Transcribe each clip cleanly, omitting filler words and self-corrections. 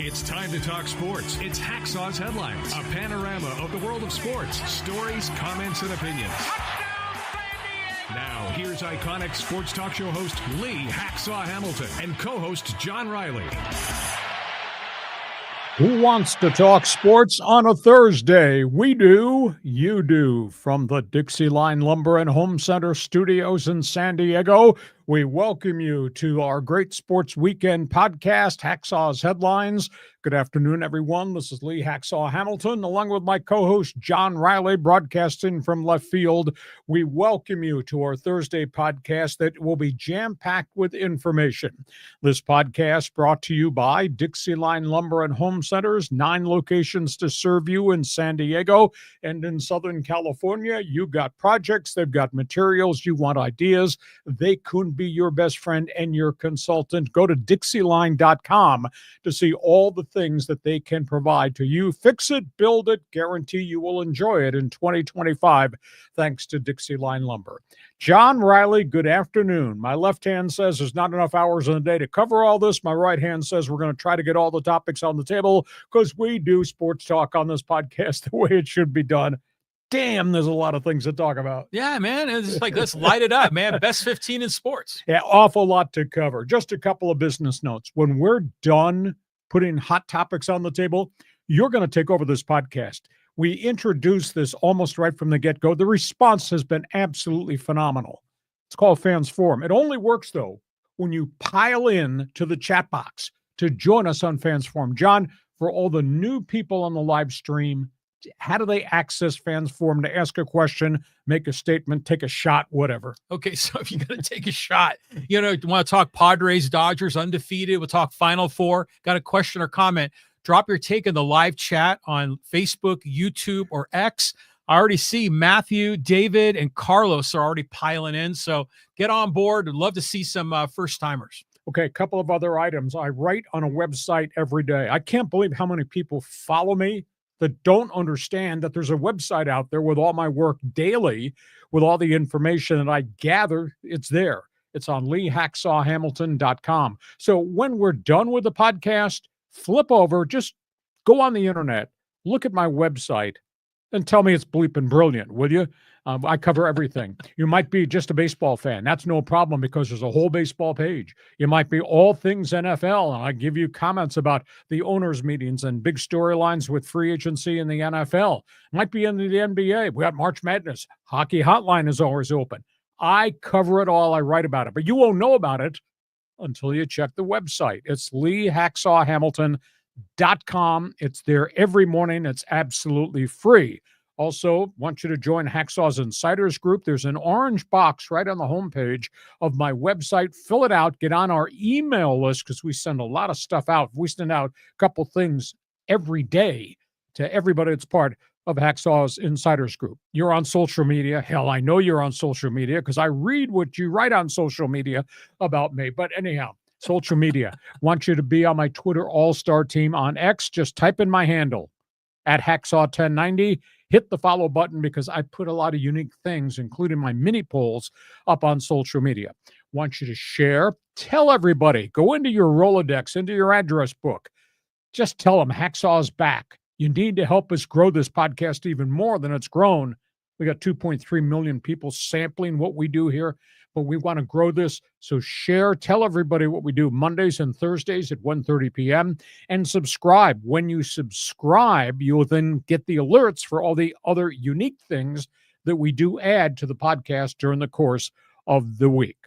It's time to talk sports. It's Hacksaw's Headlines, a panorama of the world of sports, stories, comments, and opinions. Now, here's iconic sports talk show host Lee Hacksaw Hamilton and co-host John Riley. Who wants to talk sports on a Thursday? We do. You do. From the DIXIELINE Lumber and Home Center studios in San Diego, we welcome you to our great sports weekend podcast, Hacksaw's Headlines. Good afternoon, everyone. This is Lee Hacksaw Hamilton, along with my co-host John Riley, broadcasting from left field. We welcome you to our Thursday podcast that will be jam-packed with information. This podcast brought to you by DIXIELINE Lumber and Home Centers, 9 locations to serve you in San Diego and in Southern California. You got projects, they've got materials, you want ideas. They couldn't be your best friend and your consultant. Go to DIXIELINE.com to see all the things that they can provide to you. Fix it, build it, guarantee you will enjoy it in 2025, thanks to DIXIELINE Lumber. John Riley, good afternoon. My left hand says there's not enough hours in the day to cover all this. My right hand says we're going to try to get all the topics on the table because we do sports talk on this podcast the way it should be done. Damn, there's a lot of things to talk about. Yeah, man. It's like, let's light it up, man. Best 15 in sports. Yeah, awful lot to cover. Just a couple of business notes. When we're done putting hot topics on the table, you're going to take over this podcast. We introduced this almost right from the get-go. The response has been absolutely phenomenal. It's called Fans Forum. It only works, though, when you pile in to the chat box to join us on Fans Forum. John, for all the new people on the live stream, how do they access Fans Forum to ask a question, make a statement, take a shot, whatever? Okay, so if you got to take a shot, you want to talk Padres, Dodgers, undefeated, we'll talk Final Four, got a question or comment, drop your take in the live chat on Facebook, YouTube, or X. I already see Matthew, David, and Carlos are already piling in, so get on board. I'd love to see some first-timers. Okay, a couple of other items. I write on a website every day. I can't believe how many people follow me that don't understand that there's a website out there with all my work daily, with all the information that I gather. It's there. It's on LeeHacksawHamilton.com. So when we're done with the podcast, flip over, just go on the internet, look at my website, and tell me it's bleeping brilliant, will you? I cover everything. You might be just a baseball fan. That's no problem because there's a whole baseball page. You might be all things NFL, and I give you comments about the owners' meetings and big storylines with free agency in the NFL. Might be into the NBA. We got March Madness. Hockey Hotline is always open. I cover it all. I write about it. But you won't know about it until you check the website. It's LeeHacksawHamilton.com. It's there every morning. It's absolutely free. Also, want you to join Hacksaw's Insiders Group. There's an orange box right on the homepage of my website. Fill it out. Get on our email list because we send a lot of stuff out. We send out a couple things every day to everybody that's part of Hacksaw's Insiders Group. You're on social media. Hell, I know you're on social media because I read what you write on social media about me. But anyhow, social media. Want you to be on my Twitter All-Star team on X. Just type in my handle at Hacksaw1090. Hit the follow button because I put a lot of unique things, including my mini polls, up on social media. Want you to share. Tell everybody. Go into your Rolodex, into your address book. Just tell them Hacksaw's back. You need to help us grow this podcast even more than it's grown. We got 2.3 million people sampling what we do here, but we want to grow this. So share, tell everybody what we do Mondays and Thursdays at 1:30 p.m. and subscribe. When you subscribe, you will then get the alerts for all the other unique things that we do add to the podcast during the course of the week.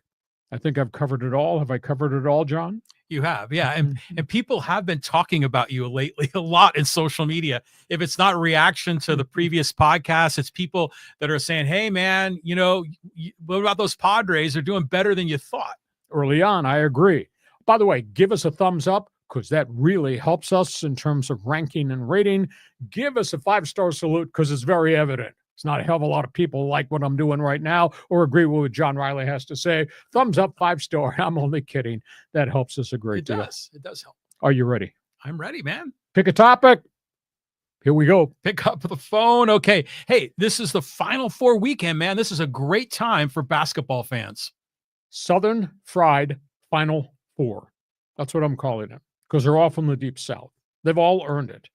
I think I've covered it all. Have I covered it all, John? You have, yeah. And people have been talking about you lately a lot in social media. If it's not reaction to the previous podcast, it's people that are saying, hey, man, what about those Padres? They're doing better than you thought. Early on, I agree. By the way, give us a thumbs up because that really helps us in terms of ranking and rating. Give us a 5-star salute because it's very evident. It's not a hell of a lot of people like what I'm doing right now or agree with what John Riley has to say. Thumbs up, 5-star. I'm only kidding. That helps us a great deal. It does help. Are you ready? I'm ready, man. Pick a topic. Here we go. Pick up the phone. Okay. Hey, this is the Final Four weekend, man. This is a great time for basketball fans. Southern Fried Final Four. That's what I'm calling it because they're all from the Deep South. They've all earned it.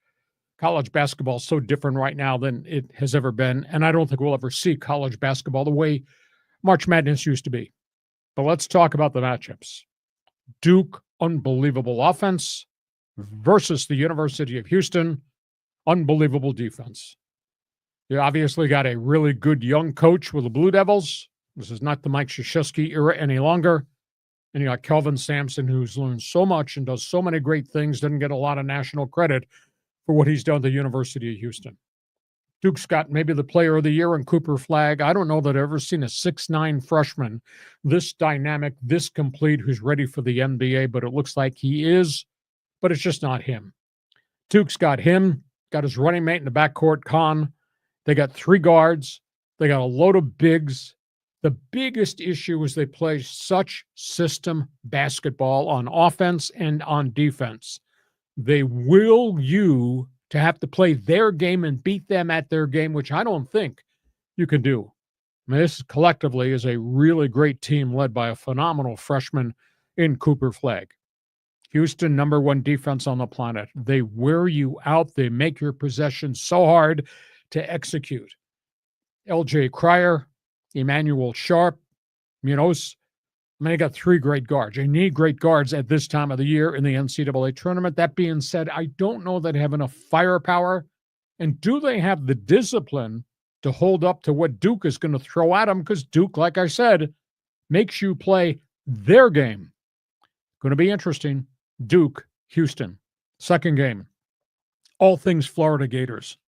College basketball is so different right now than it has ever been, and I don't think we'll ever see college basketball the way March Madness used to be. But let's talk about the matchups. Duke, unbelievable offense versus the University of Houston, unbelievable defense. You obviously got a really good young coach with the Blue Devils. This is not the Mike Krzyzewski era any longer. And you got Kelvin Sampson, who's learned so much and does so many great things, doesn't get a lot of national credit for what he's done at the University of Houston. Duke's got maybe the player of the year in Cooper Flagg. I don't know that I've ever seen a 6'9" freshman this dynamic, this complete, who's ready for the NBA, but it looks like he is, but it's just not him. Duke's got him, got his running mate in the backcourt, CONN. They got 3 guards. They got a load of bigs. The biggest issue is they play such system basketball on offense and on defense. They will you to have to play their game and beat them at their game, which I don't think you can do. I mean, this collectively is a really great team led by a phenomenal freshman in Cooper Flagg. Houston, number 1 defense on the planet. They wear you out. They make your possession so hard to execute. LJ Cryer, Emmanuel Sharp, Munoz. I mean, they got 3 great guards. You need great guards at this time of the year in the NCAA tournament. That being said, I don't know that they have enough firepower. And do they have the discipline to hold up to what Duke is going to throw at them? Because Duke, like I said, makes you play their game. Going to be interesting. Duke, Houston. Second game. All things Florida Gators.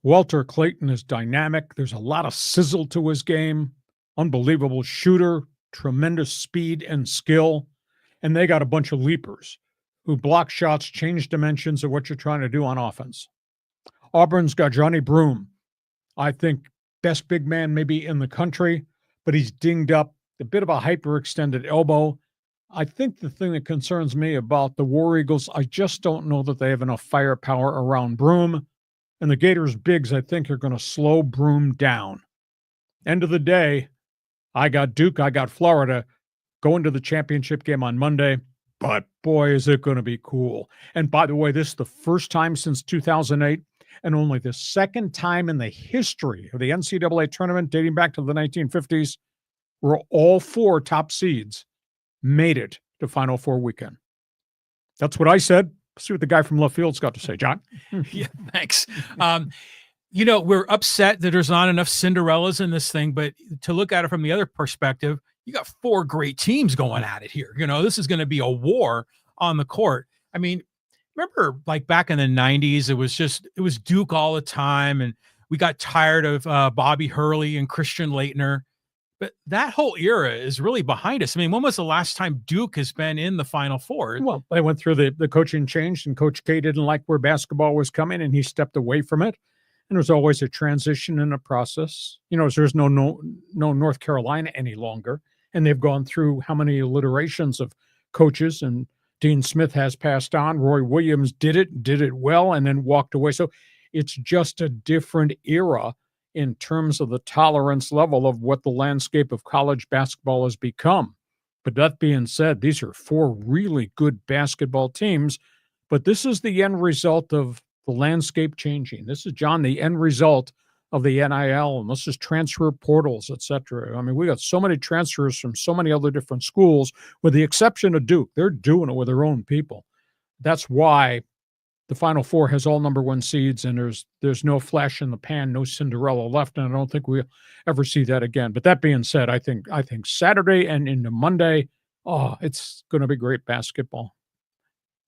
Walter Clayton is dynamic. There's a lot of sizzle to his game. Unbelievable shooter. Tremendous speed and skill, and they got a bunch of leapers who block shots, change dimensions of what you're trying to do on offense. Auburn's got Johnny Broome. I think best big man maybe in the country, but he's dinged up, a bit of a hyperextended elbow. I think the thing that concerns me about the War Eagles, I just don't know that they have enough firepower around Broome, and the Gators' bigs, I think, are going to slow Broome down. End of the day, I got Duke, I got Florida going to the championship game on Monday, but boy, is it going to be cool. And by the way, this is the first time since 2008 and only the second time in the history of the NCAA tournament dating back to the 1950s where all 4 top seeds made it to Final Four weekend. That's what I said. Let's see what the guy from left field's got to say, John. Yeah, thanks. You know, we're upset that there's not enough Cinderellas in this thing, but to look at it from the other perspective, you got 4 great teams going at it here. You know, this is going to be a war on the court. I mean, remember like back in the 90s, it was Duke all the time. And we got tired of Bobby Hurley and Christian Laettner, but that whole era is really behind us. I mean, when was the last time Duke has been in the Final Four? Well, they went through the coaching change, and Coach K didn't like where basketball was coming, and he stepped away from it. And there's always a transition in a process. You know, there's no North Carolina any longer. And they've gone through how many alliterations of coaches, and Dean Smith has passed on. Roy Williams did it well, and then walked away. So it's just a different era in terms of the tolerance level of what the landscape of college basketball has become. But that being said, these are 4 really good basketball teams. But this is the end result of the landscape changing. This is, John, the end result of the NIL, and this is transfer portals, etc. I mean, we got so many transfers from so many other different schools, with the exception of Duke. They're doing it with their own people. That's why the Final Four has all number 1 seeds, and there's no flash in the pan, no Cinderella left, and I don't think we'll ever see that again. But that being said, I think Saturday and into Monday, it's going to be great basketball.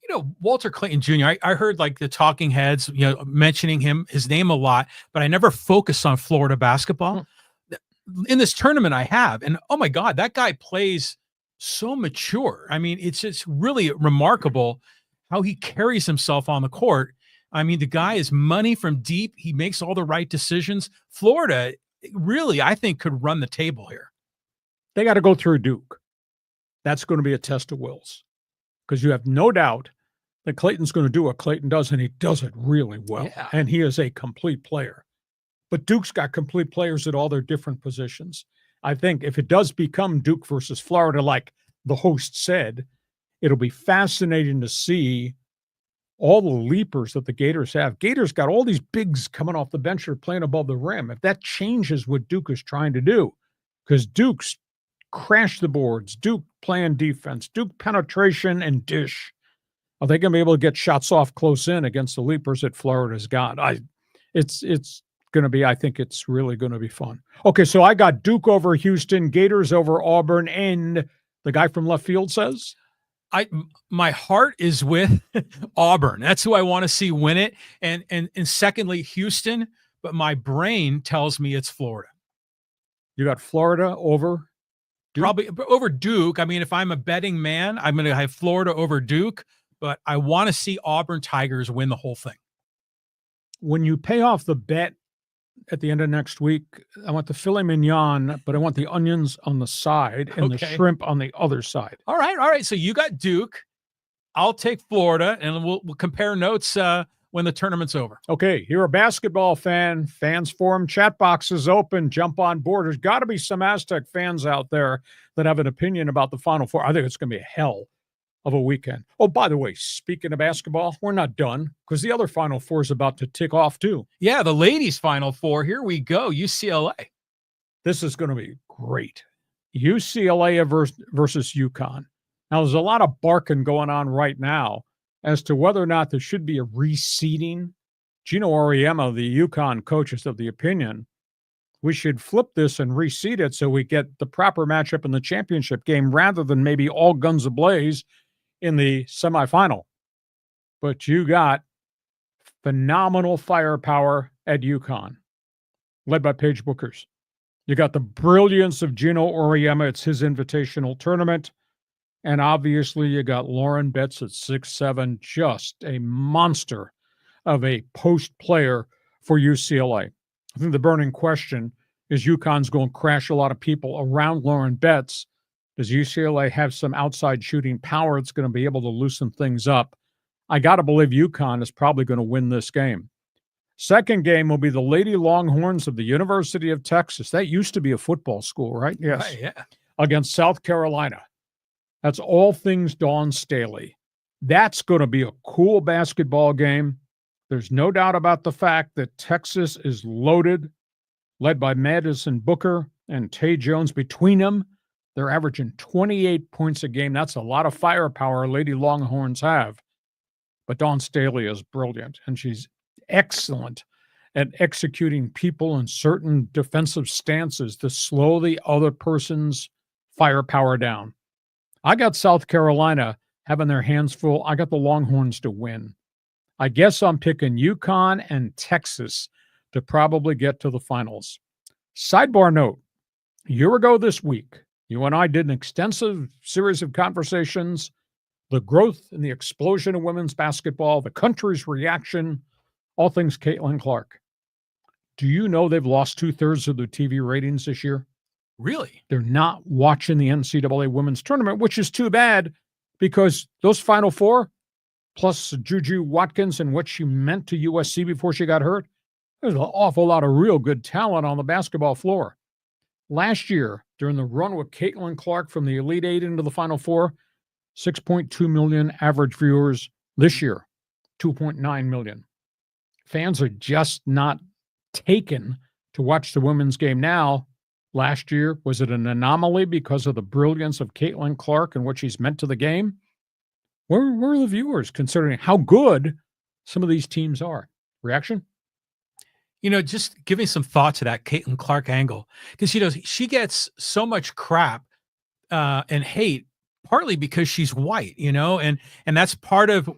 You know, Walter Clayton Jr., I heard like the talking heads, you know, mentioning his name a lot, but I never focused on Florida basketball. In this tournament I have, and oh my God, that guy plays so mature. I mean, it's really remarkable how he carries himself on the court. I mean, the guy is money from deep. He makes all the right decisions. Florida really, I think, could run the table here. They got to go through Duke. That's going to be a test of wills, because you have no doubt that Clayton's going to do what Clayton does, and he does it really well. Yeah. And he is a complete player. But Duke's got complete players at all their different positions. I think if it does become Duke versus Florida, like the host said, it'll be fascinating to see all the leapers that the Gators have. Gators got all these bigs coming off the bench that are playing above the rim. If that changes what Duke is trying to do, because Duke's crashed the boards, Duke playing defense, Duke penetration and dish. Are they going to be able to get shots off close in against the leapers that Florida's got? It's going to be, I think it's really going to be fun. Okay, so I got Duke over Houston, Gators over Auburn, and the guy from left field says? My heart is with Auburn. That's who I want to see win it. And secondly, Houston, but my brain tells me it's Florida. You got Florida over Duke? Probably over Duke. I mean, if I'm a betting man, I'm going to have Florida over Duke, but I want to see Auburn Tigers win the whole thing. When you pay off the bet at the end of next week, I want the filet mignon, but I want the onions on the side and the shrimp on the other side. All right. So you got Duke. I'll take Florida, and we'll compare notes when the tournament's over. Okay, you're a basketball fan. Fans Forum chat box is open. Jump on board. There's got to be some Aztec fans out there that have an opinion about the Final Four. I think it's going to be a hell of a weekend. Oh, by the way, speaking of basketball, we're not done because the other Final Four is about to tick off too. Yeah, the ladies' Final Four. Here we go. UCLA. This is going to be great. UCLA versus UConn. Now, there's a lot of barking going on right now as to whether or not there should be a reseeding. Gino Auriemma, the UConn coach, is of the opinion we should flip this and reseed it so we get the proper matchup in the championship game rather than maybe all guns ablaze in the semifinal. But you got phenomenal firepower at UConn, led by Paige Bookers. You got the brilliance of Gino Auriemma. It's his invitational tournament. And obviously you got Lauren Betts at 6'7", just a monster of a post player for UCLA. I think the burning question is UConn's going to crash a lot of people around Lauren Betts. Does UCLA have some outside shooting power that's going to be able to loosen things up? I got to believe UConn is probably going to win this game. Second game will be the Lady Longhorns of the University of Texas. That used to be a football school, right? Yes. Right, yeah. Against South Carolina. That's all things Dawn Staley. That's going to be a cool basketball game. There's no doubt about the fact that Texas is loaded, led by Madison Booker and Tay Jones. Between them, they're averaging 28 points a game. That's a lot of firepower Lady Longhorns have. But Dawn Staley is brilliant, and she's excellent at executing people in certain defensive stances to slow the other person's firepower down. I got South Carolina having their hands full. I got the Longhorns to win. I guess I'm picking UConn and Texas to probably get to the finals. Sidebar note, a year ago this week, you and I did an extensive series of conversations, the growth and the explosion of women's basketball, the country's reaction, all things Caitlin Clark. Do you know they've lost 2/3 of their TV ratings this year? Really? They're not watching the NCAA women's tournament, which is too bad because those Final Four, plus Juju Watkins and what she meant to USC before she got hurt, there's an awful lot of real good talent on the basketball floor. Last year, during the run with Caitlin Clark from the Elite Eight into the Final Four, 6.2 million average viewers. This year, 2.9 million. Fans are just not taken to watch the women's game now. Last year, was it an anomaly because of the brilliance of Caitlin Clark and what she's meant to the game? Where are the viewers considering how good some of these teams are? Reaction? Just give me some thought to that Caitlin Clark angle. Because, she gets so much crap and hate, partly because she's white, and that's part of,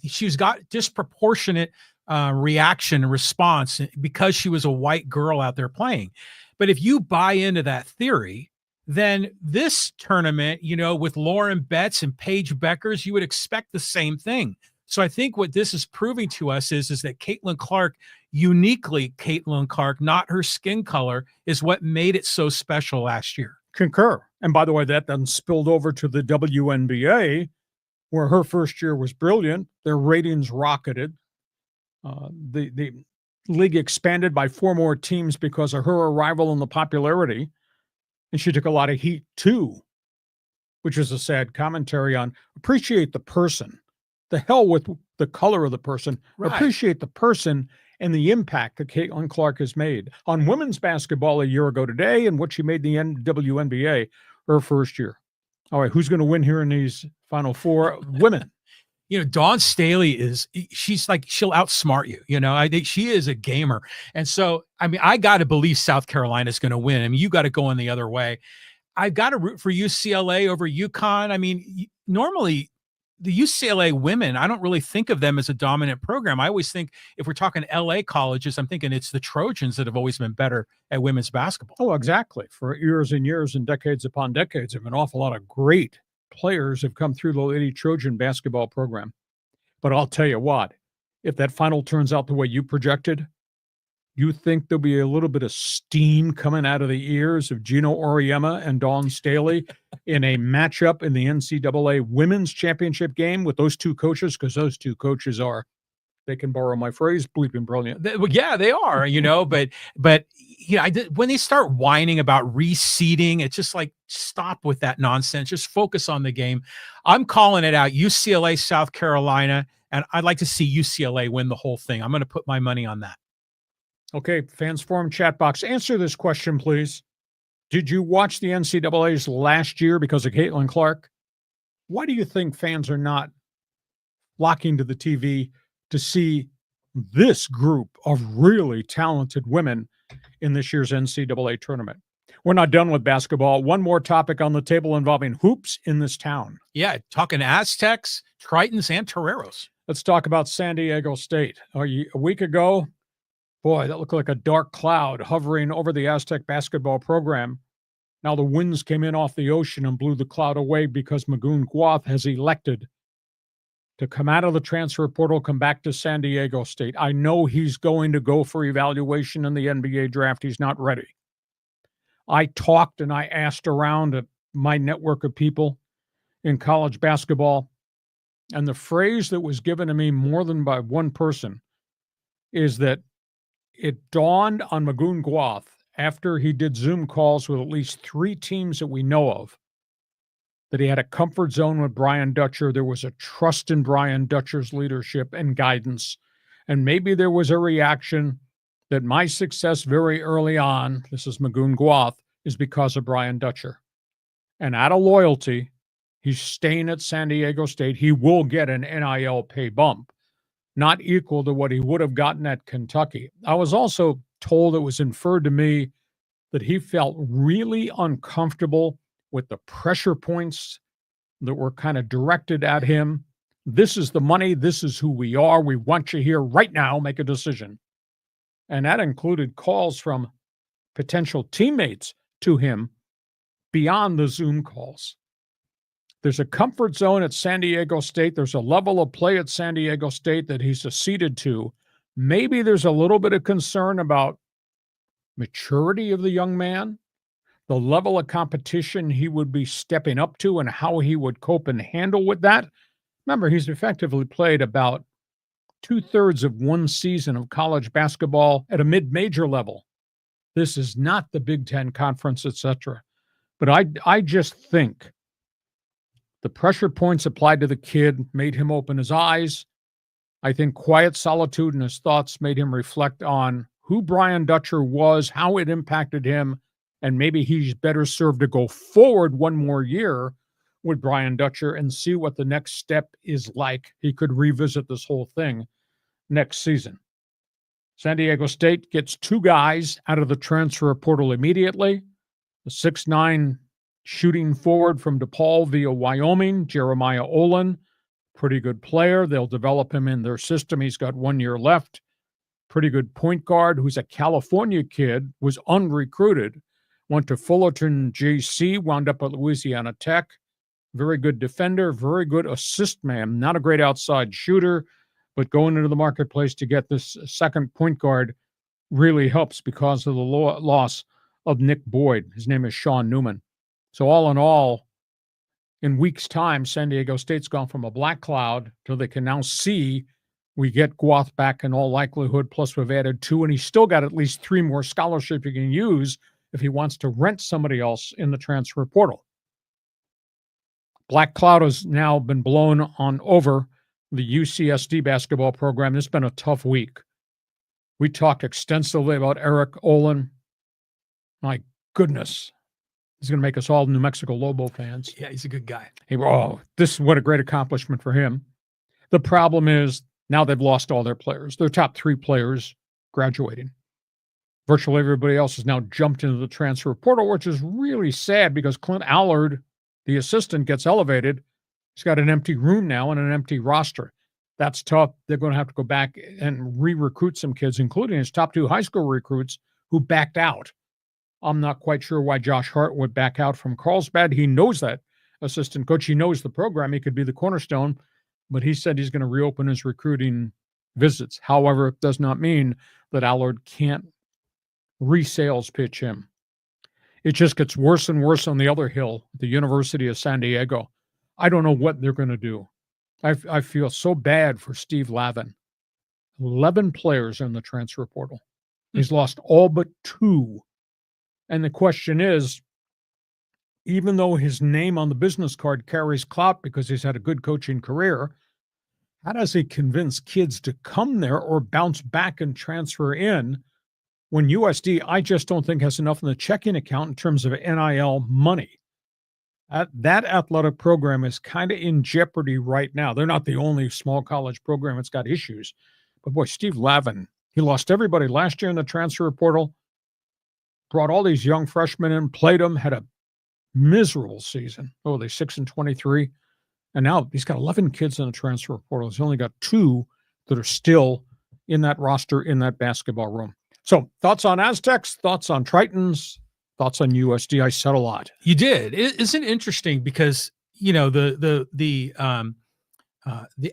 she's got disproportionate reaction and response because she was a white girl out there playing. But if you buy into that theory, then this tournament, with Lauren Betts and Paige Beckers, you would expect the same thing. So I think what this is proving to us is that Caitlin Clark, uniquely Caitlin Clark, not her skin color, is what made it so special last year. Concur. And by the way, that then spilled over to the WNBA, where her first year was brilliant. Their ratings rocketed. The league expanded by 4 more teams because of her arrival and the popularity. And she took a lot of heat too, which is a sad commentary on appreciate the person. The hell with the color of the person. Right. Appreciate the person and the impact that Caitlin Clark has made on women's basketball a year ago today and what she made in the WNBA her first year. All right, who's going to win here in these Final Four? Women. Dawn Staley she's like, she'll outsmart you. I think she is a gamer. And so, I got to believe South Carolina is going to win. You got to go in the other way. I've got to root for UCLA over UConn. Normally the UCLA women, I don't really think of them as a dominant program. I always think if we're talking LA colleges, I'm thinking it's the Trojans that have always been better at women's basketball. Oh, exactly. For years and years and decades upon decades, an awful lot of great players have come through the Lady Trojan basketball program. But I'll tell you what, if that final turns out the way you projected, you think there'll be a little bit of steam coming out of the ears of Gino Auriemma and Dawn Staley in a matchup in the NCAA Women's Championship game with those two coaches, because those two coaches are, they can borrow my phrase, bleeping brilliant. Yeah, they are, but when they start whining about reseeding, it's just like, stop with that nonsense. Just focus on the game. I'm calling it out. UCLA, South Carolina, and I'd like to see UCLA win the whole thing. I'm going to put my money on that. Okay, Fans Forum chat box, answer this question, please. Did you watch the NCAAs last year because of Caitlin Clark? Why do you think fans are not flocking to the TV to see this group of really talented women in this year's NCAA tournament? We're not done with basketball. One more topic on the table involving hoops in this town. Yeah, talking AZTECS, Tritons, and Toreros. Let's talk about San Diego State. A week ago, boy, that looked like a dark cloud hovering over the Aztec basketball program. Now the winds came in off the ocean and blew the cloud away because Magoon Guath has elected to come out of the transfer portal, come back to San Diego State. I know he's going to go for evaluation in the NBA draft. He's not ready. I talked and I asked around at my network of people in college basketball, and the phrase that was given to me more than by one person is that it dawned on Magoon Guath after he did Zoom calls with at least 3 teams that we know of that he had a comfort zone with Brian Dutcher. There was a trust in Brian Dutcher's leadership and guidance. And maybe there was a reaction that my success very early on, this is Magoon Guath, is because of Brian Dutcher. And out of loyalty, he's staying at San Diego State. He will get an NIL pay bump, not equal to what he would have gotten at Kentucky. I was also told, it was inferred to me, that he felt really uncomfortable with the pressure points that were kind of directed at him. This is the money. This is who we are. We want you here right now. Make a decision. And that included calls from potential teammates to him beyond the Zoom calls. There's a comfort zone at San Diego State. There's a level of play at San Diego State that he's acceded to. Maybe there's a little bit of concern about maturity of the young man, the level of competition he would be stepping up to, and how he would cope and handle with that. Remember, he's effectively played about 2/3 of one season of college basketball at a mid-major level. This is not the Big Ten Conference, etc. But I just think the pressure points applied to the kid made him open his eyes. I think quiet solitude in his thoughts made him reflect on who Brian Dutcher was, how it impacted him, and maybe he's better served to go forward one more year with Brian Dutcher and see what the next step is like. He could revisit this whole thing next season. San Diego State gets 2 guys out of the transfer portal immediately. The 6'9" shooting forward from DePaul via Wyoming, Jeremiah Olin, pretty good player. They'll develop him in their system. He's got 1 year left. Pretty good point guard who's a California kid, was unrecruited, went to Fullerton JC, wound up at Louisiana Tech. Very good defender, very good assist man, not a great outside shooter, but going into the marketplace to get this second point guard really helps because of the loss of Nick Boyd. His name is Sean Newman. So all in all, in weeks' time, San Diego State's gone from a black cloud till they can now see we get Guath back in all likelihood, plus we've added 2, and he's still got at least 3 more scholarships he can use if he wants to rent somebody else in the transfer portal. Black cloud has now been blown on over. the UCSD basketball program. It's been a tough week. We talked extensively about Eric Olin. My goodness. He's going to make us all New Mexico Lobo fans. Yeah, he's a good guy. What a great accomplishment for him. The problem is now they've lost all their players. Their top 3 players graduating. Virtually everybody else has now jumped into the transfer portal, which is really sad because Clint Allard, the assistant, gets elevated. He's got an empty room now and an empty roster. That's tough. They're going to have to go back and re-recruit some kids, including his top 2 high school recruits who backed out. I'm not quite sure why Josh Hart would back out from Carlsbad. He knows that assistant coach. He knows the program. He could be the cornerstone, but he said he's going to reopen his recruiting visits. However, it does not mean that Allard can't re-sales pitch him. It just gets worse and worse on the other hill, the University of San Diego. I don't know what they're going to do. I feel so bad for Steve Lavin. 11 players in the transfer portal. He's lost all but 2. And the question is, even though his name on the business card carries clout because he's had a good coaching career, how does he convince kids to come there or bounce back and transfer in when USD, I just don't think, has enough in the checking account in terms of NIL money? That athletic program is kind of in jeopardy right now. They're not the only small college program that's got issues. But boy, Steve Lavin, he lost everybody last year in the transfer portal, brought all these young freshmen in, played them, had a miserable season. Oh, they 6-23. And now he's got 11 kids in the transfer portal. He's only got 2 that are still in that roster, in that basketball room. So thoughts on Aztecs, thoughts on Tritons, thoughts on USD. I said a lot. You did. Isn't it interesting because, you know, the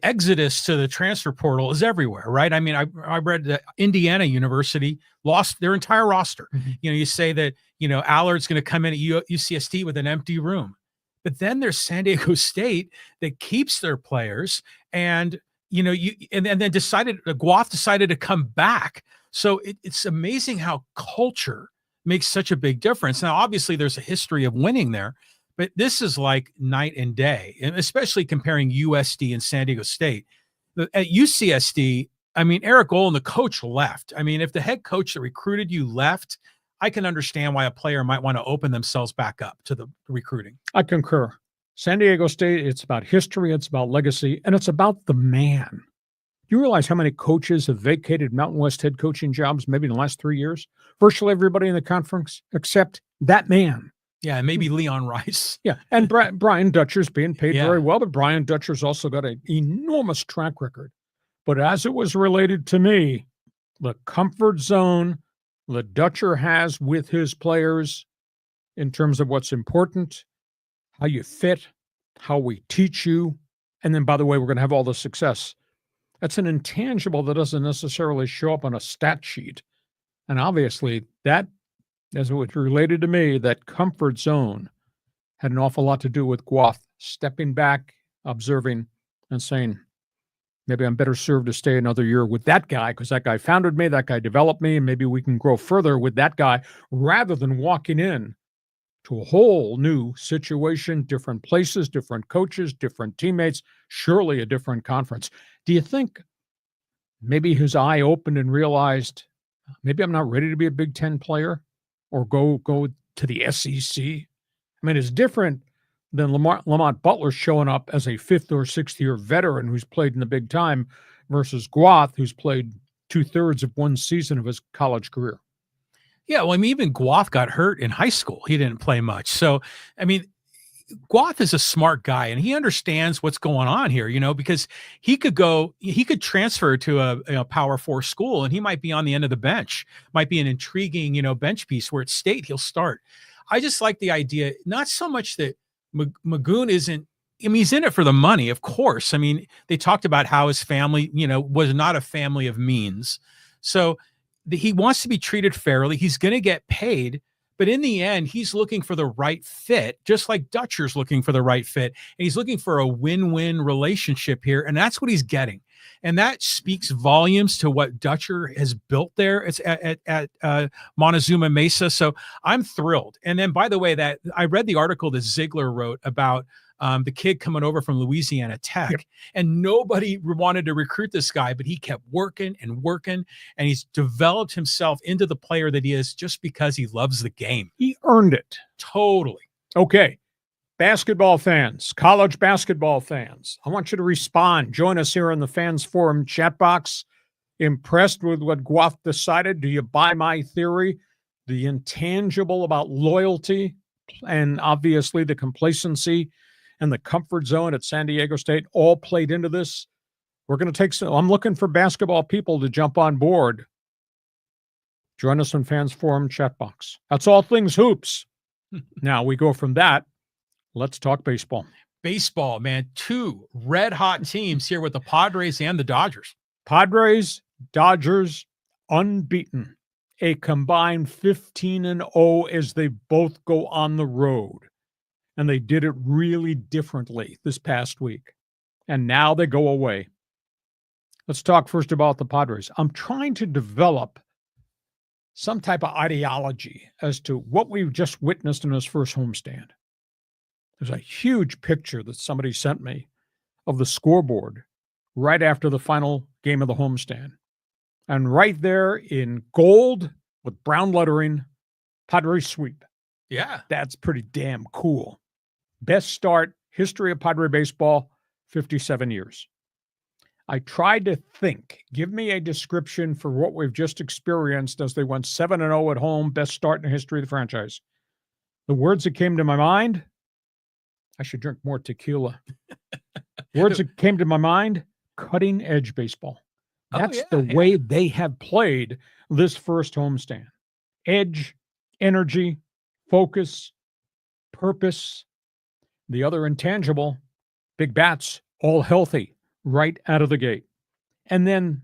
exodus to the transfer portal is everywhere, right? I mean, I read that Indiana University lost their entire roster. Mm-hmm. You know, you say that, you know, Allard's going to come in at UCSD with an empty room, but then there's San Diego State that keeps their players, and you know, and then Guath decided to come back. So it's amazing how culture makes such a big difference. Now, obviously, there's a history of winning there. But this is like night and day, and especially comparing USD and San Diego State. At UCSD, I mean, Eric Olin, the coach, left. I mean, if the head coach that recruited you left, I can understand why a player might want to open themselves back up to the recruiting. I concur. San Diego State, it's about history, it's about legacy, and it's about the man. Do you realize how many coaches have vacated Mountain West head coaching jobs maybe in the last 3 years? Virtually everybody in the conference except that man. Yeah, maybe Leon Rice. Yeah, and Brian Dutcher's being paid very well, but Brian Dutcher's also got an enormous track record. But as it was related to me, the comfort zone that Dutcher has with his players in terms of what's important, how you fit, how we teach you, and then, by the way, we're going to have all the success. That's an intangible that doesn't necessarily show up on a stat sheet. And obviously, that, as it was related to me, that comfort zone had an awful lot to do with Guath stepping back, observing, and saying, maybe I'm better served to stay another year with that guy because that guy founded me, that guy developed me, and maybe we can grow further with that guy rather than walking in to a whole new situation, different places, different coaches, different teammates, surely a different conference. Do you think maybe his eye opened and realized maybe I'm not ready to be a Big Ten player or go to the SEC? I mean, it's different than Lamont Butler showing up as a 5th or 6th year veteran who's played in the big time versus Guath, who's played 2/3 of one season of his college career. Yeah, well, I mean, even Guath got hurt in high school. He didn't play much. So, I mean, Guath is a smart guy, and he understands what's going on here, you know, because he could transfer to a Power 4 school, and he might be on the end of the bench, might be an intriguing, you know, bench piece where at State he'll start. I just like the idea, not so much that Magoon isn't, I mean, he's in it for the money, of course. I mean, they talked about how his family, you know, was not a family of means. So he wants to be treated fairly. He's going to get paid. But in the end, he's looking for the right fit, just like Dutcher's looking for the right fit. And he's looking for a win-win relationship here. And that's what he's getting. And that speaks volumes to what Dutcher has built there. It's at Montezuma Mesa. So I'm thrilled. And then, by the way, that I read the article that Ziegler wrote about the kid coming over from Louisiana Tech. Yep. And nobody wanted to recruit this guy, but he kept working, and he's developed himself into the player that he is just because he loves the game. He earned it. Totally. Okay. Basketball fans, college basketball fans, I want you to respond. Join us here in the Fans Forum chat box. Impressed with what Guaf decided? Do you buy my theory? The intangible about loyalty and obviously the complacency and the comfort zone at San Diego State all played into this. We're going to take some, I'm looking for basketball people to jump on board. Join us in Fans Forum chat box. That's all things hoops. Now we go from that. Let's talk baseball. Baseball, man. 2 red-hot teams here with the Padres and the Dodgers. Padres, Dodgers, unbeaten. A combined 15-0 as they both go on the road. And they did it really differently this past week. And now they go away. Let's talk first about the Padres. I'm trying to develop some type of ideology as to what we've just witnessed in this first homestand. There's a huge picture that somebody sent me of the scoreboard right after the final game of the homestand. And right there in gold with brown lettering, Padres sweep. Yeah. That's pretty damn cool. Best start, history of Padre baseball, 57 years. I tried to think, give me a description for what we've just experienced as they went 7-0 at home, best start in the history of the franchise. The words that came to my mind, I should drink more tequila. Words that came to my mind, cutting edge baseball. That's the way they have played this first homestand. Edge, energy, focus, purpose. The other intangible, big bats, all healthy right out of the gate. And then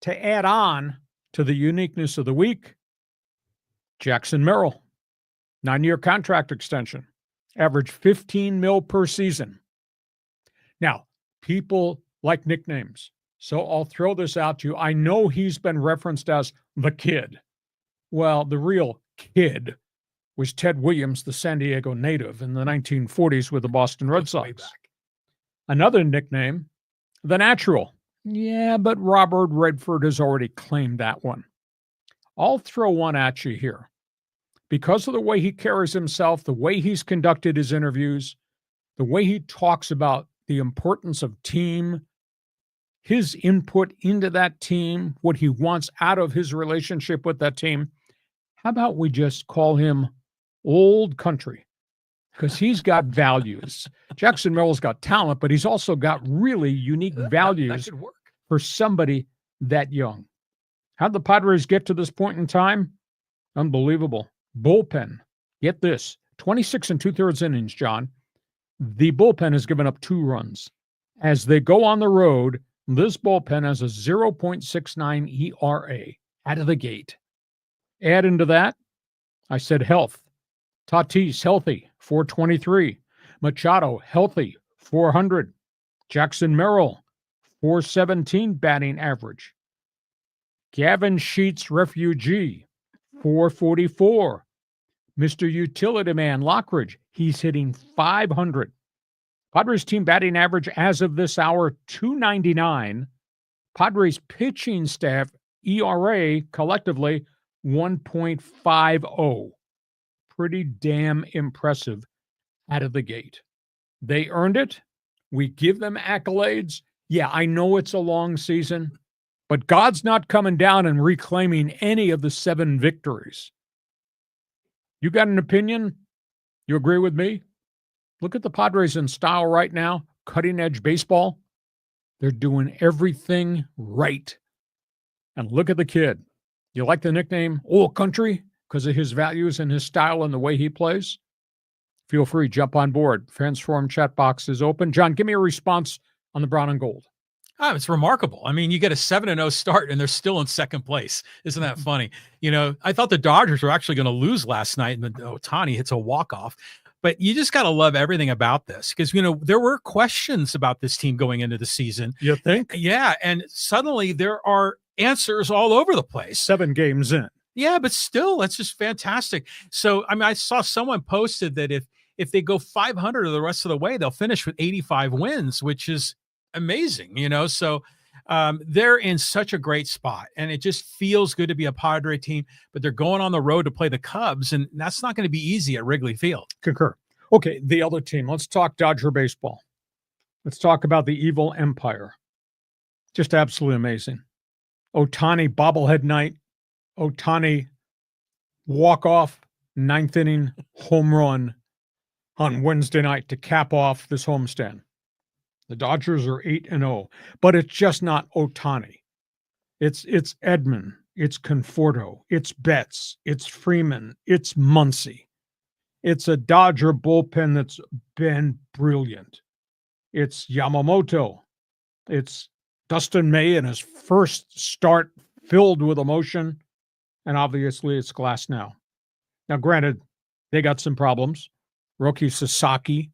to add on to the uniqueness of the week, Jackson Merrill, 9-year contract extension. Average 15 mil per season. Now, people like nicknames, so I'll throw this out to you. I know he's been referenced as the kid. Well, the real kid was Ted Williams, the San Diego native in the 1940s with the Boston Red Sox. Another nickname, the natural. Yeah, but Robert Redford has already claimed that one. I'll throw one at you here. Because of the way he carries himself, the way he's conducted his interviews, the way he talks about the importance of team, his input into that team, what he wants out of his relationship with that team, how about we just call him Old Country? Because he's got values. Jackson Merrill's got talent, but he's also got really unique values that could work for somebody that young. How'd the Padres get to this point in time? Unbelievable. Bullpen, get this, 26 2/3 innings, John. The bullpen has given up 2 runs. As they go on the road, this bullpen has a 0.69 ERA out of the gate. Add into that, I said health. Tatis, healthy, 423. Machado, healthy, 400. Jackson Merrill, 417 batting average. Gavin Sheets, refugee, 444. Mr. Utility Man, Lockridge, he's hitting 500. Padres team batting average as of this hour, 299. Padres pitching staff, ERA, collectively, 1.50. Pretty damn impressive out of the gate. They earned it. We give them accolades. Yeah, I know it's a long season, but God's not coming down and reclaiming any of the 7 victories. You got an opinion? You agree with me? Look at the Padres in style right now, cutting edge baseball. They're doing everything right. And look at the kid. You like the nickname Old Country because of his values and his style and the way he plays? Feel free, jump on board. Fans Forum chat box is open. John, give me a response on the brown and gold. Oh, it's remarkable. I mean, you get a 7-0 start and they're still in second place. Isn't that funny? You know, I thought the Dodgers were actually going to lose last night and then Ohtani hits a walk-off. But you just got to love everything about this because, you know, there were questions about this team going into the season. You think? Yeah. And suddenly there are answers all over the place. 7 games in. Yeah, but still, that's just fantastic. So, I mean, I saw someone posted that if if they go 500 the rest of the way, they'll finish with 85 wins, which is amazing, So they're in such a great spot, and it just feels good to be a Padre team, but they're going on the road to play the Cubs, and that's not going to be easy at Wrigley Field. Concur. Okay, the other team. Let's talk Dodger baseball. Let's talk about the evil empire. Just absolutely amazing. Ohtani bobblehead night. Ohtani walk-off 9th inning home run on Wednesday night to cap off this homestand. The Dodgers are 8-0, but it's just not Ohtani. It's Edman, it's Conforto, it's Betts, it's Freeman, it's Muncy. It's a Dodger bullpen that's been brilliant. It's Yamamoto. It's Dustin May in his first start filled with emotion. And obviously it's Glass now. Now, granted, they got some problems. Roki Sasaki,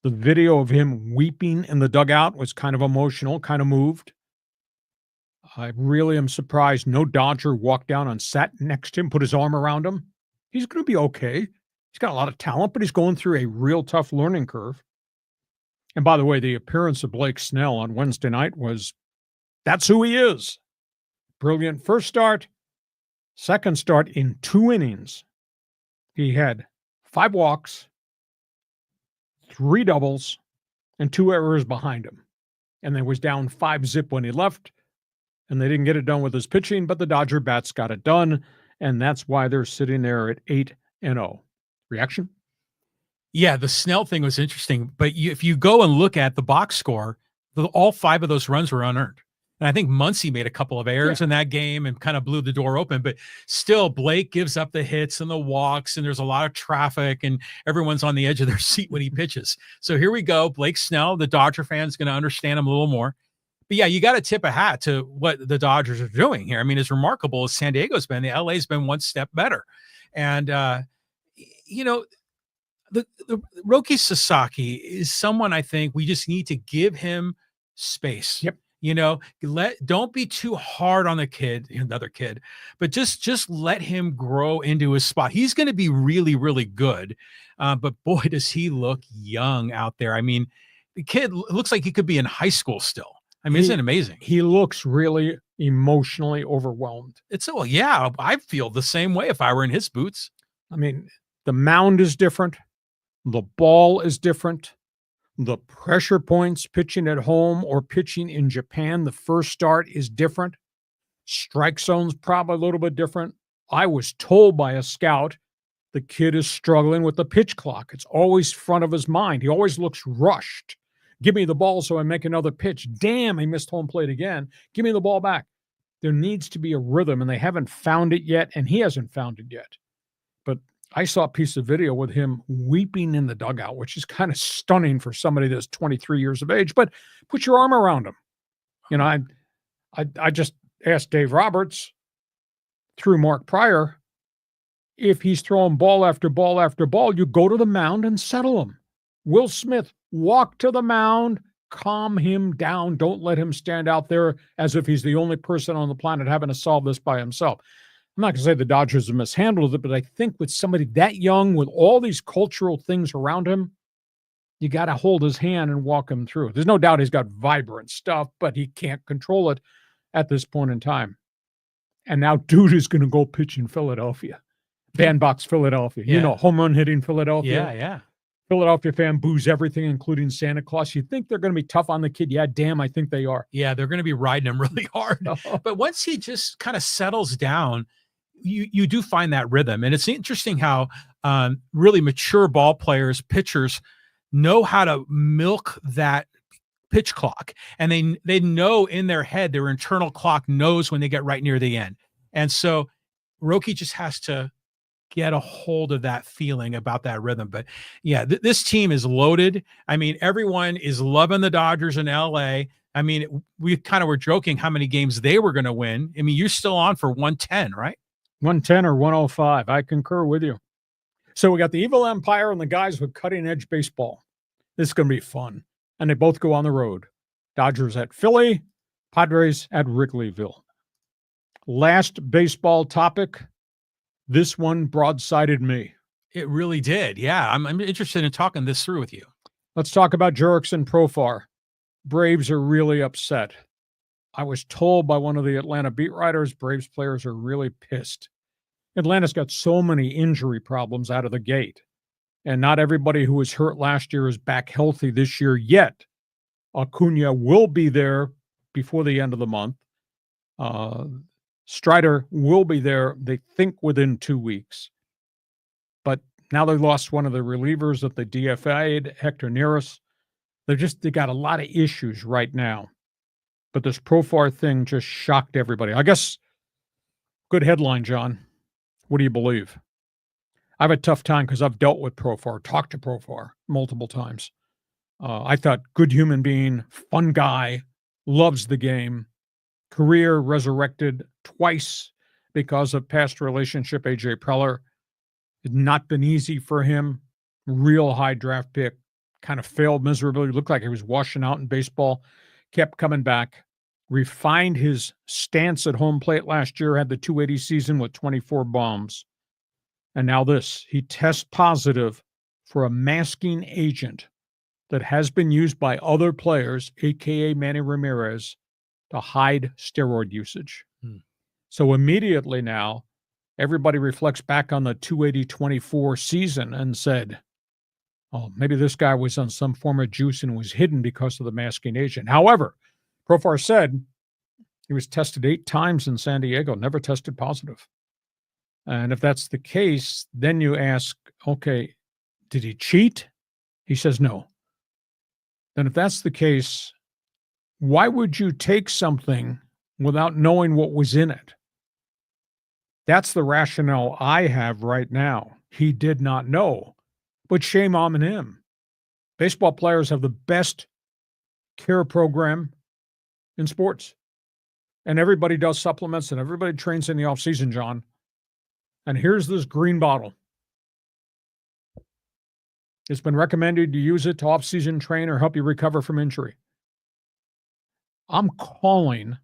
the video of him weeping in the dugout was kind of emotional, kind of moved. I really am surprised no Dodger walked down and sat next to him, put his arm around him. He's going to be okay. He's got a lot of talent, but he's going through a real tough learning curve. And by the way, the appearance of Blake Snell on Wednesday night that's who he is. Brilliant first start, second start in 2 innings. He had 5 walks, 3 doubles, and 2 errors behind him. And they was down 5-zip when he left, and they didn't get it done with his pitching, but the Dodger bats got it done, and that's why they're sitting there at 8-0. Reaction? Yeah, the Snell thing was interesting, but if you go and look at the box score, all 5 of those runs were unearned. And I think Muncy made a couple of errors in that game and kind of blew the door open, but still Blake gives up the hits and the walks, and there's a lot of traffic and everyone's on the edge of their seat when he pitches. So here we go. Blake Snell, the Dodger fan's going to understand him a little more. But yeah, you got to tip a hat to what the Dodgers are doing here. I mean, as remarkable as San Diego's been, the LA's been one step better. And, the Roki Sasaki is someone I think we just need to give him space. Yep. Don't be too hard on another kid, but just let him grow into his spot. He's going to be really, really good. But boy, does he look young out there. I mean, the kid looks like he could be in high school still. I mean, isn't it amazing? He looks really emotionally overwhelmed. I feel the same way if I were in his boots. I mean, the mound is different. The ball is different. The pressure points pitching at home or pitching in Japan, the first start is different. Strike zone's probably a little bit different. I was told by a scout the kid is struggling with the pitch clock. It's always front of his mind. He always looks rushed. Give me the ball so I make another pitch. Damn, he missed home plate again. Give me the ball back. There needs to be a rhythm, and they haven't found it yet, and he hasn't found it yet. But I saw a piece of video with him weeping in the dugout, which is kind of stunning for somebody that's 23 years of age, but put your arm around him. I just asked Dave Roberts through Mark Pryor, if he's throwing ball after ball after ball, you go to the mound and settle him. Will Smith, walk to the mound, calm him down. Don't let him stand out there as if he's the only person on the planet having to solve this by himself. I'm not going to say the Dodgers have mishandled it, but I think with somebody that young, with all these cultural things around him, you got to hold his hand and walk him through. There's no doubt he's got vibrant stuff, but he can't control it at this point in time. And now dude is going to go pitch in Philadelphia. Bandbox Philadelphia. Yeah. Home run hitting Philadelphia. Yeah. Philadelphia fan boos everything, including Santa Claus. You think they're going to be tough on the kid? Yeah, damn, I think they are. Yeah, they're going to be riding him really hard. But once he just kind of settles down, you do find that rhythm. And it's interesting how really mature ball players, pitchers, know how to milk that pitch clock. And they know in their head, their internal clock knows when they get right near the end. And so Roki just has to get a hold of that feeling about that rhythm. But yeah, this team is loaded. I mean, everyone is loving the Dodgers in LA. I mean, we kind of were joking how many games they were going to win. I mean, you're still on for 110, right? 110 or 105. I concur with you. So we got the evil empire and the guys with cutting edge baseball. This is going to be fun. And they both go on the road. Dodgers at Philly, Padres at Wrigleyville. Last baseball topic. This one broadsided me. It really did. Yeah. I'm interested in talking this through with you. Let's talk about Jurickson PROFAR. Braves are really upset. I was told by one of the Atlanta beat writers, Braves players are really pissed. Atlanta's got so many injury problems out of the gate, and not everybody who was hurt last year is back healthy this year yet. Acuna will be there before the end of the month. Strider will be there, they think, within 2 weeks. But now they lost one of the relievers that they DFA'd, Hector Neris. They got a lot of issues right now. But this PROFAR thing just shocked everybody. I guess, good headline, John. What do you believe? I have a tough time because I've dealt with PROFAR, talked to PROFAR multiple times. I thought good human being, fun guy, loves the game, career resurrected twice because of past relationship, AJ Preller. It had not been easy for him. Real high draft pick, kind of failed miserably, looked like he was washing out in baseball, kept coming back, refined his stance at home plate last year, had the 280 season with 24 bombs. And now this, he tests positive for a masking agent that has been used by other players, aka Manny Ramirez, to hide steroid usage. So immediately now, everybody reflects back on the 280-24 season and said, oh, maybe this guy was on some form of juice and was hidden because of the masking agent. However, PROFAR said he was tested 8 times in San Diego, never tested positive. And if that's the case, then you ask, okay, did he cheat? He says no. Then if that's the case, why would you take something without knowing what was in it? That's the rationale I have right now. He did not know, but shame on him. Baseball players have the best care program in sports, and everybody does supplements and everybody trains in the off season, John. And here's this green bottle. It's been recommended you use it to off season train or help you recover from injury. I'm calling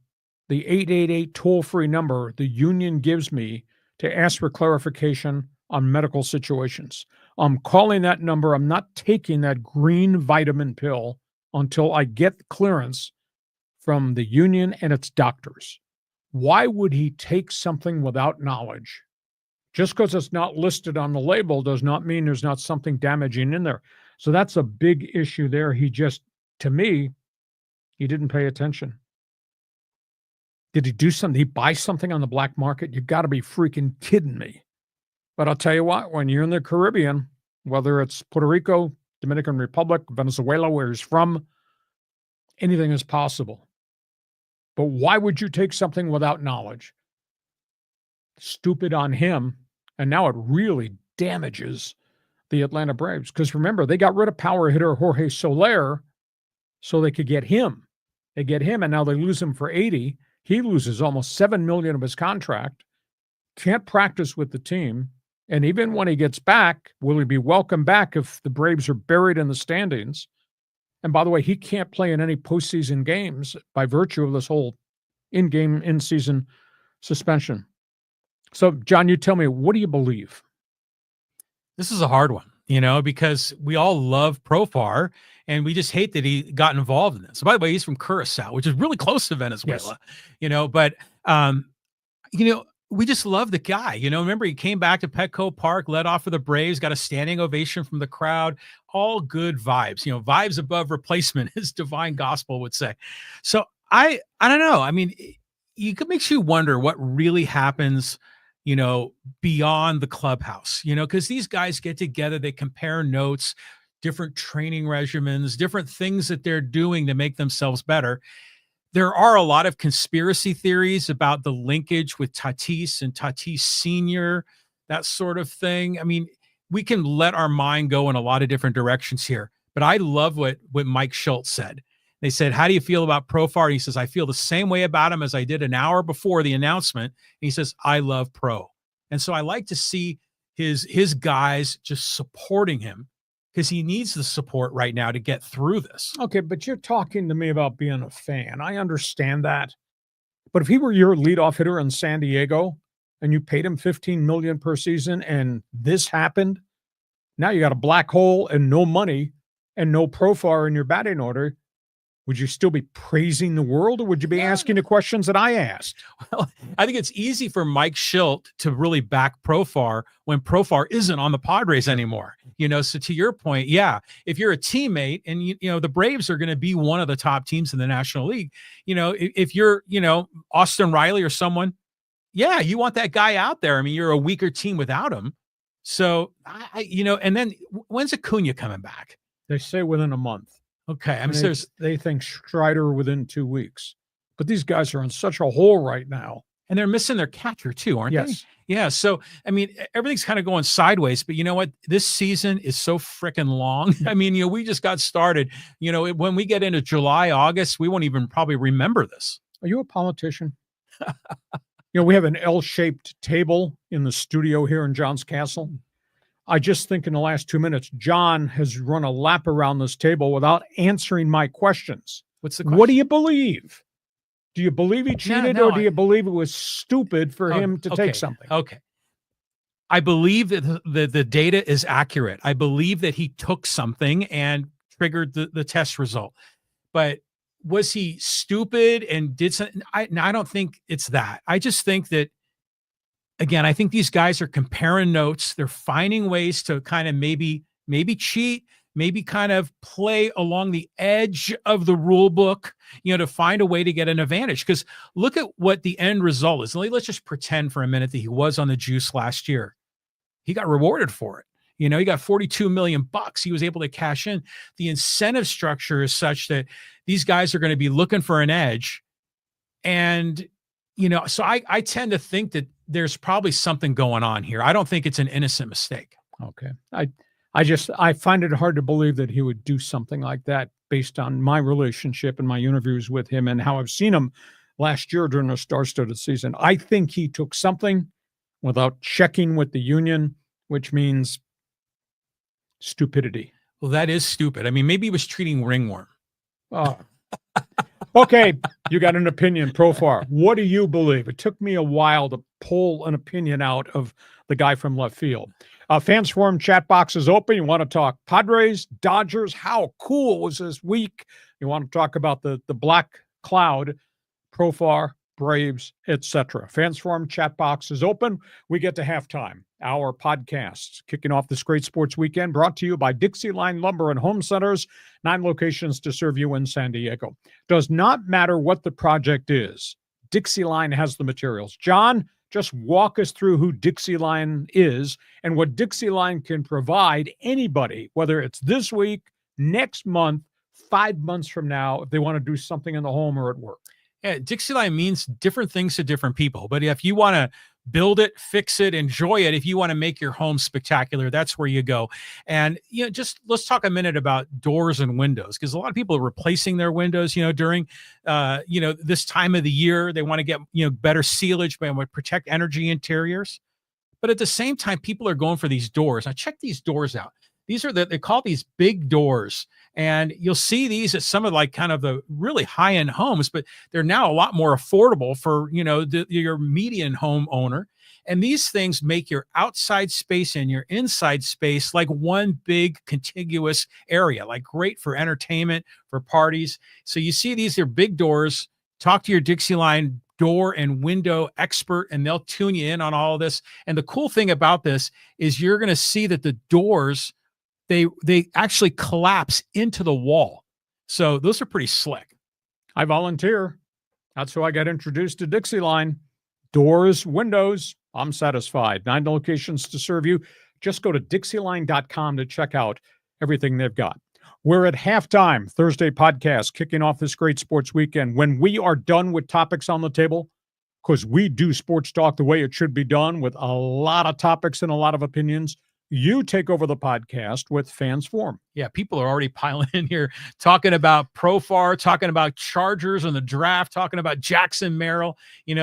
the 888 toll-free number the union gives me to ask for clarification on medical situations. I'm calling that number. I'm not taking that green vitamin pill until I get clearance from the union and its doctors. Why would he take something without knowledge? Just because it's not listed on the label does not mean there's not something damaging in there. So that's a big issue there. He just, to me, he didn't pay attention. Did he do something? Did he buy something on the black market? You got to be freaking kidding me. But I'll tell you what, when you're in the Caribbean, whether it's Puerto Rico, Dominican Republic, Venezuela, where he's from, anything is possible. But why would you take something without knowledge? Stupid on him. And now it really damages the Atlanta Braves. Because remember, they got rid of power hitter Jorge Soler so they could get him. They get him, and now they lose him for 80. He loses almost $7 million of his contract, can't practice with the team. And even when he gets back, will he be welcome back if the Braves are buried in the standings? And by the way, he can't play in any postseason games by virtue of this whole in-game, in-season suspension. So, John, you tell me, what do you believe? This is a hard one, because we all love PROFAR, and we just hate that he got involved in this. So, by the way, he's from Curacao, which is really close to Venezuela, yes. But, we just love the guy. Remember, he came back to Petco Park, led off for the Braves, got a standing ovation from the crowd, all good vibes, vibes above replacement, as Divine Gospel would say. So I don't know. I mean, it makes you wonder what really happens, beyond the clubhouse, because these guys get together, they compare notes, different training regimens, different things that they're doing to make themselves better. There are a lot of conspiracy theories about the linkage with Tatis and Tatis Sr., that sort of thing. I mean, we can let our mind go in a lot of different directions here, but I love what Mike Schultz said. They said, how do you feel about PROFAR? He says, I feel the same way about him as I did an hour before the announcement. And he says, I love Pro. And so I like to see his guys just supporting him, because he needs the support right now to get through this. Okay, but you're talking to me about being a fan. I understand that. But if he were your leadoff hitter in San Diego and you paid him $15 million per season and this happened, Now you got a black hole and no money and no PROFAR in your batting order. Would you still be praising the world, or would you be asking the questions that I asked? Well, I think it's easy for Mike Schilt to really back PROFAR when PROFAR isn't on the Padres anymore. So to your point, yeah, if you're a teammate and the Braves are going to be one of the top teams in the National League, if you're, Austin Riley or someone, yeah, you want that guy out there. I mean, you're a weaker team without him. So and then when's Acuna coming back? They say within a month. Okay. I mean, they think Strider within 2 weeks, but these guys are in such a hole right now. And they're missing their catcher too, aren't they? Yes. Yeah. So, I mean, everything's kind of going sideways, but you know what? This season is so freaking long. I mean, we just got started. When we get into July, August, we won't even probably remember this. Are you a politician? We have an L-shaped table in the studio here in John's Castle. I just think in the last 2 minutes, John has run a lap around this table without answering my questions. What's the question? What do you believe? Do you believe he cheated, or do you believe it was stupid for him to take something? Okay. I believe that the data is accurate. I believe that he took something and triggered the test result. But was he stupid and did something? I don't think it's that. I just think that, again, I think these guys are comparing notes. They're finding ways to kind of maybe cheat, maybe kind of play along the edge of the rule book, to find a way to get an advantage. Because look at what the end result is. Let's just pretend for a minute that he was on the juice last year. He got rewarded for it. He got $42 million. He was able to cash in. The incentive structure is such that these guys are going to be looking for an edge. And, so I tend to think that there's probably something going on here. I don't think it's an innocent mistake. Okay. I find it hard to believe that he would do something like that based on my relationship and my interviews with him and how I've seen him last year during the star-studded season. I think he took something without checking with the union, which means stupidity. Well, that is stupid. I mean, maybe he was treating ringworm. Oh. Okay, you got an opinion, PROFAR. What do you believe? It took me a while to pull an opinion out of the guy from left field. Fans Forum chat box is open. You want to talk Padres, Dodgers, how cool was this week? You want to talk about the black cloud, PROFAR, Braves, etc. Fans Forum chat box is open. We get to halftime. Our podcast kicking off this great sports weekend, brought to you by DIXIELINE Lumber and Home Centers, 9 locations to serve you in San Diego. Does not matter what the project is, DIXIELINE has the materials. John, just walk us through who DIXIELINE is and what DIXIELINE can provide anybody, whether it's this week, next month, 5 months from now, if they want to do something in the home or at work. Yeah, DIXIELINE means different things to different people. But if you want to build it, fix it, enjoy it, if you want to make your home spectacular, that's where you go. And, just let's talk a minute about doors and windows, because a lot of people are replacing their windows, during, this time of the year. They want to get, better sealage, but would protect energy interiors. But at the same time, people are going for these doors. Now, check these doors out. These are they call these big doors, and you'll see these at some of kind of the really high-end homes, but they're now a lot more affordable for, your median home owner. And these things make your outside space and your inside space like one big contiguous area, like great for entertainment, for parties. So you see these are big doors. Talk to your DIXIELINE door and window expert, and they'll tune you in on all of this. And the cool thing about this is you're going to see that the doors, they actually collapse into the wall. So those are pretty slick. I volunteer. That's how I got introduced to DIXIELINE. Doors, windows, I'm satisfied. 9 locations to serve you. Just go to DIXIELINE.com to check out everything they've got. We're at halftime, Thursday podcast, kicking off this great sports weekend. When we are done with topics on the table, because we do sports talk the way it should be done, with a lot of topics and a lot of opinions, you take over the podcast with Fans Forum. Yeah, people are already piling in here, talking about PROFAR, talking about Chargers and the draft, talking about Jackson Merrill.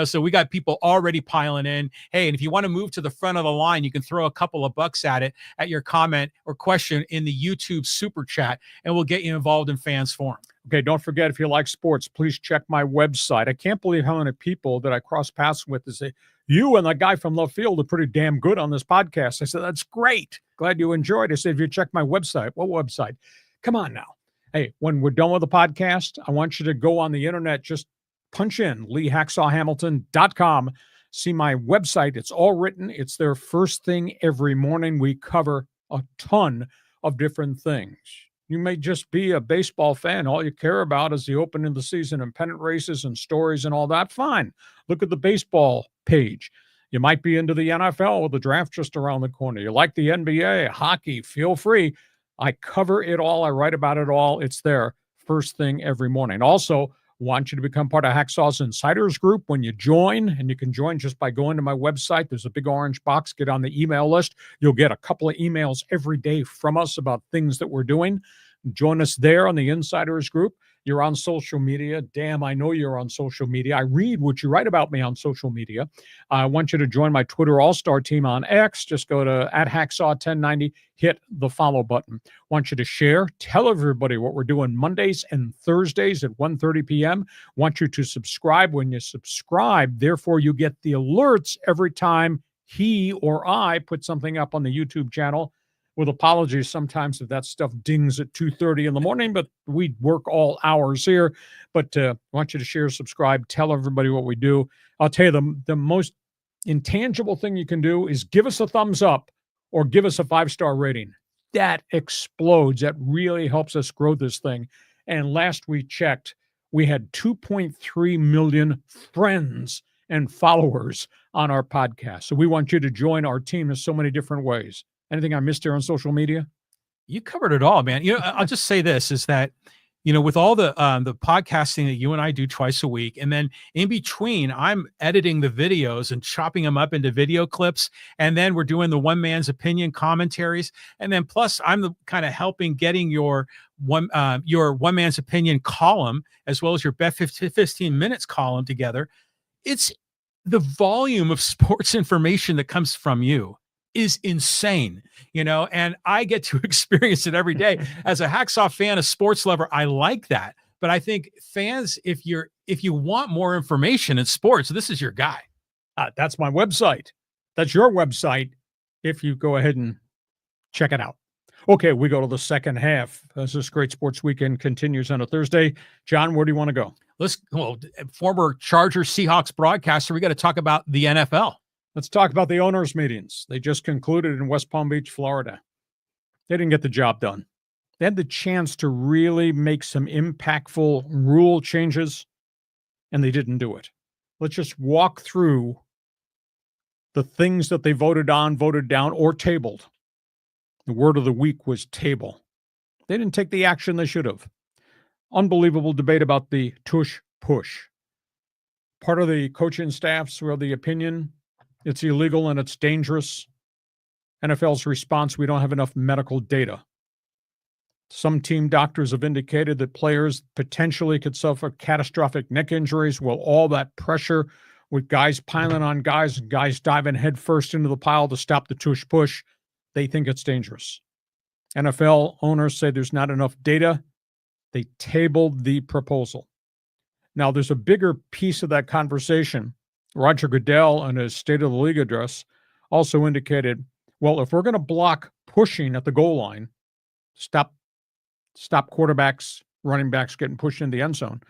So we got people already piling in. Hey, and if you want to move to the front of the line, you can throw a couple of bucks at it, at your comment or question in the YouTube super chat, and we'll get you involved in Fans Forum. Okay, don't forget, if you like sports, please check my website. I can't believe how many people that I cross paths with is You and the guy from left field are pretty damn good on this podcast. I said, that's great. Glad you enjoyed it. I said, if you check my website, what website? Come on now. Hey, when we're done with the podcast, I want you to go on the internet, just punch in leehacksawhamilton.com. See my website. It's all written. It's their first thing every morning. We cover a ton of different things. You may just be a baseball fan. All you care about is the opening of the season and pennant races and stories and all that. Fine. Look at the baseball page. You might be into the NFL with the draft just around the corner. You like the NBA, hockey, feel free. I cover it all. I write about it all. It's there first thing every morning. Also, want you to become part of Hacksaw's Insiders Group when you join, and you can join just by going to my website. There's a big orange box. Get on the email list. You'll get a couple of emails every day from us about things that we're doing. Join us there on the Insiders Group. You're on social media. Damn, I know you're on social media. I read what you write about me on social media. I want you to join my Twitter All-Star team on X. Just go to @Hacksaw1090, hit the follow button. Want you to share. Tell everybody what we're doing Mondays and Thursdays at 1:30 p.m. Want you to subscribe. When you subscribe, therefore, you get the alerts every time he or I put something up on the YouTube channel. With apologies sometimes if that stuff dings at 2:30 in the morning, but we work all hours here. But I want you to share, subscribe, tell everybody what we do. I'll tell you, the most intangible thing you can do is give us a thumbs up or give us a 5-star rating. That explodes. That really helps us grow this thing. And last we checked, we had 2.3 million friends and followers on our podcast. So we want you to join our team in so many different ways. Anything I missed here on social media? You covered it all, man. I'll just say this is that, with all the podcasting that you and I do twice a week, and then in between, I'm editing the videos and chopping them up into video clips, and then we're doing the one man's opinion commentaries, and then plus I'm the kind of helping getting your one man's opinion column as well as your best 15 minutes column together. It's the volume of sports information that comes from you is insane, and I get to experience it every day. As a Hacksaw fan, a sports lover, I like that. But I think fans, if you want more information in sports, this is your guy. That's my website. That's your website if you go ahead and check it out. Okay, we go to the second half as this great sports weekend continues on a Thursday. John, where do you want to go? Former Chargers Seahawks broadcaster, we got to talk about the NFL. Let's talk about the owners' meetings. They just concluded in West Palm Beach, Florida. They didn't get the job done. They had the chance to really make some impactful rule changes, and they didn't do it. Let's just walk through the things that they voted on, voted down, or tabled. The word of the week was table. They didn't take the action they should have. Unbelievable debate about the TUSH push. Part of the coaching staffs were of the opinion it's illegal and it's dangerous. NFL's response, we don't have enough medical data. Some team doctors have indicated that players potentially could suffer catastrophic neck injuries. Well, all that pressure with guys piling on guys and guys diving headfirst into the pile to stop the TUSH push, they think it's dangerous. NFL owners say there's not enough data. They tabled the proposal. Now, there's a bigger piece of that conversation. Roger Goodell, in his State of the League address, also indicated, well, if we're going to block pushing at the goal line, stop quarterbacks, running backs getting pushed in the end zone,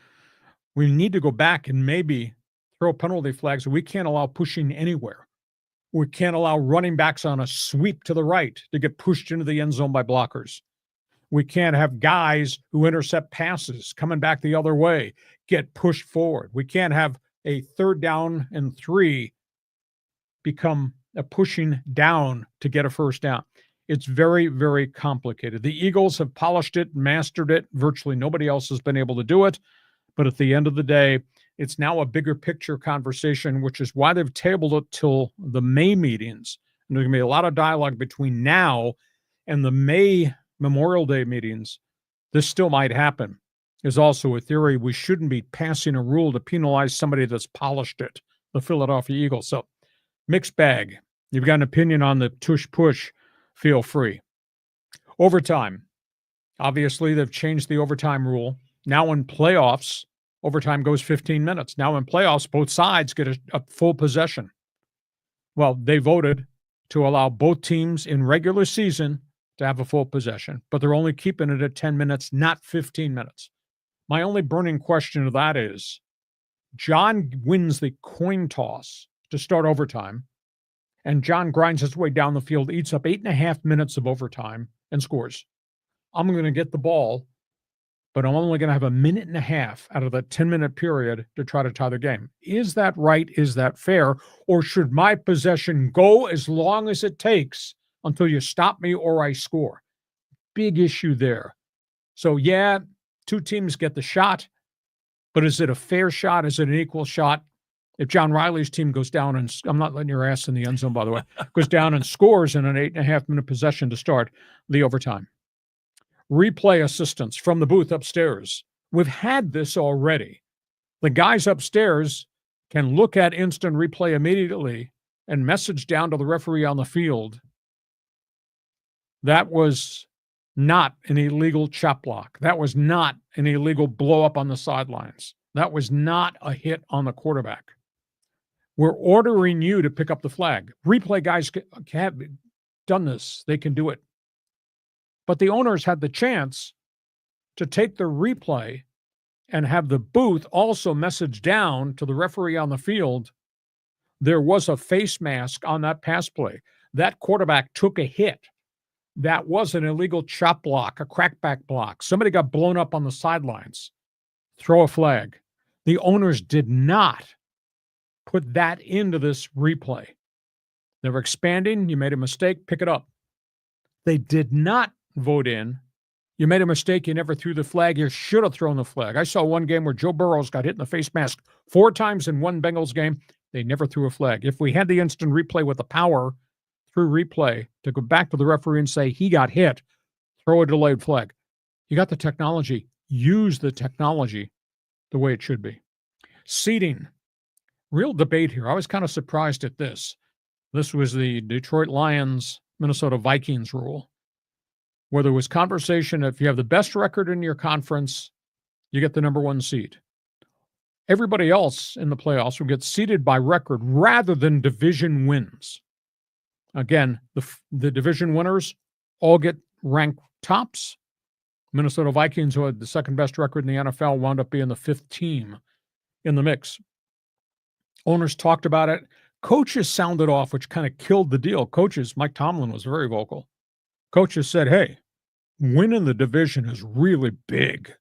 we need to go back and maybe throw penalty flags. We can't allow pushing anywhere. We can't allow running backs on a sweep to the right to get pushed into the end zone by blockers. We can't have guys who intercept passes coming back the other way get pushed forward. We can't have a 3rd down and 3 become a pushing down to get a first down. It's very, very complicated. The Eagles have polished it, mastered it. Virtually nobody else has been able to do it. But at the end of the day, it's now a bigger picture conversation, which is why they've tabled it till the May meetings. And there's going to be a lot of dialogue between now and the May Memorial Day meetings. This still might happen. There's also a theory we shouldn't be passing a rule to penalize somebody that's polished it, the Philadelphia Eagles. So, mixed bag. You've got an opinion on the TUSH push, feel free. Overtime. Obviously, they've changed the overtime rule. Now in playoffs, overtime goes 15 minutes. Now in playoffs, both sides get a full possession. Well, they voted to allow both teams in regular season to have a full possession, but they're only keeping it at 10 minutes, not 15 minutes. My only burning question of that is, John wins the coin toss to start overtime, and John grinds his way down the field, eats up 8.5 minutes of overtime, and scores. I'm going to get the ball, but I'm only going to have 1.5 minutes out of the 10-minute period to try to tie the game. Is that right? Is that fair? Or should my possession go as long as it takes until you stop me or I score? Big issue there. So, yeah, two teams get the shot, but is it a fair shot? Is it an equal shot? If John Riley's team goes down, and I'm not letting your ass in the end zone, by the way, goes down and scores in an 8.5-minute possession to start the overtime. Replay assistance from the booth upstairs. We've had this already. The guys upstairs can look at instant replay immediately and message down to the referee on the field. That was not an illegal chop block. That was not an illegal blow up on the sidelines. That was not a hit on the quarterback. We're ordering you to pick up the flag. Replay guys have done this. They can do it. But the owners had the chance to take the replay and have the booth also message down to the referee on the field, there was a face mask on that pass play. That quarterback took a hit. That was an illegal chop block, a crackback block. Somebody got blown up on the sidelines. Throw a flag. The owners did not put that into this replay. They were expanding. You made a mistake, pick it up. They did not vote in. You made a mistake, you never threw the flag. You should have thrown the flag. I saw one game where Joe Burrows got hit in the face mask 4 times in one Bengals game. They never threw a flag. If we had the instant replay with the power through replay to go back to the referee and say he got hit, throw a delayed flag. You got the technology. Use the technology the way it should be. Seating. Real debate here. I was kind of surprised at this. This was the Detroit Lions, Minnesota Vikings rule, where there was conversation, if you have the best record in your conference, you get the number 1 seed. Everybody else in the playoffs will get seeded by record rather than division wins. Again, the division winners all get ranked tops. Minnesota Vikings, who had the second best record in the NFL, wound up being the 5th team in the mix. Owners talked about it. Coaches sounded off, which kind of killed the deal. Coaches, Mike Tomlin was very vocal. Coaches said, hey, winning the division is really big.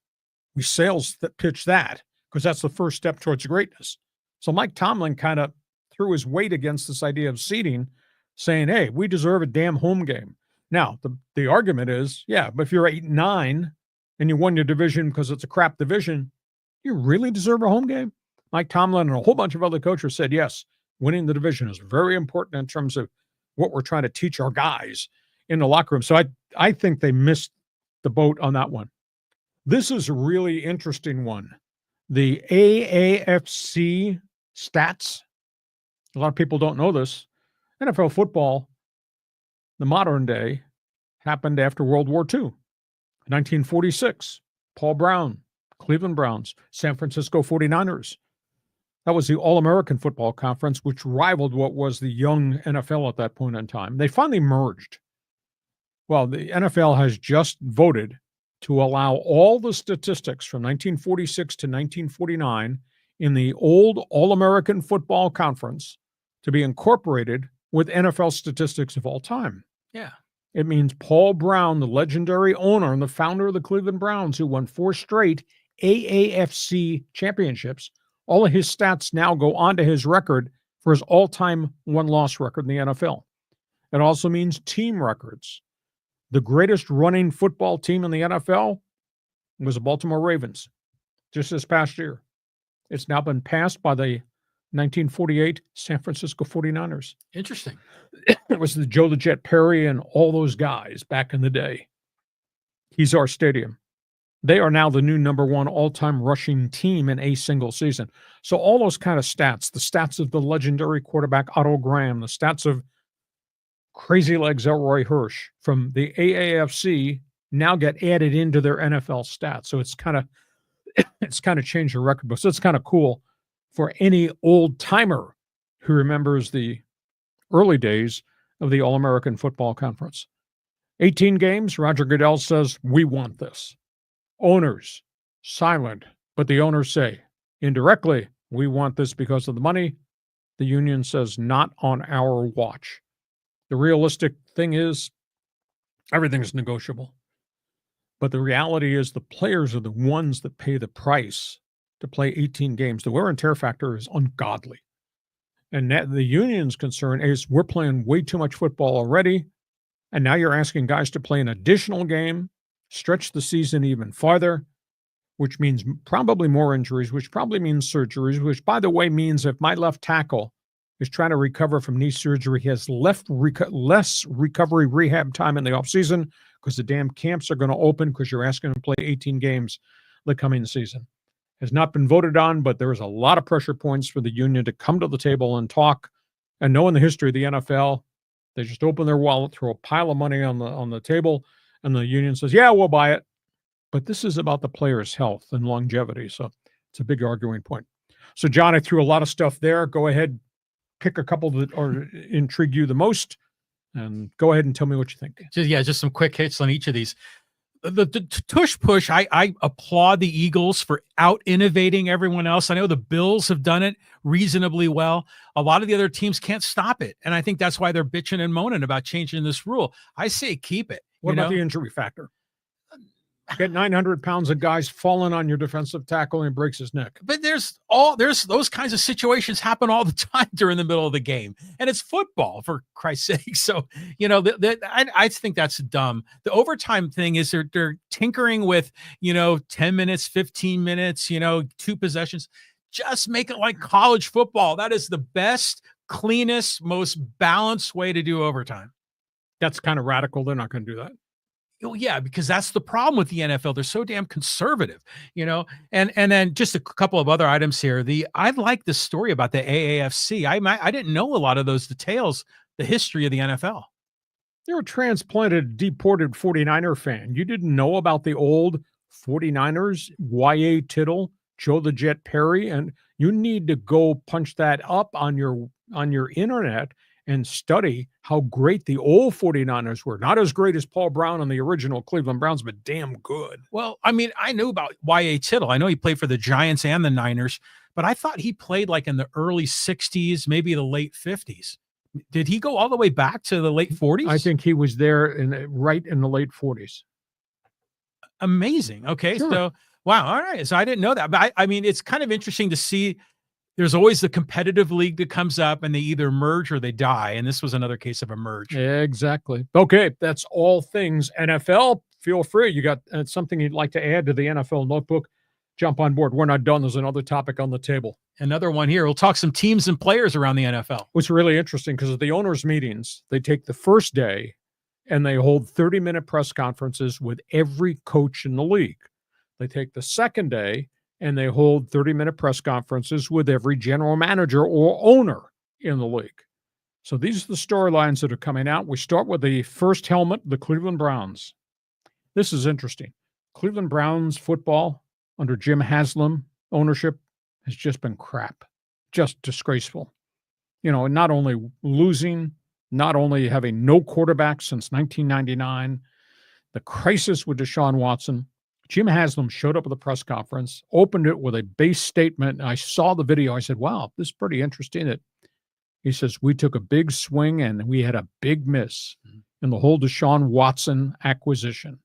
We sales that pitch that because that's the first step towards greatness. So Mike Tomlin kind of threw his weight against this idea of seeding, saying, hey, we deserve a damn home game. Now, the argument is, yeah, but if you're 8-9 and you won your division because it's a crap division, you really deserve a home game? Mike Tomlin and a whole bunch of other coaches said, yes, winning the division is very important in terms of what we're trying to teach our guys in the locker room. So I think they missed the boat on that one. This is a really interesting one. The AAFC-STATS. A lot of people don't know this. NFL football, the modern day, happened after World War II. 1946, Paul Brown, Cleveland Browns, San Francisco 49ers. That was the All-American Football Conference, which rivaled what was the young NFL at that point in time. They finally merged. Well, the NFL has just voted to allow all the statistics from 1946 to 1949 in the old All-American Football Conference to be incorporated with NFL statistics of all time. Yeah. It means Paul Brown, the legendary owner and the founder of the Cleveland Browns, who won 4 straight AAFC championships, all of his stats now go onto his record for his all-time win-loss record in the NFL. It also means team records. The greatest running football team in the NFL was the Baltimore Ravens just this past year. It's now been passed by the 1948 San Francisco 49ers. Interesting. It was the Joe the Jet Perry and all those guys back in the day. He's our stadium. They are now the new number 1 all-time rushing team in a single season. So all those kind of stats, the stats of the legendary quarterback Otto Graham, the stats of Crazy Legs Elroy Hirsch from the AAFC now get added into their NFL stats. So it's kind of changed the record book. So it's kind of cool for any old timer who remembers the early days of the All-American Football Conference. 18 games, Roger Goodell says, we want this. Owners, silent, but the owners say, indirectly, we want this because of the money. The union says, not on our watch. The realistic thing is, everything's negotiable. But the reality is the players are the ones that pay the price to play 18 games. The wear and tear factor is ungodly. And the union's concern is we're playing way too much football already, and now you're asking guys to play an additional game, stretch the season even farther, which means probably more injuries, which probably means surgeries, which, by the way, means if my left tackle is trying to recover from knee surgery, he has less recovery rehab time in the offseason because the damn camps are going to open because you're asking him to play 18 games the coming season. Has not been voted on, but there is a lot of pressure points for the union to come to the table and talk. And knowing the history of the NFL, they just open their wallet, throw a pile of money on the table, and the union says, yeah, we'll buy it. But this is about the player's health and longevity, so it's a big arguing point. So, John, I threw a lot of stuff there. Go ahead, pick a couple that are intrigue you the most, and go ahead and tell me what you think. Just some quick hits on each of these. The tush push, I applaud the Eagles for out-innovating everyone else. I know the Bills have done it reasonably well. A lot of the other teams can't stop it, and I think that's why they're bitching and moaning about changing this rule. I say keep it. What about the injury factor? Get 900 pounds of guys falling on your defensive tackle and breaks his neck. But there's those kinds of situations happen all the time during the middle of the game, and it's football, for Christ's sake. So, I think that's dumb. The overtime thing is they're tinkering with, 10 minutes, 15 minutes, 2 possessions. Just make it like college football. That is the best, cleanest, most balanced way to do overtime. That's kind of radical. They're not going to do that. Oh, yeah, because that's the problem with the NFL. They're so damn conservative, and then just a couple of other items here. I like the story about the AAFC. I didn't know a lot of those details, the history of the NFL. You're a transplanted, deported 49er fan. You didn't know about the old 49ers, Y.A. Tittle, Joe the Jet Perry, and you need to go punch that up on your internet and study how great the old 49ers were. Not as great as Paul Brown and the original Cleveland Browns, but damn good. Well, I mean, I knew about Y.A. Tittle. I know he played for the Giants and the Niners, but I thought he played like in the early 60s, maybe the late 50s. Did he go all the way back to the late 40s? I think he was there right in the late 40s. Amazing. Okay, sure. So, wow, all right. So I didn't know that. But I mean, it's kind of interesting to see. There's always the competitive league that comes up and they either merge or they die. And this was another case of a merge. Exactly. Okay. That's all things NFL. Feel free. You got something you'd like to add to the NFL notebook? Jump on board. We're not done. There's another topic on the table. Another one here. We'll talk some teams and players around the NFL. What's really interesting, because at the owners' meetings, they take the first day and they hold 30-minute press conferences with every coach in the league. They take the second day and they hold 30-minute press conferences with every general manager or owner in the league. So these are the storylines that are coming out. We start with the first helmet, the Cleveland Browns. This is interesting. Cleveland Browns football under Jim Haslam ownership has just been crap, just disgraceful. Not only losing, not only having no quarterback since 1999, the crisis with Deshaun Watson. Jim Haslam showed up at the press conference, opened it with a base statement. And I saw the video. I said, wow, this is pretty interesting. He says, we took a big swing and we had a big miss in the whole Deshaun Watson acquisition.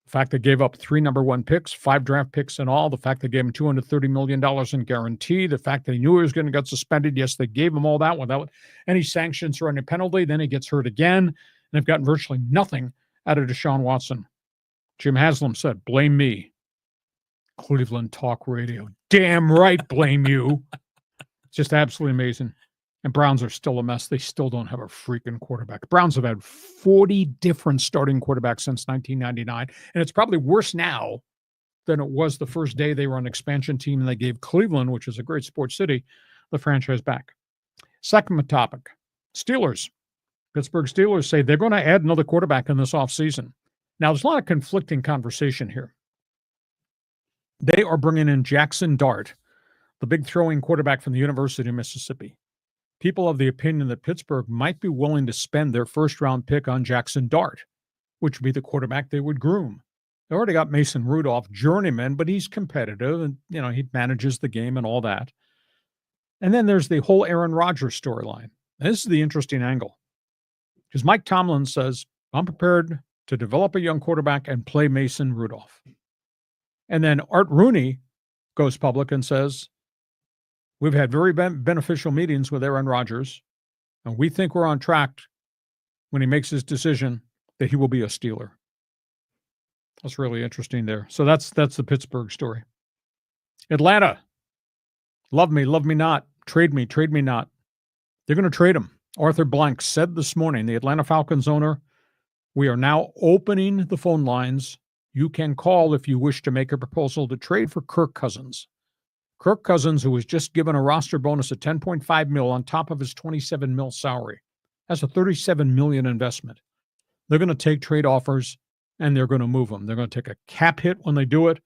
The fact they gave up 3 number 1 picks, 5 draft picks in all, the fact they gave him $230 million in guarantee, the fact that he knew he was going to get suspended. Yes, they gave him all that without any sanctions or any penalty. Then he gets hurt again. And they've gotten virtually nothing out of Deshaun Watson. Jim Haslam said, blame me. Cleveland Talk Radio. Damn right, blame you. Just absolutely amazing. And Browns are still a mess. They still don't have a freaking quarterback. Browns have had 40 different starting quarterbacks since 1999. And it's probably worse now than it was the first day they were on an expansion team and they gave Cleveland, which is a great sports city, the franchise back. Second topic, Steelers. Pittsburgh Steelers say they're going to add another quarterback in this offseason. Now, there's a lot of conflicting conversation here. They are bringing in Jackson Dart, the big throwing quarterback from the University of Mississippi. people of the opinion that Pittsburgh might be willing to spend their first-round pick on Jackson Dart, which would be the quarterback they would groom. They already got Mason Rudolph, journeyman, but he's competitive and, he manages the game and all that. And then there's the whole Aaron Rodgers storyline. This is the interesting angle because Mike Tomlin says, I'm prepared to develop a young quarterback and play Mason Rudolph. And then Art Rooney goes public and says, we've had very beneficial meetings with Aaron Rodgers, and we think we're on track when he makes his decision that he will be a Steeler. That's really interesting there. So that's the Pittsburgh story. Atlanta, love me not. Trade me not. They're going to trade him. Arthur Blank said this morning, the Atlanta Falcons owner, we are now opening the phone lines. You can call if you wish to make a proposal to trade for Kirk Cousins. Kirk Cousins, who was just given a roster bonus of $10.5 million on top of his $27 million salary. That's a $37 million investment. They're going to take trade offers and they're going to move them. They're going to take a cap hit when they do it.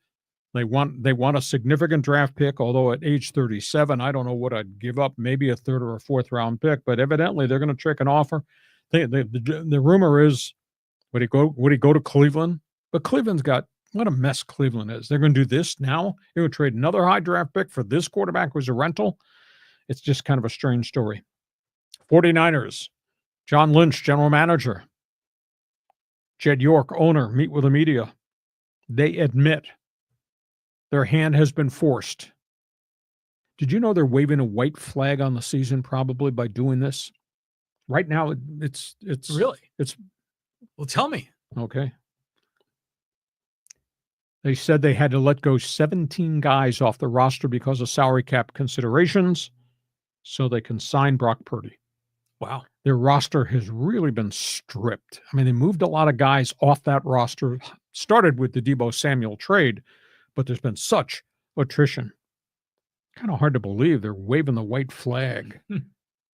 They want a significant draft pick, although at age 37, I don't know what I'd give up, maybe a third or a fourth round pick, but evidently they're going to take an offer. The rumor is, would he go to Cleveland? But Cleveland's got, what a mess Cleveland is. They're going to do this now. They're going to trade another high draft pick for this quarterback who's a rental. It's just kind of a strange story. 49ers, John Lynch, general manager. Jed York, owner, meet with the media. They admit their hand has been forced. Did you know they're waving a white flag on the season probably by doing this? Right now, it's really? It's well, tell me. Okay. They said they had to let go 17 guys off the roster because of salary cap considerations so they can sign Brock Purdy. Wow. Their roster has really been stripped. I mean, they moved a lot of guys off that roster, started with the Deebo Samuel trade, but there's been such attrition. Kind of hard to believe they're waving the white flag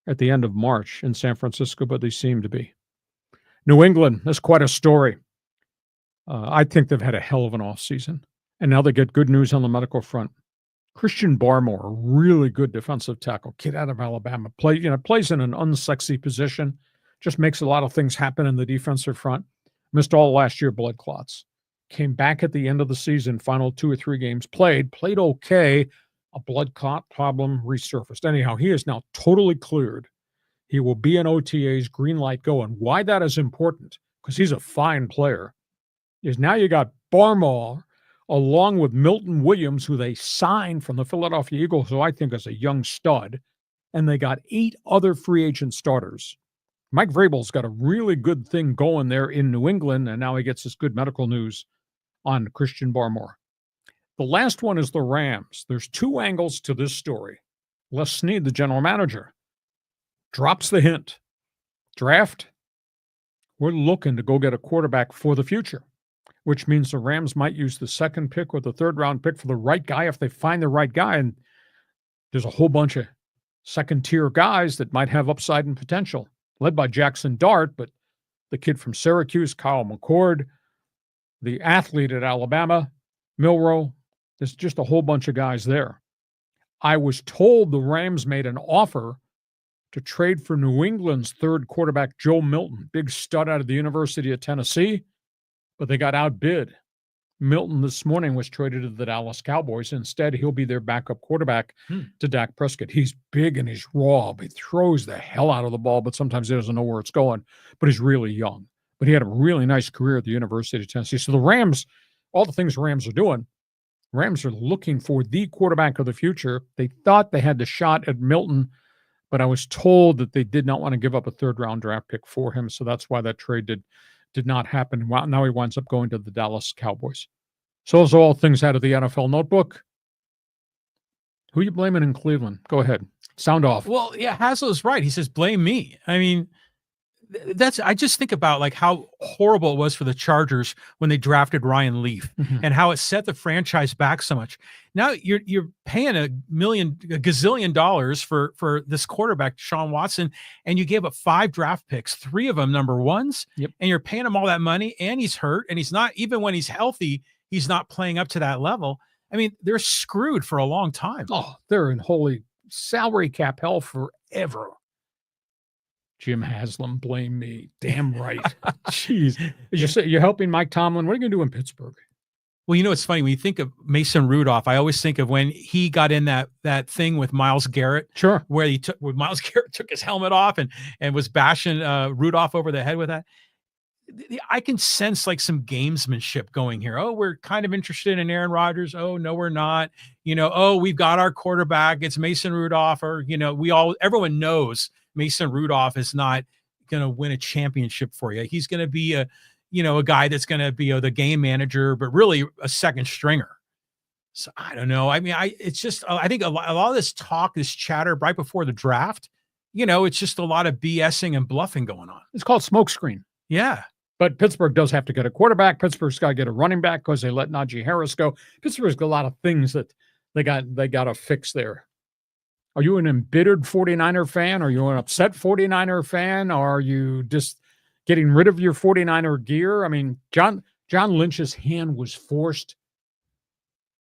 at the end of March in San Francisco, but they seem to be. New England, that's quite a story. I think they've had a hell of an offseason, and now they get good news on the medical front. Christian Barmore, a really good defensive tackle, kid out of Alabama, plays in an unsexy position, just makes a lot of things happen in the defensive front. Missed all last year, blood clots. Came back at the end of the season, final 2 or 3 games played okay. A blood clot problem resurfaced. Anyhow, he is now totally cleared. He will be in OTAs, green light go. And why that is important, because he's a fine player, is now you got Barmore along with Milton Williams, who they signed from the Philadelphia Eagles, who I think is a young stud, and they got 8 other free agent starters. Mike Vrabel's got a really good thing going there in New England, and now he gets this good medical news on Christian Barmore. The last one is the Rams. There's 2 angles to this story. Les Snead, the general manager, drops the hint. Draft, we're looking to go get a quarterback for the future, which means the Rams might use the 2nd pick or the 3rd round pick for the right guy if they find the right guy. And there's a whole bunch of second-tier guys that might have upside and potential, led by Jackson Dart, but the kid from Syracuse, Kyle McCord, the athlete at Alabama, Milroe. There's just a whole bunch of guys there. I was told the Rams made an offer to trade for New England's 3rd quarterback, Joe Milton, big stud out of the University of Tennessee, but they got outbid. Milton this morning was traded to the Dallas Cowboys. Instead, he'll be their backup quarterback to Dak Prescott. He's big and he's raw. He throws the hell out of the ball, but sometimes he doesn't know where it's going. But he's really young. But he had a really nice career at the University of Tennessee. So the Rams, all the things the Rams are doing, Rams are looking for the quarterback of the future. They thought they had the shot at Milton, but I was told that they did not want to give up a 3rd-round draft pick for him. So that's why that trade did not happen. Now he winds up going to the Dallas Cowboys. So those are all things out of the NFL notebook. Who are you blaming in Cleveland? Go ahead. Sound off. Well, yeah, Haslow's right. He says, blame me. I mean, I just think about like how horrible it was for the Chargers when they drafted Ryan Leaf and how it set the franchise back so much. Now you're paying a gazillion dollars for this quarterback, Deshaun Watson, and you gave up 5 draft picks, 3 of them number 1s, and you're paying him all that money, and he's hurt, and he's not, even when he's healthy, he's not playing up to that level. I mean, they're screwed for a long time. Oh, they're in holy salary cap hell forever. Jim Haslam, blame me. Damn right. Jeez. You're helping Mike Tomlin. What are you going to do in Pittsburgh? Well, it's funny when you think of Mason Rudolph. I always think of when he got in that thing with Myles Garrett, sure, where Myles Garrett took his helmet off and was bashing Rudolph over the head with that. I can sense like some gamesmanship going here. Oh, we're kind of interested in Aaron Rodgers. Oh, no, we're not. Oh, we've got our quarterback. It's Mason Rudolph. Or everyone knows Mason Rudolph is not going to win a championship for you. He's going to be a guy that's going to be the game manager, but really a second stringer. So I don't know. I mean, it's just, I think a lot of this talk, this chatter right before the draft, it's just a lot of BSing and bluffing going on. It's called smokescreen. Yeah. But Pittsburgh does have to get a quarterback. Pittsburgh's got to get a running back because they let Najee Harris go. Pittsburgh's got a lot of things that they got to fix there. Are you an embittered 49er fan? Are you an upset 49er fan? Are you just getting rid of your 49er gear? I mean, John Lynch's hand was forced.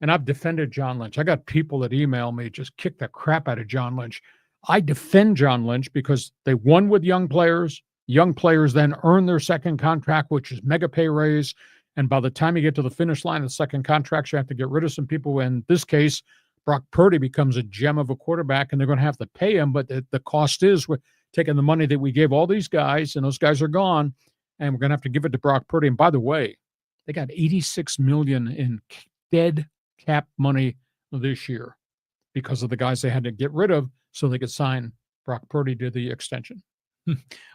And I've defended John Lynch. I got people that email me, just kick the crap out of John Lynch. I defend John Lynch because they won with young players. Young players then earn their second contract, which is mega pay raise. And by the time you get to the finish line of the second contract, you have to get rid of some people. In this case, Brock Purdy becomes a gem of a quarterback, and they're going to have to pay him. But the cost is we're taking the money that we gave all these guys, and those guys are gone, and we're going to have to give it to Brock Purdy. And by the way, they got $86 million in dead cap money this year because of the guys they had to get rid of so they could sign Brock Purdy to the extension.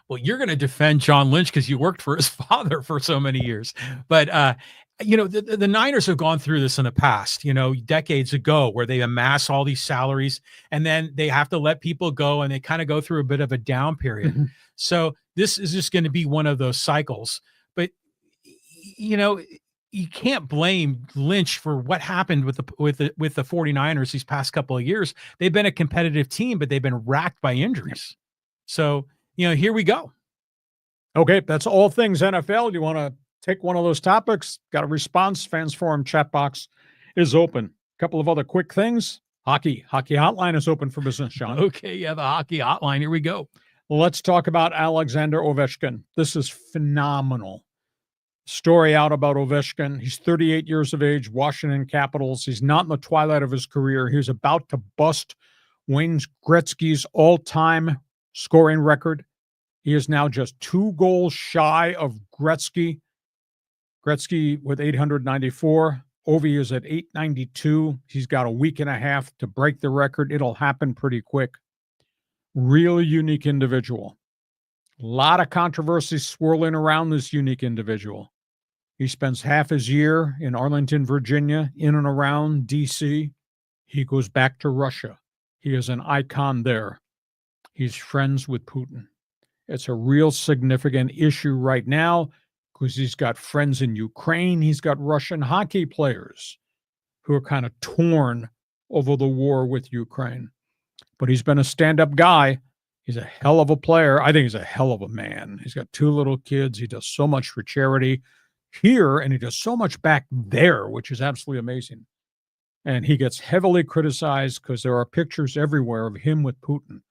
Well, you're going to defend John Lynch because you worked for his father for so many years. But, the Niners have gone through this in the past, decades ago, where they amass all these salaries and then they have to let people go and they kind of go through a bit of a down period. Mm-hmm. So this is just going to be one of those cycles. But, you can't blame Lynch for what happened with the 49ers these past couple of years. They've been a competitive team, but they've been racked by injuries. So, here we go. Okay, that's all things NFL. You want to take one of those topics? Got a response? Fans Forum chat box is open. A couple of other quick things. Hockey hotline is open for business, Sean. Okay, yeah, the hockey hotline. Here we go. Let's talk about Alexander Ovechkin. This is phenomenal. Story out about Ovechkin. He's 38 years of age, Washington Capitals. He's not in the twilight of his career. He was about to bust Wayne Gretzky's all-time scoring record. He is now just 2 goals shy of Gretzky. Gretzky with 894. Ovi is at 892. He's got a week and a half to break the record. It'll happen pretty quick. Really unique individual. A lot of controversy swirling around this unique individual. He spends half his year in Arlington, Virginia, in and around D.C. He goes back to Russia. He is an icon there. He's friends with Putin. It's a real significant issue right now because he's got friends in Ukraine. He's got Russian hockey players who are kind of torn over the war with Ukraine. But he's been a stand-up guy. He's a hell of a player. I think he's a hell of a man. He's got 2 little kids. He does so much for charity here, and he does so much back there, which is absolutely amazing. And he gets heavily criticized because there are pictures everywhere of him with Putin.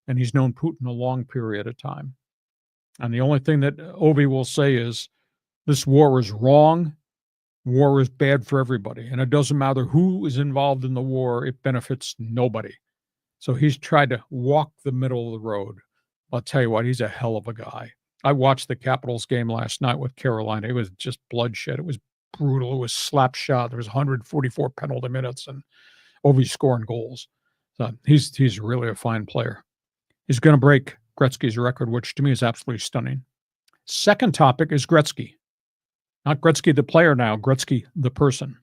And he's known Putin a long period of time. And the only thing that Ovi will say is, this war is wrong. War is bad for everybody. And it doesn't matter who is involved in the war. It benefits nobody. So he's tried to walk the middle of the road. I'll tell you what, he's a hell of a guy. I watched the Capitals game last night with Carolina. It was just bloodshed. It was brutal. It was slap shot. There was 144 penalty minutes and Ovi scoring goals. So he's really a fine player. He's going to break Gretzky's record, which to me is absolutely stunning. Second topic is Gretzky. Not Gretzky the player now, Gretzky the person.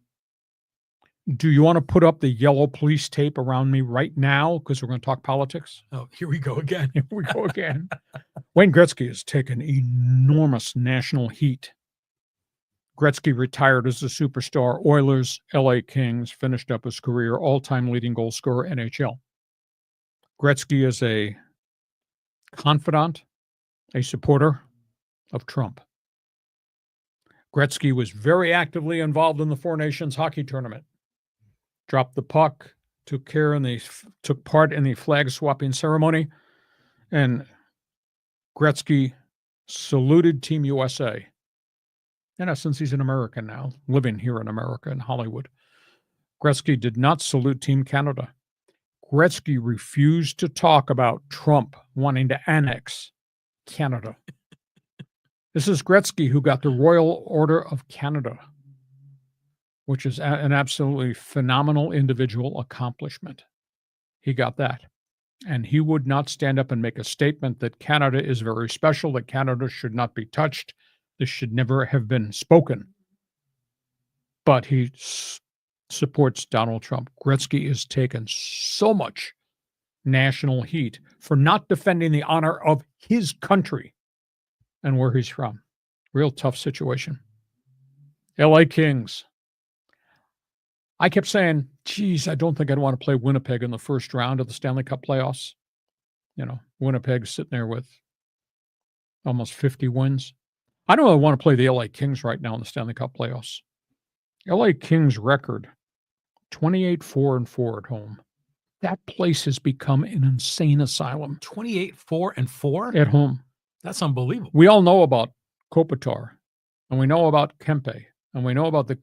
Do you want to put up the yellow police tape around me right now? Because we're going to talk politics. Oh, here we go again. Here we go again. Wayne Gretzky has taken enormous national heat. Gretzky retired as a superstar. Oilers, LA Kings, finished up his career, all-time leading goal scorer, NHL. Gretzky is a confidant, a supporter of Trump. Gretzky was very actively involved in the Four Nations hockey tournament. Dropped the puck, took part in the flag swapping ceremony, and Gretzky saluted Team USA. Since he's an American now, living here in America, in Hollywood. Gretzky did not salute Team Canada. Gretzky refused to talk about Trump wanting to annex Canada. This is Gretzky who got the Royal Order of Canada, which is an absolutely phenomenal individual accomplishment. He got that. And he would not stand up and make a statement that Canada is very special, that Canada should not be touched. This should never have been spoken. But he supports Donald Trump. Gretzky has taken so much national heat for not defending the honor of his country and where he's from. Real tough situation. LA Kings. I kept saying, geez, I don't think I'd want to play Winnipeg in the first round of the Stanley Cup playoffs. Winnipeg's sitting there with almost 50 wins. I don't really want to play the LA Kings right now in the Stanley Cup playoffs. LA Kings record, 28-4-4 at home. That place has become an insane asylum. 28-4-4? At home. That's unbelievable. We all know about Kopitar, and we know about Kempe, and we know about the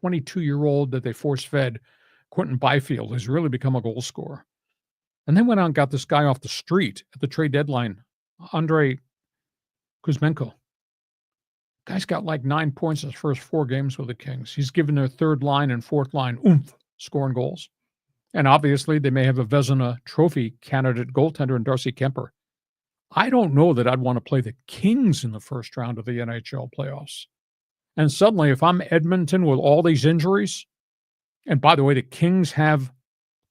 22-year-old that they force-fed, Quentin Byfield, who's really become a goal scorer. And then went out and got this guy off the street at the trade deadline, Andrei Kuzmenko. Guy's got like 9 points in his first 4 games with the Kings. He's given their third line and fourth line oomph, scoring goals. And obviously, they may have a Vezina Trophy candidate goaltender in Darcy Kemper. I don't know that I'd want to play the Kings in the first round of the NHL playoffs. And suddenly, if I'm Edmonton with all these injuries, and by the way, the Kings have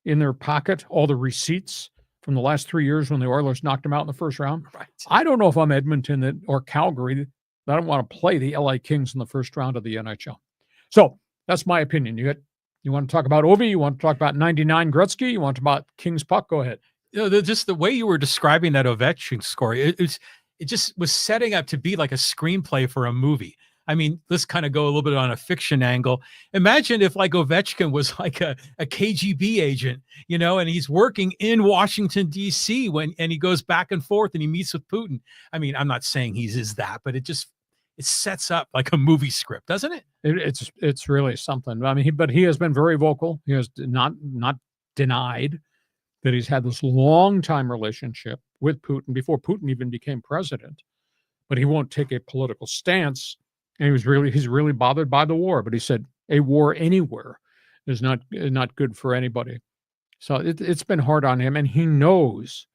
in their pocket all the receipts from the last 3 years when the Oilers knocked them out in the first round. Right. I don't know if I'm Edmonton or Calgary. I don't want to play the LA Kings in the first round of the NHL. So that's my opinion. You want to talk about Ovi? You want to talk about 99 Gretzky? You want to talk about Kings puck? Go ahead. Just the way you were describing that Ovechkin score, it just was setting up to be like a screenplay for a movie. I mean, let's kind of go a little bit on a fiction angle. Imagine if like Ovechkin was like a KGB agent, and he's working in Washington, D.C. and he goes back and forth and he meets with Putin. I mean, I'm not saying he is that, but it sets up like a movie script, doesn't it? It's really something. I mean, he has been very vocal. He has not denied that he's had this long time relationship with Putin before Putin even became president, but he won't take a political stance. And he's really bothered by the war, but he said a war anywhere is not good for anybody. So it's been hard on him, and he knows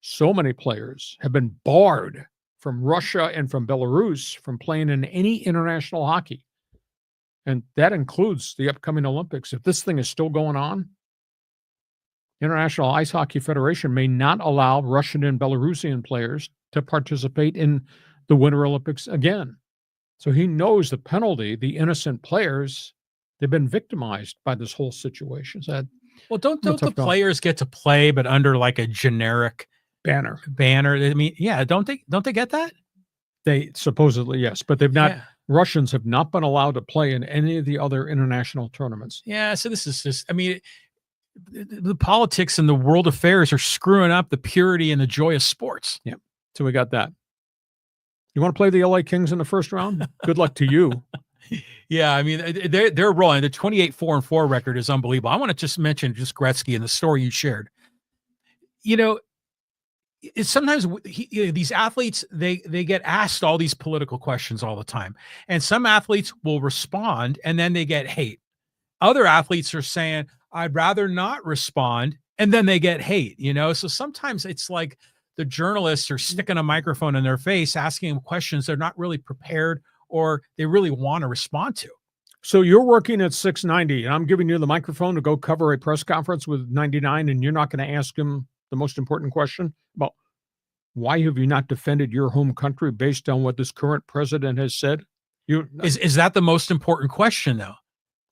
so many players have been barred from Russia and from Belarus from playing in any international hockey. And that includes the upcoming Olympics. If this thing is still going on, International Ice Hockey Federation may not allow Russian and Belarusian players to participate in the Winter Olympics again. So he knows the penalty. The innocent players, they've been victimized by this whole situation. Well, don't the players get to play, but under like a generic banner? I mean, yeah, don't they get that? They supposedly, yes, but they've not. Yeah. Russians have not been allowed to play in any of the other international tournaments. Yeah, so this is just, I mean, the politics and the world affairs are screwing up the purity and the joy of sports. Yeah, so we got that. You want to play the LA Kings in the first round? Good luck to you. Yeah, I mean, they're rolling. The 28-4-4 record is unbelievable. I want to just mention Gretzky and the story you shared. It's sometimes these athletes, they get asked all these political questions all the time. And some athletes will respond and then they get hate. Other athletes are saying, I'd rather not respond. And then they get hate, So sometimes it's like the journalists are sticking a microphone in their face, asking them questions they're not really prepared or they really want to respond to. So you're working at 690 and I'm giving you the microphone to go cover a press conference with 99 and you're not going to ask him the most important question about why have you not defended your home country based on what this current president has said? Is that the most important question, though?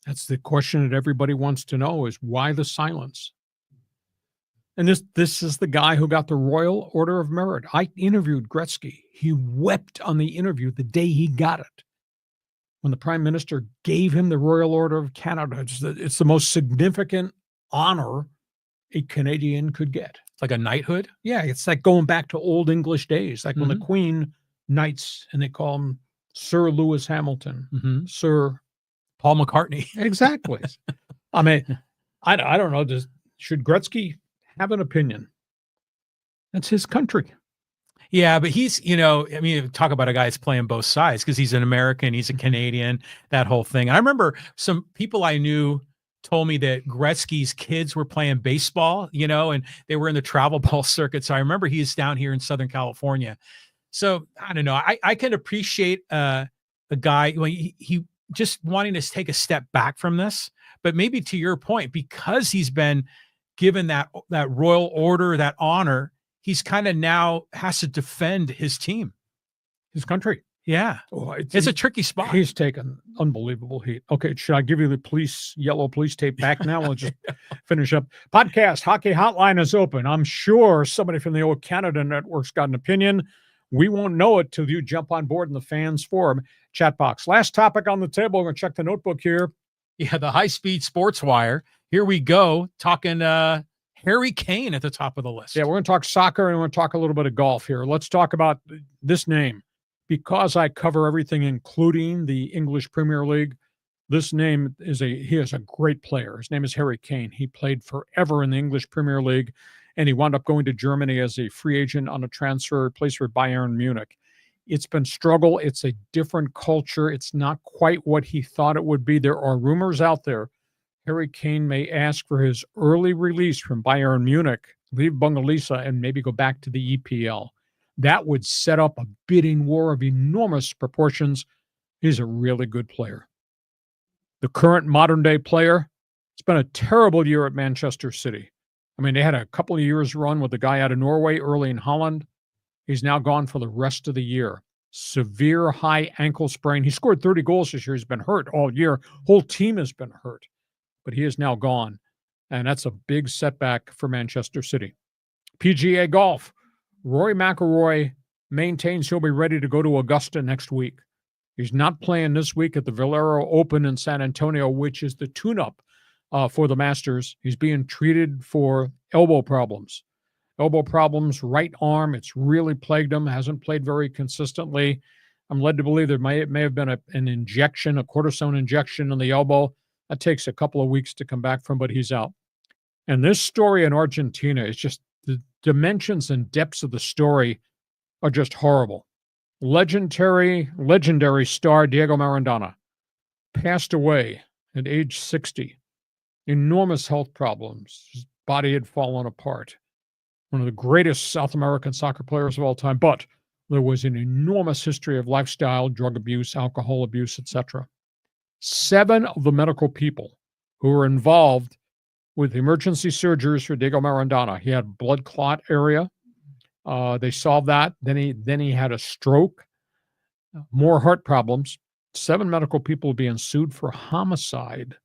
That's the question that everybody wants to know is why the silence? And this is the guy who got the Royal Order of Merit. I interviewed Gretzky. He wept on the interview the day he got it. When the Prime Minister gave him the Royal Order of Canada, it's the most significant honor a Canadian could get. It's like a knighthood. Yeah, it's like going back to old English days, like when the Queen knights, and they call him Sir Lewis Hamilton, Sir Paul McCartney. Exactly. I mean, I don't know. Should Gretzky have an opinion? That's his country. Yeah, but he's, I mean, talk about a guy that's playing both sides because he's an American, he's a Canadian, that whole thing. I remember some people I knew told me that Gretzky's kids were playing baseball, and they were in the travel ball circuit. So I remember he's down here in Southern California. So I don't know. I can appreciate a guy when he just wanting to take a step back from this, but maybe to your point, because he's been given that royal order, that honor, he's kind of now has to defend his team, his country. Yeah. Oh, it's a tricky spot. He's taken unbelievable heat. Okay. Should I give you the yellow police tape back now? We'll just finish up. Podcast Hockey Hotline is open. I'm sure somebody from the old Canada Network's got an opinion. We won't know it till you jump on board in the fans forum chat box. Last topic on the table. We're going to check the notebook here. Yeah. The high-speed sports wire. Here we go. Talking, Harry Kane at the top of the list. Yeah, we're going to talk soccer and we're going to talk a little bit of golf here. Let's talk about this name. Because I cover everything, including the English Premier League, this name he is a great player. His name is Harry Kane. He played forever in the English Premier League, and he wound up going to Germany as a free agent on a transfer, plays for Bayern Munich. It's been struggle. It's a different culture. It's not quite what he thought it would be. There are rumors out there Harry Kane may ask for his early release from Bayern Munich, leave Bungalisa, and maybe go back to the EPL. That would set up a bidding war of enormous proportions. He's a really good player. The current modern-day player, it's been a terrible year at Manchester City. I mean, they had a couple of years run with the guy out of Norway, early in Holland. He's now gone for the rest of the year. Severe high ankle sprain. He scored 30 goals this year. He's been hurt all year. Whole team has been hurt. But he is now gone. And that's a big setback for Manchester City. PGA Golf. Rory McIlroy maintains he'll be ready to go to Augusta next week. He's not playing this week at the Valero Open in San Antonio, which is the tune-up for the Masters. He's being treated for elbow problems. Right arm, it's really plagued him, hasn't played very consistently. I'm led to believe there may have been an injection, a cortisone injection in the elbow. That takes a couple of weeks to come back from, but he's out. And this story in Argentina is just the dimensions and depths of the story are just horrible. Legendary star Diego Maradona passed away at age 60. Enormous health problems. His body had fallen apart. One of the greatest South American soccer players of all time, but there was an enormous history of lifestyle, drug abuse, alcohol abuse, etc. 7 of the medical people who were involved with emergency surgeries for Diego Maradona. He had blood clot area. They solved that. Then he had a stroke, more heart problems. 7 medical people being sued for homicide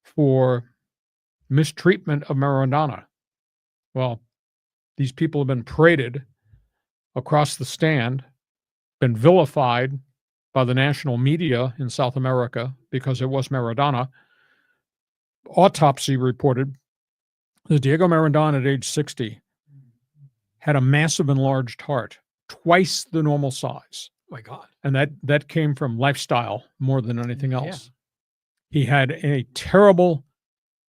for mistreatment of Maradona. Well, these people have been paraded across the stand, been vilified by the national media in South America because it was Maradona. Autopsy reported that Diego Maradona at age 60 had a massive enlarged heart, twice the normal size. Oh my God. And that came from lifestyle more than anything else. Yeah. He had a terrible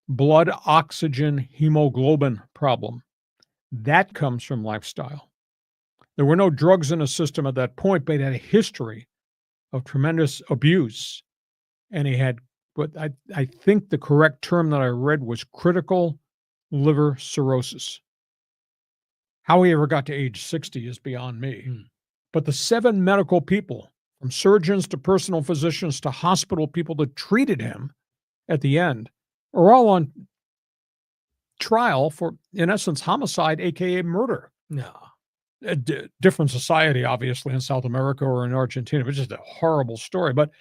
blood oxygen hemoglobin problem. That comes from lifestyle. There were no drugs in his system at that point, but he had a history of tremendous abuse. And he had what I think the correct term that I read was critical liver cirrhosis. How he ever got to age 60 is beyond me. But the 7 medical people, from surgeons to personal physicians to hospital people that treated him at the end, are all on trial for, in essence, homicide, aka murder. No. A different society, obviously, in South America or in Argentina. It's just a horrible story. But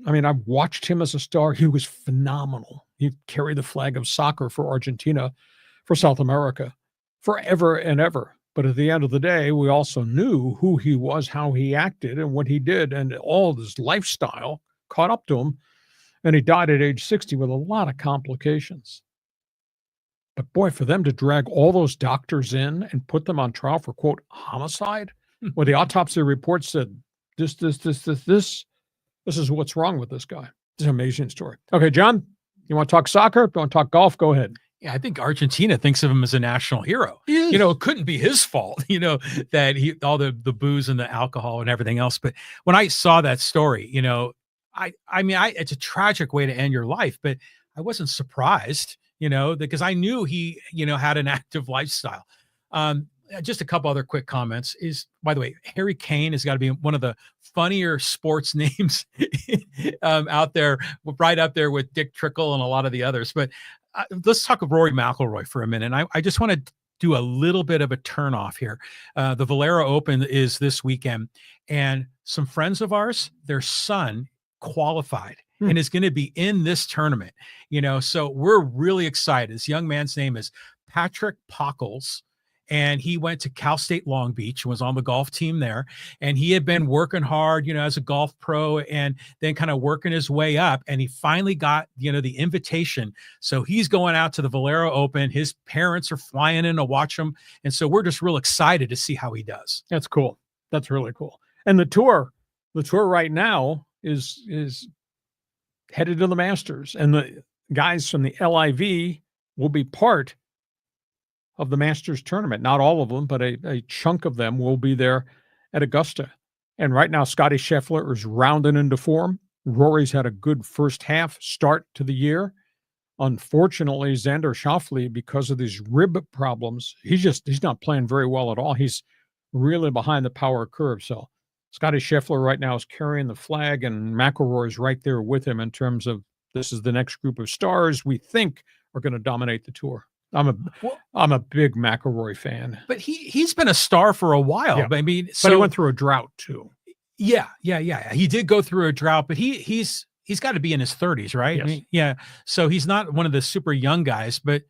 I mean, I've watched him as a star. He was phenomenal. He carried the flag of soccer for Argentina, for South America, forever and ever. But at the end of the day, we also knew who he was, how he acted, and what he did, and all of his lifestyle caught up to him. And he died at age 60 with a lot of complications. But boy, for them to drag all those doctors in and put them on trial for, quote, homicide, where the autopsy report said this is what's wrong with this guy. It's an amazing story. Okay, John, you want to talk soccer? You want to talk golf? Go ahead. Yeah, I think Argentina thinks of him as a national hero. You know, it couldn't be his fault, you know, that all the booze and the alcohol and everything else. But when I saw that story, you know, I mean, it's a tragic way to end your life, but I wasn't surprised, you know, because I knew he, you know, had an active lifestyle. Just a couple other quick comments is, by the way, Harry Kane has got to be one of the funnier sports names out there, right up there with Dick Trickle and a lot of the others. But let's talk of Rory McIlroy for a minute. And I just want to do a little bit of a turnoff here. The Valero Open is this weekend, and some friends of ours, their son qualified and is going to be in this tournament. You know, so we're really excited. This young man's name is Patrick Pockles. And he went to Cal State Long Beach, was on the golf team there. And he had been working hard, you know, as a golf pro, and then kind of working his way up. And he finally got, you know, the invitation. So he's going out to the Valero Open. His parents are flying in to watch him. And so we're just real excited to see how he does. That's cool. That's really cool. And the tour right now is headed to the Masters. And the guys from the LIV will be part of the Masters tournament. Not all of them, but a chunk of them will be there at Augusta. And right now, Scotty Scheffler is rounding into form. Rory's had a good first half start to the year. Unfortunately, Xander Schauffele, because of these rib problems, he's not playing very well at all. He's really behind the power curve. So Scotty Scheffler right now is carrying the flag, and McIlroy is right there with him in terms of this is the next group of stars we think are going to dominate the tour. I'm a big McIlroy fan, but he's been a star for a while. Yeah. I mean, but he went through a drought too. Yeah. He did go through a drought, but he's got to be in his 30s, right? Yes. I mean, yeah. So he's not one of the super young guys, but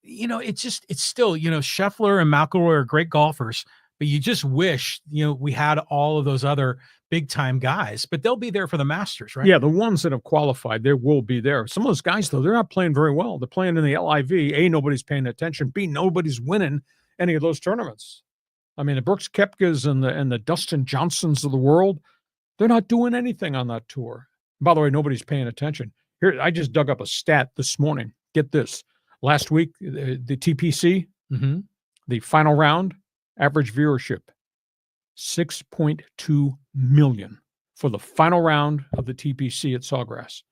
you know, it's still, you know, Scheffler and McIlroy are great golfers, but you just wish, you know, we had all of those other big time guys, but they'll be there for the Masters, right? Yeah, the ones that have qualified, they will be there. Some of those guys, though, they're not playing very well. They're playing in the LIV. A, nobody's paying attention. B, nobody's winning any of those tournaments. I mean, the Brooks Koepkas and the Dustin Johnsons of the world, they're not doing anything on that tour. By the way, nobody's paying attention. Here, I just dug up a stat this morning. Get this. Last week, the TPC, the final round, average viewership, 6.2 million for the final round of the TPC at Sawgrass.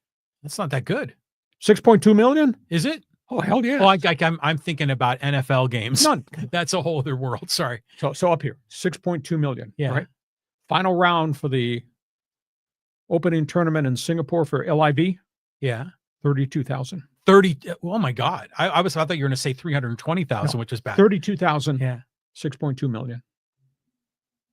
That's not that good. 6.2 million? Is it? Oh, hell yeah. Well, I'm thinking about NFL games. None. That's a whole other world. Sorry. So up here, 6.2 million. Yeah. Right. Final round for the opening tournament in Singapore for LIV. Yeah. 32,000. 30. Oh my God. I thought you were going to say 320,000, which is bad. 32,000. Yeah. 6.2 million.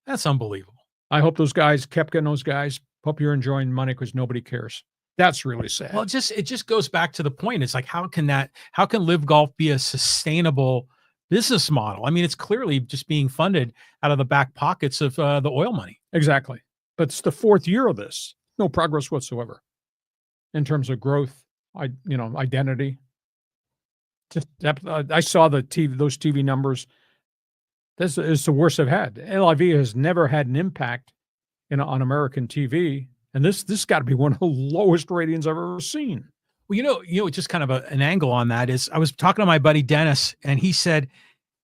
That's unbelievable. I hope those guys, Koepka and those guys, hope you're enjoying money because nobody cares. That's really sad. Well, it just goes back to the point. It's like, how can Live Golf be a sustainable business model? I mean, it's clearly just being funded out of the back pockets of the oil money. Exactly. But it's the fourth year of this. No progress whatsoever in terms of growth, identity. Just I saw those TV numbers. This is the worst I've had. LIV has never had an impact on American TV. And this got to be one of the lowest ratings I've ever seen. Well, you know, just kind of an angle on that is I was talking to my buddy Dennis, and he said,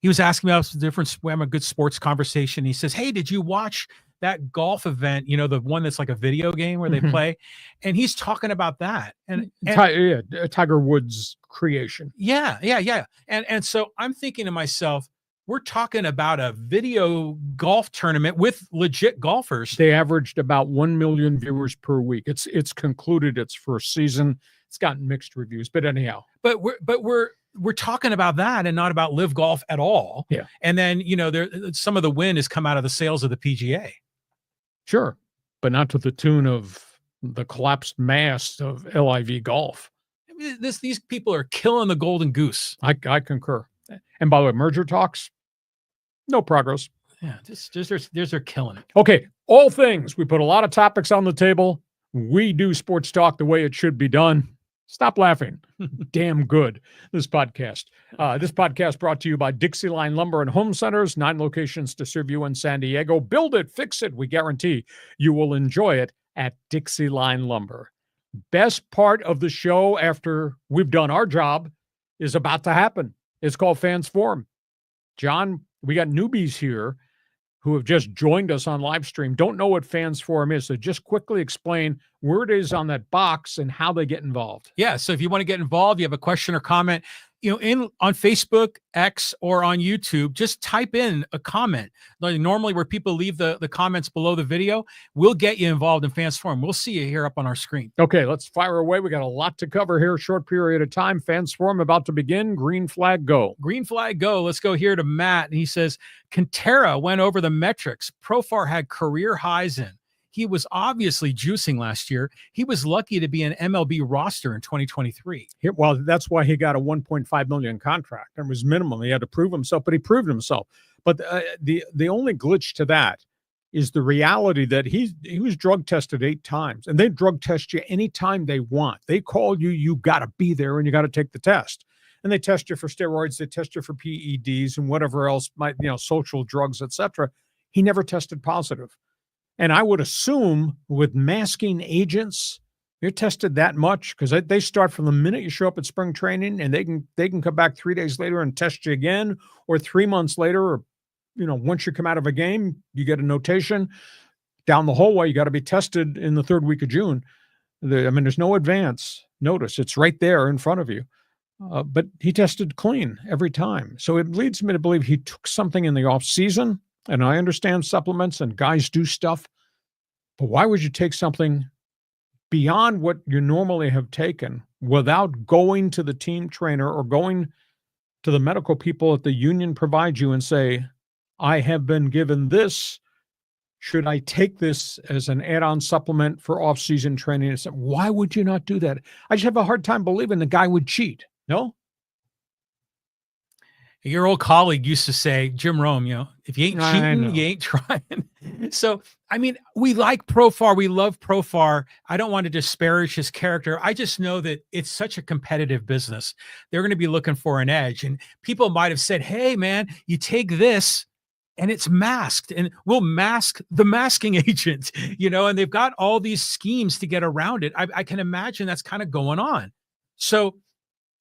he was asking me about the difference. We're having a good sports conversation. He says, hey, did you watch that golf event? You know, the one that's like a video game where they play, and he's talking about that. And Tiger Woods creation. Yeah. And so I'm thinking to myself, we're talking about a video golf tournament with legit golfers. They averaged about 1 million viewers per week. It's concluded its first season. It's gotten mixed reviews, but anyhow. But we're talking about that and not about Live Golf at all. Yeah. And then, you know, some of the win has come out of the sales of the PGA. Sure, but not to the tune of the collapsed mast of LIV Golf. I mean, these people are killing the golden goose. I concur. And by the way, merger talks, no progress. Yeah, they're killing it. Okay, all things. We put a lot of topics on the table. We do sports talk the way it should be done. Stop laughing. Damn good, this podcast. This podcast brought to you by DIXIELINE Lumber and Home Centers, 9 locations to serve you in San Diego. Build it, fix it. We guarantee you will enjoy it at DIXIELINE Lumber. Best part of the show after we've done our job is about to happen. It's called Fans Forum. John, we got newbies here who have just joined us on live stream, don't know what Fans Forum is. So just quickly explain where it is on that box and how they get involved. Yeah. So if you want to get involved, you have a question or comment, on Facebook, X, or on YouTube, just type in a comment. Like normally where people leave the comments below the video, we'll get you involved in Fans Forum. We'll see you here up on our screen. Okay, let's fire away. We got a lot to cover here, short period of time. Fans Forum about to begin. Green flag, go. Green flag, go. Let's go here to Matt. And he says, Quintera went over the metrics. Profar had career highs in. He was obviously juicing last year. He was lucky to be an MLB roster in 2023. Well, that's why he got a $1.5 million contract. It was minimum. He had to prove himself, but he proved himself. But the only glitch to that is the reality that he was drug tested 8 times, and they drug test you anytime they want. They call you, you got to be there, and you got to take the test. And they test you for steroids, they test you for PEDs and whatever else might, social drugs, etc. He never tested positive. And I would assume with masking agents, you're tested that much because they start from the minute you show up at spring training, and they can come back 3 days later and test you again, or 3 months later, or once you come out of a game, you get a notation down the hallway. You got to be tested in the 3rd week of June. There's no advance notice. It's right there in front of you. But he tested clean every time. So it leads me to believe he took something in the off season. And I understand supplements and guys do stuff, but why would you take something beyond what you normally have taken without going to the team trainer or going to the medical people that the union provides you and say, I have been given this. Should I take this as an add-on supplement for off-season training? And why would you not do that? I just have a hard time believing the guy would cheat. No? Your old colleague used to say, Jim Rome, if you ain't cheating, you ain't trying. So, we like Profar. We love Profar. I don't want to disparage his character. I just know that it's such a competitive business. They're going to be looking for an edge. And people might have said, hey, man, you take this and it's masked, and we'll mask the masking agent, and they've got all these schemes to get around it. I can imagine that's kind of going on. So,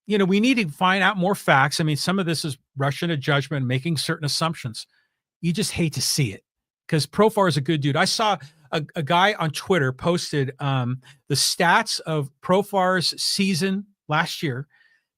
we need to find out more facts. Some of this is rushing to judgment, making certain assumptions. You just hate to see it because Profar is a good dude. I saw a guy on Twitter posted the stats of Profar's season last year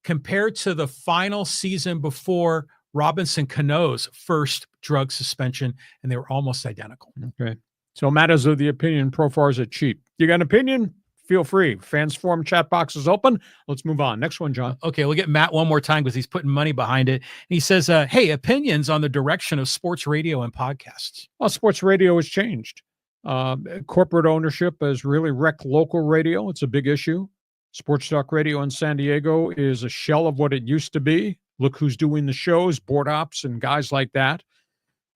compared to the final season before Robinson Cano's first drug suspension, and they were almost identical. Okay. So matters of the opinion, Profar is a cheat. You got an opinion? Feel free. Fans Forum chat box is open. Let's move on. Next one, John. Okay, we'll get Matt one more time because he's putting money behind it. And he says, hey, opinions on the direction of sports radio and podcasts. Well, sports radio has changed. Corporate ownership has really wrecked local radio. It's a big issue. Sports talk radio in San Diego is a shell of what it used to be. Look who's doing the shows, board ops and guys like that.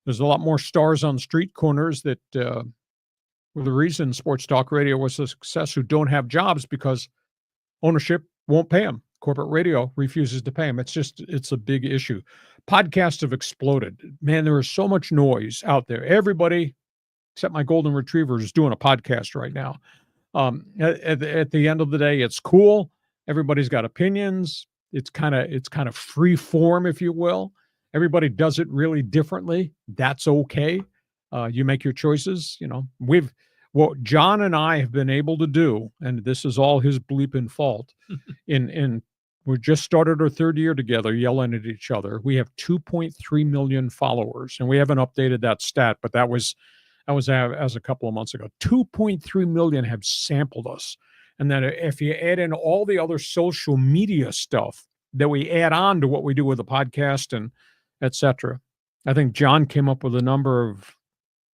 There's a lot more stars on street corners that were the reason sports talk radio was a success who don't have jobs because ownership won't pay them. Corporate radio refuses to pay them. It's a big issue. Podcasts have exploded. Man, there is so much noise out there. Everybody, except my golden retriever, is doing a podcast right now. At the end of the day, it's cool. Everybody's got opinions. It's kind of free form, if you will. Everybody does it really differently. That's okay. You make your choices. What John and I have been able to do, and this is all his bleeping fault, we just started our 3rd year together yelling at each other. We have 2.3 million followers, and we haven't updated that stat, but that was as a couple of months ago. 2.3 million have sampled us. And then if you add in all the other social media stuff that we add on to what we do with the podcast and et cetera, I think John came up with a number of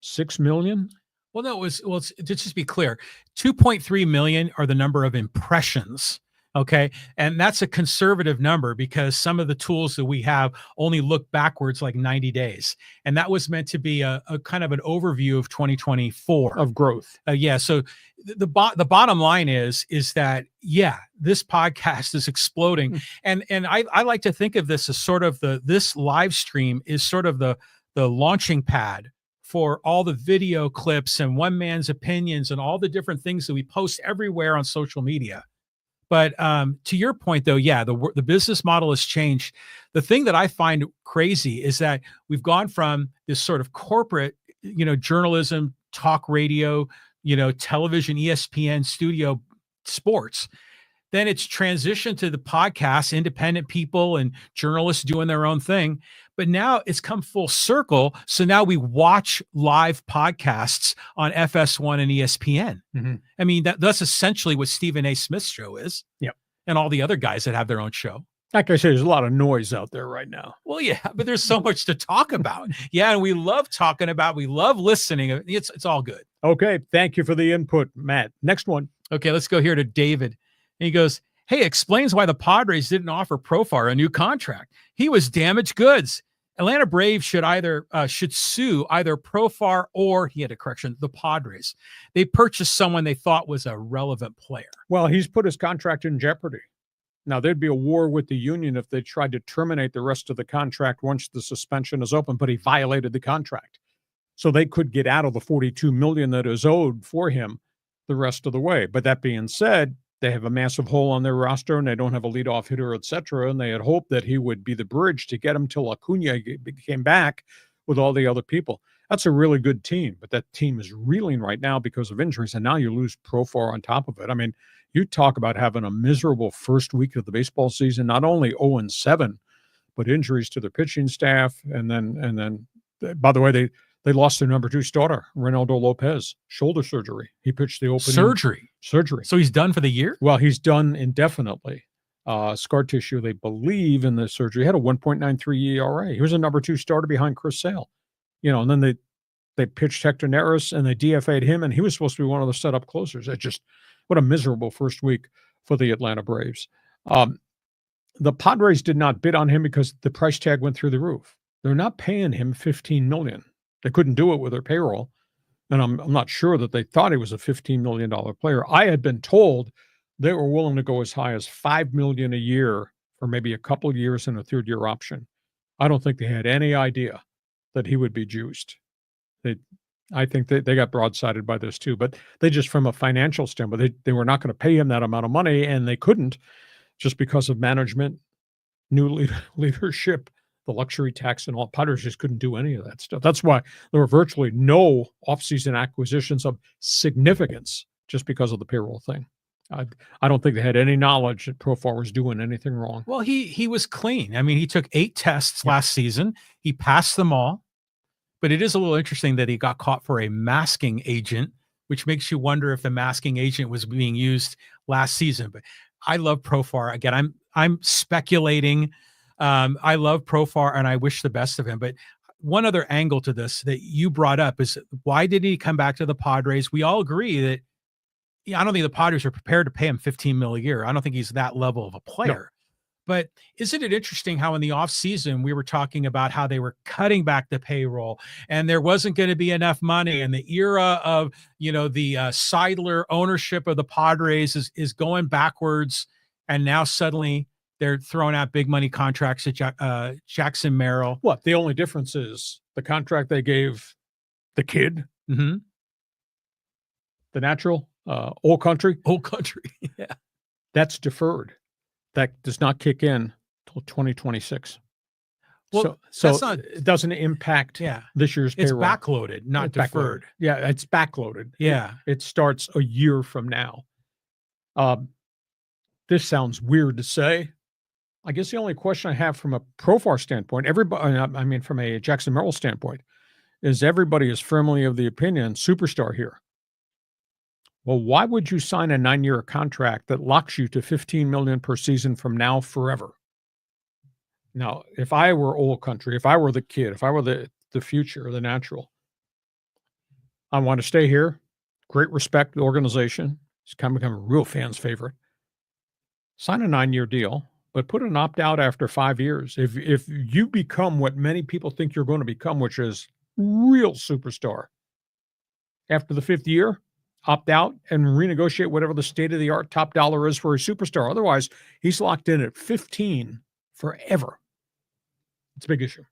6 million. Well, no, let's just be clear. 2.3 million are the number of impressions. Okay. And that's a conservative number because some of the tools that we have only look backwards like 90 days. And that was meant to be a kind of an overview of 2024 of growth. Yeah. So the bottom line is that, yeah, this podcast is exploding. And I like to think of this as sort of this live stream is sort of the launching pad for all the video clips and one man's opinions and all the different things that we post everywhere on social media. But to your point, though, yeah, the business model has changed. The thing that I find crazy is that we've gone from this sort of corporate, journalism, talk radio, television, ESPN, studio sports. Then it's transitioned to the podcast, independent people and journalists doing their own thing. But now it's come full circle. So now we watch live podcasts on FS1 and ESPN. Mm-hmm. I mean, that's essentially what Stephen A. Smith's show is. Yep. And all the other guys that have their own show. Like I say, there's a lot of noise out there right now. Well, yeah, but there's so much to talk about. Yeah, and we love talking about, we love listening. It's all good. Okay, thank you for the input, Matt. Next one. Okay, let's go here to David. And he goes, hey, explains why the Padres didn't offer Profar a new contract. He was damaged goods. Atlanta Braves should sue either Profar or, he had a correction, the Padres. They purchased someone they thought was a relevant player. Well, he's put his contract in jeopardy. Now, there'd be a war with the union if they tried to terminate the rest of the contract once the suspension is open, but he violated the contract. So they could get out of the $42 million that is owed for him the rest of the way. But that being said, they have a massive hole on their roster and they don't have a leadoff hitter, et cetera. And they had hoped that he would be the bridge to get him till Acuna came back with all the other people. That's a really good team, but that team is reeling right now because of injuries. And now you lose Profar on top of it. I mean, you talk about having a miserable first week of the baseball season, not only 0-7, but injuries to their pitching staff. And then, by the way, they lost their number 2 starter, Reynaldo Lopez, shoulder surgery. He pitched the opening. Surgery. So he's done for the year? Well, he's done indefinitely. Scar tissue, they believe, in the surgery. He had a 1.93 ERA. He was a number 2 starter behind Chris Sale. And then they pitched Hector Neris and they DFA'd him, and he was supposed to be one of the setup closers. What a miserable first week for the Atlanta Braves. The Padres did not bid on him because the price tag went through the roof. They're not paying him $15 million. They couldn't do it with their payroll. And I'm not sure that they thought he was a $15 million player. I had been told they were willing to go as high as $5 million a year for maybe a couple of years and a third-year option. I don't think they had any idea that he would be juiced. I think they got broadsided by this too, but they just, from a financial standpoint, they were not going to pay him that amount of money, and they couldn't just because of management, new leadership, the luxury tax, and all. Padres just couldn't do any of that stuff. That's why there were virtually no offseason acquisitions of significance just because of the payroll thing. I don't think they had any knowledge that Profar was doing anything wrong. Well, he was clean. I mean, he took 8 tests last season. He passed them all. But it is a little interesting that he got caught for a masking agent, which makes you wonder if the masking agent was being used last season. But I love Profar. Again, I'm speculating. I love Profar and I wish the best of him. But one other angle to this that you brought up is, why did he come back to the Padres? We all agree that I don't think the Padres are prepared to pay him $15 million a year. I don't think he's that level of a player. No. But isn't it interesting how in the offseason we were talking about how they were cutting back the payroll and there wasn't going to be enough money, and the era of, the Seidler ownership of the Padres is going backwards, and now suddenly they're throwing out big money contracts at Jackson Merrill. What? The only difference is the contract they gave the kid, the natural, Old Country. Yeah. That's deferred. That does not kick in till 2026. Well, so it doesn't impact this year's payroll. It's backloaded, not deferred. Backloaded. Yeah, it's backloaded. Yeah. It starts a year from now. This sounds weird to say. I guess the only question I have from a Profar standpoint, from a Jackson Merrill standpoint, is everybody is firmly of the opinion, superstar here. Well, why would you sign a 9-year contract that locks you to $15 million per season from now forever? Now, if I were Old Country, if I were the kid, if I were the future, the natural, I want to stay here. Great respect to the organization. It's kind of become a real fan's favorite. Sign a 9-year deal, but put an opt-out after 5 years. If you become what many people think you're going to become, which is real superstar, after the 5th year, opt out and renegotiate whatever the state-of-the-art top dollar is for a superstar. Otherwise, he's locked in at 15 forever. It's a big issue.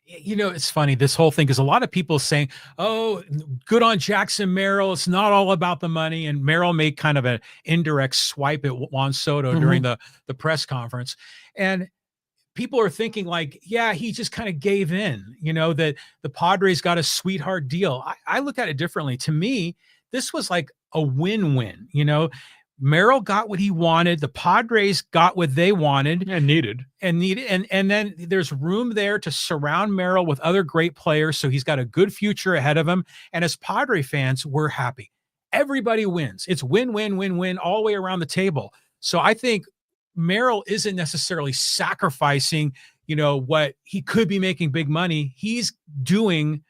It's funny, this whole thing, because a lot of people saying, oh, good on Jackson Merrill. It's not all about the money. And Merrill made kind of an indirect swipe at Juan Soto during the press conference. And people are thinking like, yeah, he just kind of gave in, that the Padres got a sweetheart deal. I look at it differently. To me, this was like a win-win. Merrill got what he wanted. The Padres got what they wanted and needed. And then there's room there to surround Merrill with other great players. So he's got a good future ahead of him. And as Padre fans, we're happy. Everybody wins. It's win, win, win, win all the way around the table. So I think Merrill isn't necessarily sacrificing, what he could be making big money. He's doing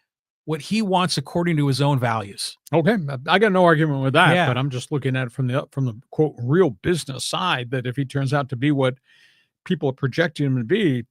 what he wants according to his own values. Okay, I got no argument with that, but I'm just looking at it from the quote real business side, that if he turns out to be what people are projecting him to be,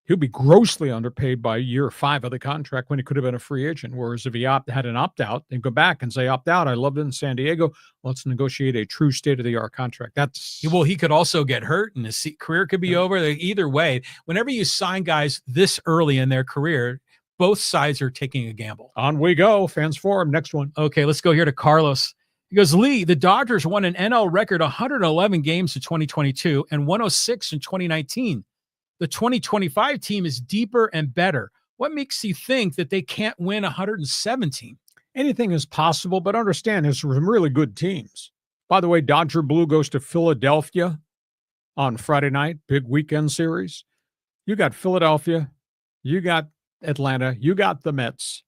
he'll be grossly underpaid by year 5 of the contract when he could have been a free agent. Whereas if he had an opt-out, then go back and say, opt out, I loved it in San Diego, let's negotiate a true state-of-the-art contract. Well, he could also get hurt and his career could be over. Either way, whenever you sign guys this early in their career, both sides are taking a gamble. On we go. Fans Forum. Next one. Okay, let's go here to Carlos. He goes, Lee, the Dodgers won an NL record 111 games in 2022 and 106 in 2019. The 2025 team is deeper and better. What makes you think that they can't win 117? Anything is possible, but understand there's some really good teams. By the way, Dodger Blue goes to Philadelphia on Friday night. Big weekend series. You got Philadelphia. You got Atlanta, you got the Mets.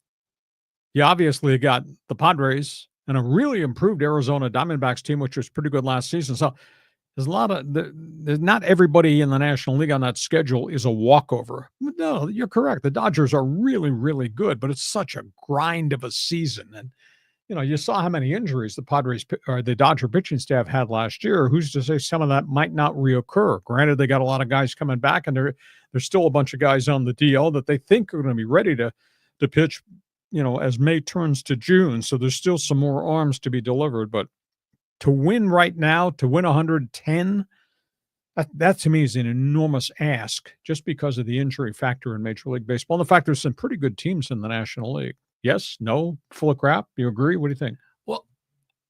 You obviously got the Padres and a really improved Arizona Diamondbacks team, which was pretty good last season. So there's a lot of, there's not everybody in the National League on that schedule is a walkover. No, you're correct. The Dodgers are really, really good, but it's such a grind of a season. And, you saw how many injuries the Dodger pitching staff had last year. Who's to say some of that might not reoccur? Granted, they got a lot of guys coming back, and there's still a bunch of guys on the DL that they think are going to be ready to pitch, as May turns to June. So there's still some more arms to be delivered. But to win right now, to win 110, that to me is an enormous ask just because of the injury factor in Major League Baseball and the fact there's some pretty good teams in the National League. Yes, no, full of crap. You agree? What do you think? Well,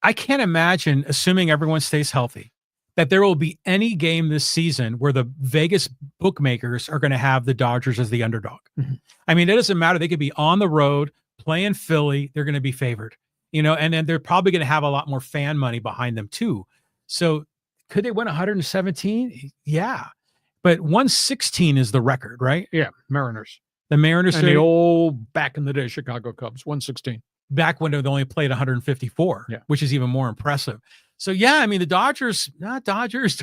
I can't imagine, assuming everyone stays healthy, that there will be any game this season where the Vegas bookmakers are going to have the Dodgers as the underdog. Mm-hmm. I mean, it doesn't matter. They could be on the road playing Philly. They're going to be favored, and then they're probably going to have a lot more fan money behind them too. So could they win 117? Yeah. But 116 is the record, right? Yeah. Mariners. The Mariners. And the old back in the day Chicago Cubs, 116. Back when they only played 154, which is even more impressive. So, yeah, I mean, the Dodgers, Dodgers,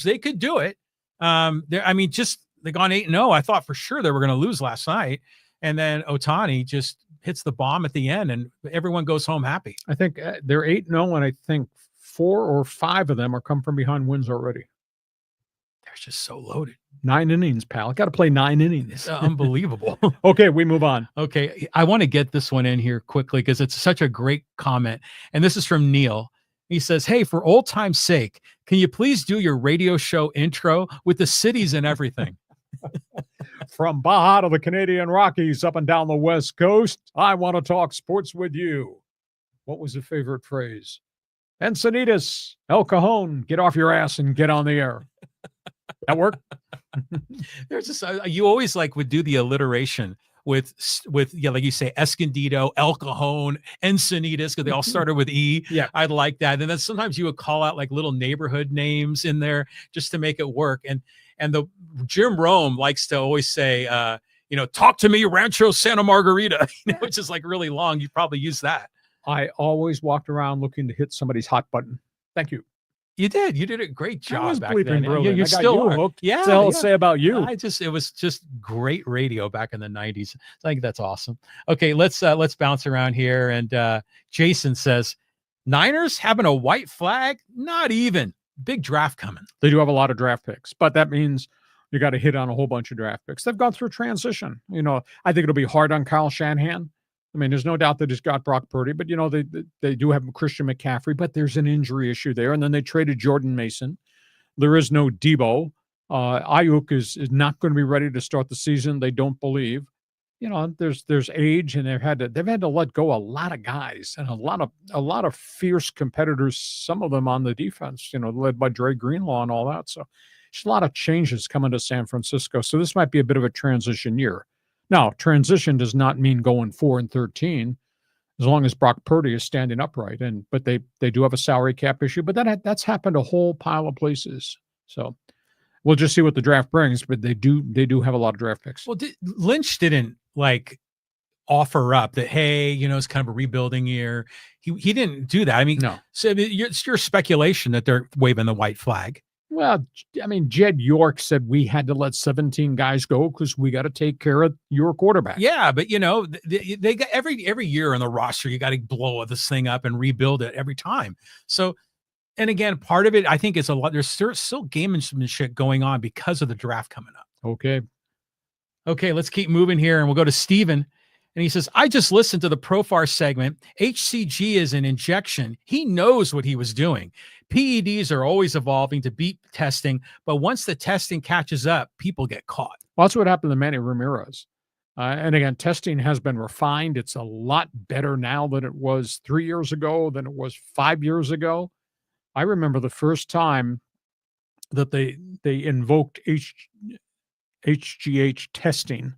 they could do it. They gone 8-0. I thought for sure they were going to lose last night. And then Ohtani just hits the bomb at the end and everyone goes home happy. I think they're 8-0, and I think 4 or 5 of them are come from behind wins already. They're just so loaded. 9 innings, pal. Got to play 9 innings. It's unbelievable. Okay, we move on. Okay, I want to get this one in here quickly because it's such a great comment. And this is from Neil. He says, hey, for old time's sake, can you please do your radio show intro with the cities and everything? From Baja to the Canadian Rockies, up and down the West Coast, I want to talk sports with you. What was the favorite phrase? Encinitas, El Cajon, get off your ass and get on the air. That work? There's just you always would do the alliteration with like you say, Escondido, El Cajon, Encinitas, because they all started with E. Yeah, I'd like that. And then sometimes you would call out little neighborhood names in there just to make it work. And the Jim Rome likes to always say, talk to me, Rancho Santa Margarita, which is really long. You probably use that. I always walked around looking to hit somebody's hot button. Thank you. You did. You did a great job back then. Brilliant. You're still hooked. Yeah. What the hell say about you? It was just great radio back in the 90s. I think that's awesome. Okay, let's bounce around here. And Jason says, Niners having a white flag? Not even. big draft coming. They do have a lot of draft picks, but that means you got to hit on a whole bunch of draft picks. They've gone through a transition. I think it'll be hard on Kyle Shanahan. I mean, there's no doubt that he's got Brock Purdy, but they do have Christian McCaffrey, but there's an injury issue there. And then they traded Jordan Mason. There is no Debo. Ayuk is not going to be ready to start the season. They don't believe. There's age, and they've had to let go a lot of guys and a lot of fierce competitors. Some of them on the defense, led by Dre Greenlaw and all that. So there's a lot of changes coming to San Francisco. So this might be a bit of a transition year. Now, transition does not mean going 4-13, as long as Brock Purdy is standing upright. But they do have a salary cap issue, but that's happened a whole pile of places. So we'll just see what the draft brings. But they do have a lot of draft picks. Well, Lynch didn't offer up that, hey, it's kind of a rebuilding year. He didn't do that. I mean, no. So it's your speculation that they're waving the white flag. Well, I mean, Jed York said we had to let 17 guys go because we got to take care of your quarterback. Yeah, but they got every year on the roster, you got to blow this thing up and rebuild it every time. So, and again, part of it, I think, is a lot. There's still gamesmanship going on because of the draft coming up. Okay, let's keep moving here, and we'll go to Steven. And he says, I just listened to the PROFAR segment. HCG is an injection. He knows what he was doing. PEDs are always evolving to beat testing, but once the testing catches up, people get caught. Well, that's what happened to Manny Ramirez. And again, testing has been refined. It's a lot better now than it was 3 years ago, than it was 5 years ago. I remember the first time that they invoked HGH testing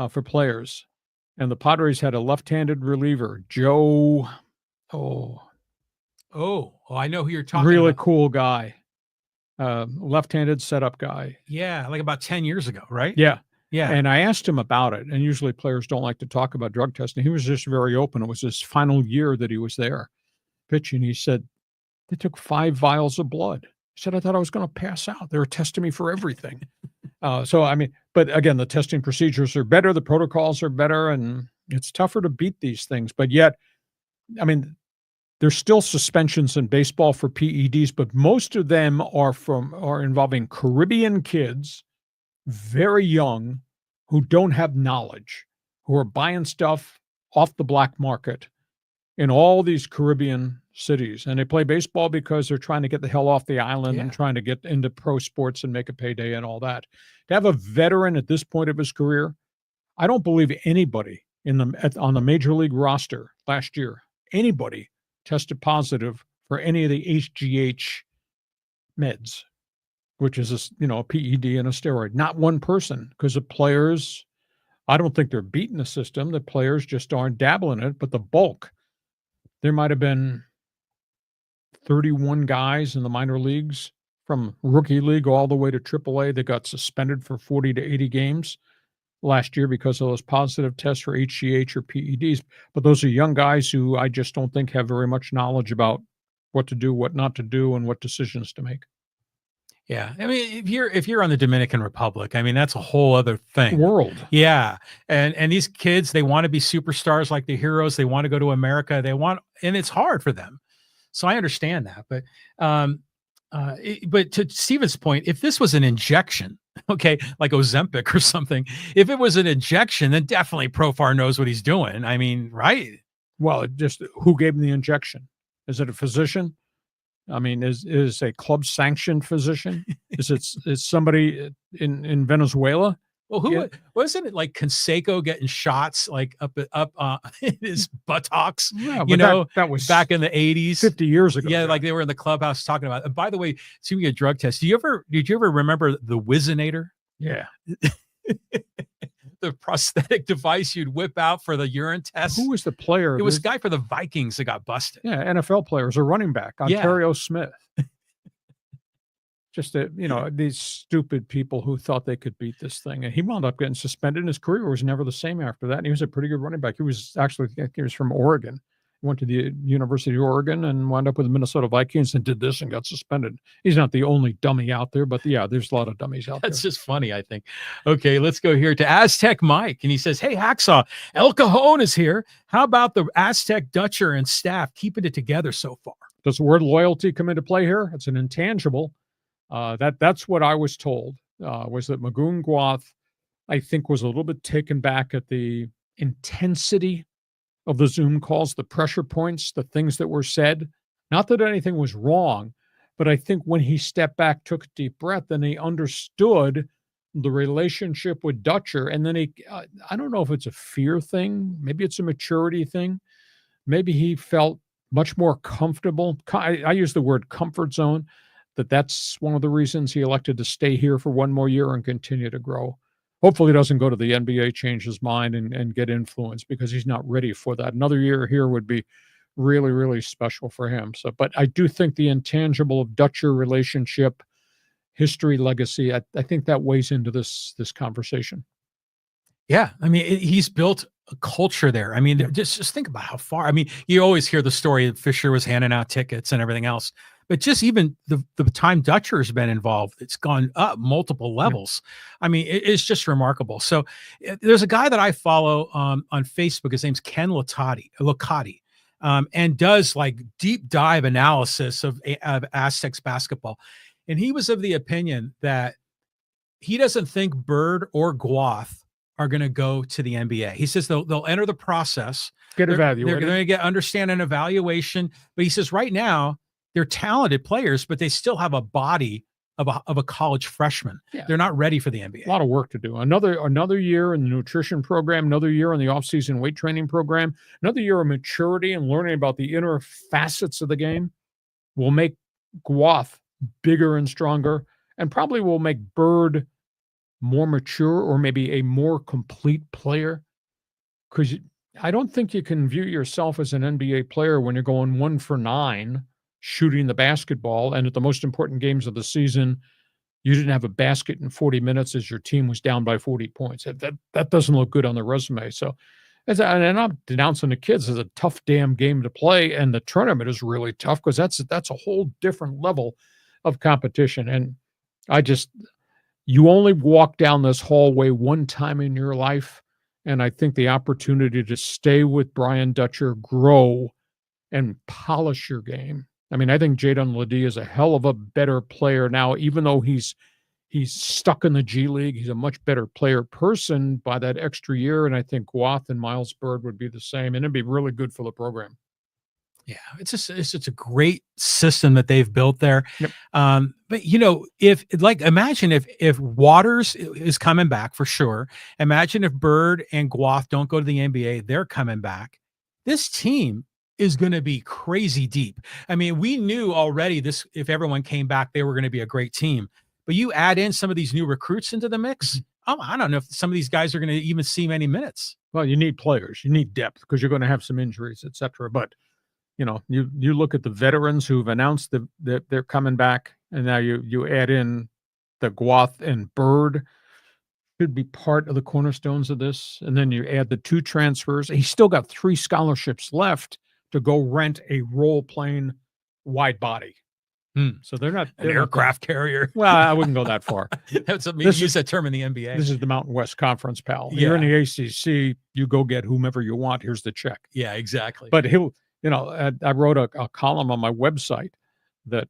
for players. And the Padres had a left-handed reliever, Joe. I know who you're talking really about. Cool guy. Left-handed setup guy. Yeah, like about 10 years ago, right? Yeah. Yeah. And I asked him about it. And usually players don't like to talk about drug testing. He was just very open. It was his final year that he was there pitching. He said, they took 5 vials of blood. He said, I thought I was going to pass out. They were testing me for everything. But again, the testing procedures are better. The protocols are better, and it's tougher to beat these things. But yet, I mean, there's still suspensions in baseball for PEDs, but most of them are involving Caribbean kids, very young, who don't have knowledge, who are buying stuff off the black market in all these Caribbean cities. And they play baseball because they're trying to get the hell off the island and trying to get into pro sports and make a payday and all that. To have a veteran at this point of his career, I don't believe anybody on the major league roster last year, anybody tested positive for any of the HGH meds, which is a PED and a steroid. Not one person, because the players, I don't think they're beating the system. The players just aren't dabbling in it, but the bulk, there might have been 31 guys in the minor leagues from rookie league all the way to AAA that got suspended for 40 to 80 games last year because of those positive tests for HGH or PEDs. But those are young guys who I just don't think have very much knowledge about what to do, what not to do, and what decisions to make. Yeah. I mean, if you're on the Dominican Republic, I mean, that's a whole other thing. World. Yeah. And these kids, they want to be superstars like the heroes. They want to go to America. And it's hard for them. So I understand that. But to Steven's point, if this was an injection, okay, like Ozempic or something, if it was an injection, then definitely PROFAR knows what he's doing. I mean, right? Well, just who gave him the injection? Is it a physician? I mean, is a club sanctioned physician? Is somebody in Venezuela? Well, wasn't it like Canseco getting shots like up in his buttocks? Yeah, that was back in the 80s, 50 years ago. Yeah, like they were in the clubhouse talking about it. And by the way, speaking of drug tests, did you ever remember the Whizzinator? Yeah. The prosthetic device you'd whip out for the urine test. Who was the player? It was a guy for the Vikings that got busted. Yeah, NFL players, a running back, Ontario Smith. Just these stupid people who thought they could beat this thing, and he wound up getting suspended. And his career was never the same after that. And he was a pretty good running back. He was from Oregon. He went to the University of Oregon and wound up with the Minnesota Vikings and did this and got suspended. He's not the only dummy out there, but there's a lot of dummies out there. That's just funny, I think. Okay, let's go here to Aztec Mike. And he says, hey, Hacksaw, El Cajon is here. How about the Aztec Dutcher and staff keeping it together so far? Does the word loyalty come into play here? It's an intangible. That's what I was told, was that Magoon Guath, I think, was a little bit taken back at the intensity of the Zoom calls, the pressure points, the things that were said. Not that anything was wrong, but I think when he stepped back, took a deep breath, and he understood the relationship with Dutcher, and then I don't know if it's a fear thing, maybe it's a maturity thing. Maybe he felt much more comfortable. I use the word comfort zone, that's one of the reasons he elected to stay here for one more year and continue to grow. Hopefully he doesn't go to the NBA, change his mind, and get influenced, because he's not ready for that. Another year here would be really, really special for him. So, but I do think the intangible of Dutcher relationship, history, legacy, I think that weighs into this conversation. Yeah. I mean, he's built a culture there. I mean, just think about how far. I mean, you always hear the story that Fisher was handing out tickets and everything else, but just even the time Dutcher has been involved, it's gone up multiple levels. Yeah. I mean, it's just remarkable. So there's a guy that I follow on Facebook. His name's Ken Locotti, and does like deep dive analysis of Aztecs basketball. And he was of the opinion that he doesn't think Bird or Guath are going to go to the NBA. He says they'll enter the process, get evaluated. They're going to understand an evaluation. But he says right now they're talented players, but they still have a body of a college freshman. Yeah. They're not ready for the NBA. A lot of work to do. Another year in the nutrition program, another year in the off-season weight training program, another year of maturity and learning about the inner facets of the game will make Guath bigger and stronger, and probably will make Bird more mature, or maybe a more complete player. Because I don't think you can view yourself as an NBA player when you're going 1 for 9 shooting the basketball, and at the most important games of the season, you didn't have a basket in 40 minutes as your team was down by 40 points. That doesn't look good on the resume. So, and I'm denouncing the kids as a tough damn game to play, and the tournament is really tough because that's a whole different level of competition. And you only walk down this hallway one time in your life, and I think the opportunity to stay with Brian Dutcher, grow, and polish your game. I mean, I think Jadon Ledee is a hell of a better player now, even though he's stuck in the G League. He's a much better player person by that extra year, and I think Guath and Miles Bird would be the same, and it'd be really good for the program. Yeah, it's a great system that they've built there. Yep. But imagine if Waters is coming back for sure. Imagine if Bird and Guath don't go to the NBA, they're coming back. This team is going to be crazy deep. I mean, we knew already if everyone came back, they were going to be a great team. But you add in some of these new recruits into the mix. I don't know if some of these guys are going to even see many minutes. Well, you need players, you need depth, because you're going to have some injuries, etc. But you look at the veterans who've announced that they're coming back, and now you add in the Guath and Bird should be part of the cornerstones of this, and then you add the 2 transfers. He's still got 3 scholarships left to go rent a role-playing wide body. So they're not an aircraft carrier. Well, I wouldn't go that far. Use that term in the NBA. This is the Mountain West Conference, pal. Yeah. You're in the ACC. You go get whomever you want. Here's the check. Yeah, exactly. But I wrote a column on my website that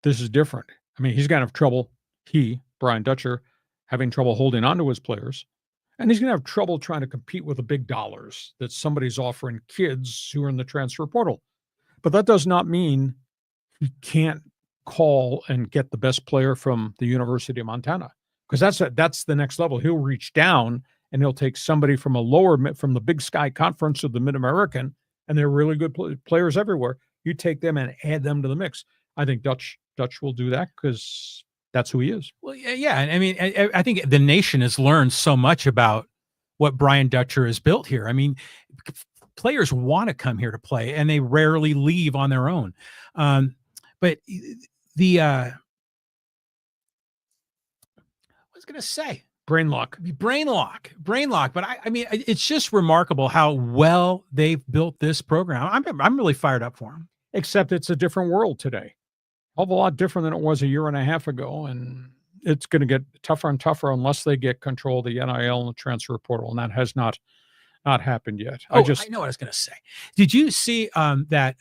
this is different. I mean, he's going to have trouble, Brian Dutcher, having trouble holding on to his players. And he's going to have trouble trying to compete with the big dollars that somebody's offering kids who are in the transfer portal. But that does not mean he can't call and get the best player from the University of Montana, because that's the next level. He'll reach down and he'll take somebody from from the Big Sky Conference or the Mid-American, and they're really good players everywhere. You take them and add them to the mix. I think Dutch will do that because that's who he is. Well, yeah. And I mean, I think the nation has learned so much about what Brian Dutcher has built here. I mean, players want to come here to play, and they rarely leave on their own. But I was going to say brain lock. But I mean, it's just remarkable how well they've built this program. I'm really fired up for them. Except it's a different world today. A lot different than it was a year and a half ago. And it's going to get tougher and tougher unless they get control of the NIL and the transfer portal. And that has not happened yet. I know what I was going to say. Did you see that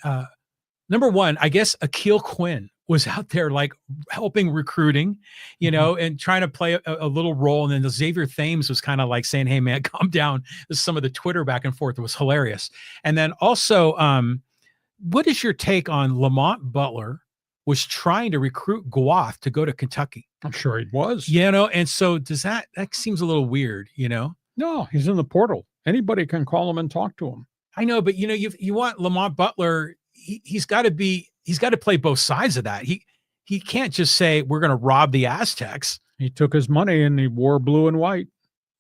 number one, I guess Akil Quinn was out there like helping recruiting, you know, and trying to play a little role. And then the Xavier Thames was kind of like saying, hey man, calm down. This is some of the Twitter back and forth. It was hilarious. And then also, what is your take on Lamont Butler was trying to recruit Guath to go to Kentucky? I'm sure he was. You know, and so that seems a little weird, you know? No, he's in the portal. Anybody can call him and talk to him. I know, but you know, you want Lamont Butler, he's got to play both sides of that. He can't just say we're going to rob the Aztecs. He took his money and he wore blue and white.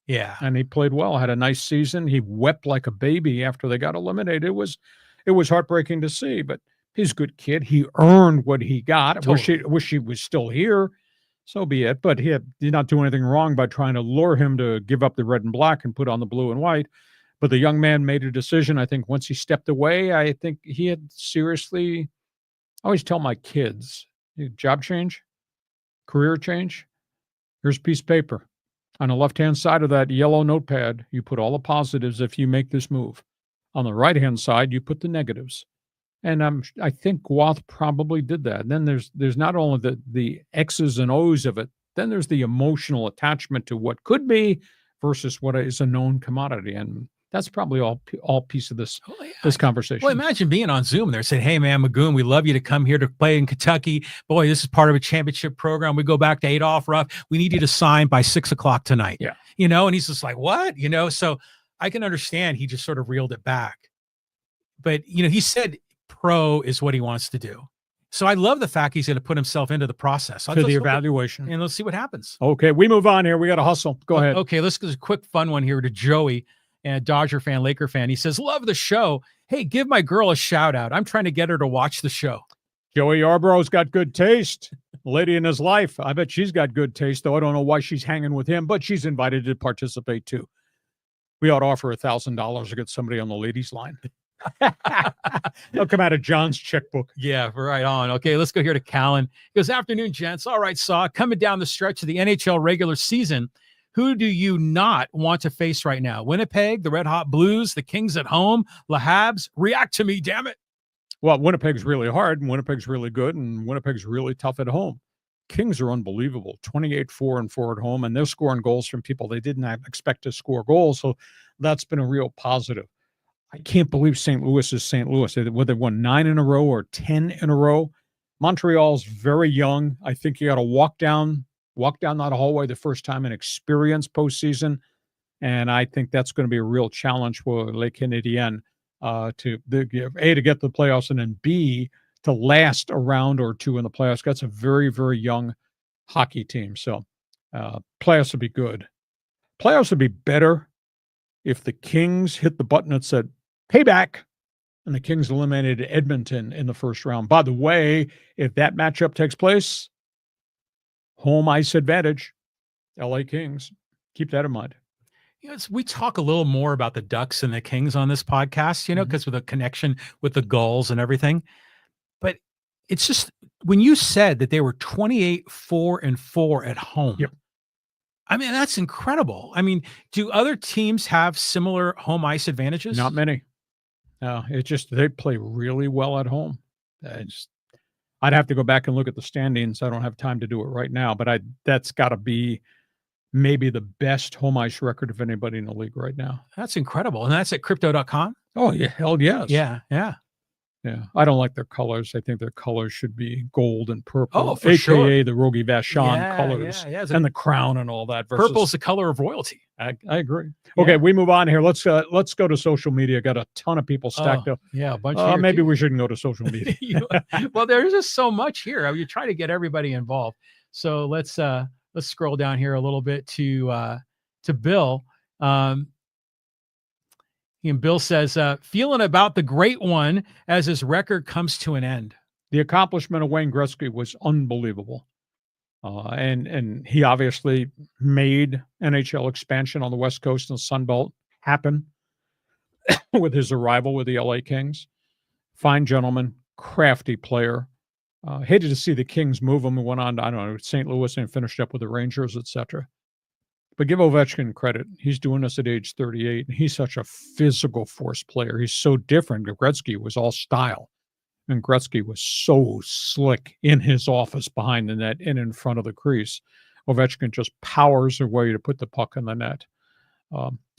Yeah. And he played well, had a nice season. He wept like a baby after they got eliminated. It was heartbreaking to see, but he's a good kid. He earned what he got. Totally. Wish he was still here. So be it. But he did not do anything wrong by trying to lure him to give up the red and black and put on the blue and white. But the young man made a decision. I think once he stepped away, I think he had seriously, I always tell my kids, job change, career change, here's a piece of paper. On the left-hand side of that yellow notepad, you put all the positives if you make this move. On the right-hand side, you put the negatives. And I think Guath probably did that. And then there's not only the X's and O's of it, then there's the emotional attachment to what could be versus what is a known commodity. And that's probably all piece of this this conversation. Well, imagine being on Zoom. They're saying, hey, man, Magoon, we love you to come here to play in Kentucky. Boy, this is part of a championship program. We go back to Adolph Ruff. We need you to sign by 6 o'clock tonight. Yeah. You know, and he's just like, what? You know, so I can understand he just sort of reeled it back. But, you know, he said pro is what he wants to do. So I love the fact he's going to put himself into the process. To the evaluation. And let's see what happens. Okay, we move on here. We got to hustle. Go ahead. Okay, let's get a quick fun one here to Joey, and Dodger fan, Laker fan. He says, love the show. Hey, give my girl a shout out. I'm trying to get her to watch the show. Joey Yarborough's got good taste. Lady in his life. I bet she's got good taste, though. I don't know why she's hanging with him, but she's invited to participate too. We ought to offer $1,000 to get somebody on the ladies' line. They'll come out of John's checkbook. Yeah, right on. Okay, let's go here to Callan. He goes, afternoon, gents. All right, Saw. Coming down the stretch of the NHL regular season, who do you not want to face right now? Winnipeg, the Red Hot Blues, the Kings at home, Le Habs? React to me, damn it. Well, Winnipeg's really hard, and Winnipeg's really good, and Winnipeg's really tough at home. Kings are unbelievable, 28-4-4 at home, and they're scoring goals from people they didn't expect to score goals, so that's been a real positive. I can't believe St. Louis is St. Louis. They won 9 in a row or 10 in a row. Montreal's very young. I think you got to walk down that hallway the first time and experience postseason. And I think that's going to be a real challenge for Les Canadiens to get the playoffs and then B, to last a round or two in the playoffs. That's a very, very young hockey team. So playoffs would be good. Playoffs would be better if the Kings hit the button that said payback and the Kings eliminated Edmonton in the first round. By the way, if that matchup takes place, home ice advantage, LA Kings. Keep that in mind. You know, we talk a little more about the Ducks and the Kings on this podcast, you know, because with a connection with the Gulls and everything. But it's just when you said that they were 28-4-4 at home. Yep. I mean, that's incredible. I mean, do other teams have similar home ice advantages? Not many. No, it's just they play really well at home. I'd have to go back and look at the standings. I don't have time to do it right now, but that's got to be maybe the best home ice record of anybody in the league right now. That's incredible. And that's at crypto.com? Oh, yeah. Hell yes. Yeah. Yeah, I don't like their colors. I think their colors should be gold and purple. Oh, for AKA sure. the Rogie Vachon colors and the crown and all that. Purple's the color of royalty. I agree. Okay, we move on here. Let's go to social media. Got a ton of people stacked up. Yeah, a bunch. Maybe we shouldn't go to social media. Well, there's just so much here. I mean, you try to get everybody involved. So let's scroll down here a little bit to Bill. And Bill says, feeling about the great one as his record comes to an end. The accomplishment of Wayne Gretzky was unbelievable. And he obviously made NHL expansion on the West Coast and the Sun Belt happen with his arrival with the LA Kings. Fine gentleman, crafty player. Hated to see the Kings move him and went on to, I don't know, St. Louis and finished up with the Rangers, etc. But give Ovechkin credit. He's doing this at age 38. And he's such a physical force player. He's so different. Gretzky was all style. And Gretzky was so slick in his office behind the net and in front of the crease. Ovechkin just powers away to put the puck in the net.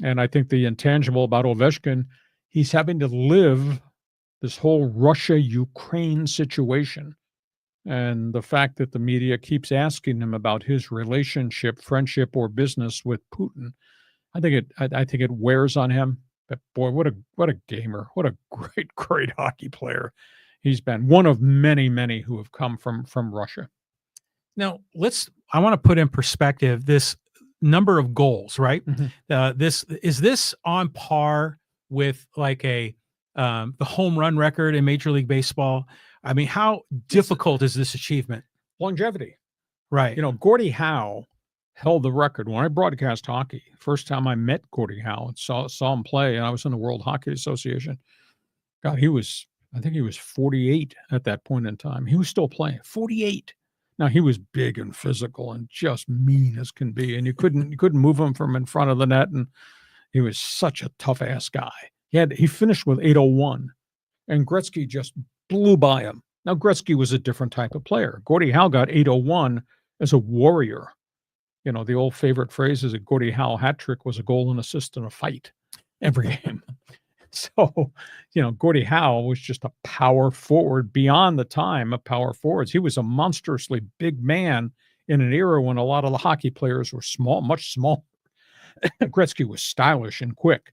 And I think the intangible about Ovechkin, he's having to live this whole Russia-Ukraine situation. And the fact that the media keeps asking him about his relationship, friendship, or business with Putin, I think it wears on him. But boy, what a gamer! What a great hockey player he's been. One of many who have come from Russia. Now I want to put in perspective this number of goals, right? Mm-hmm. This on par with like the home run record in Major League Baseball? I mean, how difficult is this achievement? Longevity. Right. Gordie Howe held the record when I broadcast hockey. First time I met Gordie Howe and saw him play, and I was in the World Hockey Association. God, I think he was 48 at that point in time. He was still playing. 48. Now, he was big and physical and just mean as can be, and you couldn't move him from in front of the net, and he was such a tough-ass guy. He finished with 801, and Gretzky just blew by him. Now, Gretzky was a different type of player. Gordie Howe got 801 as a warrior. The old favorite phrase is a Gordie Howe hat trick was a goal, and assist, and a fight every game. So, Gordie Howe was just a power forward beyond the time of power forwards. He was a monstrously big man in an era when a lot of the hockey players were small, much smaller. Gretzky was stylish and quick.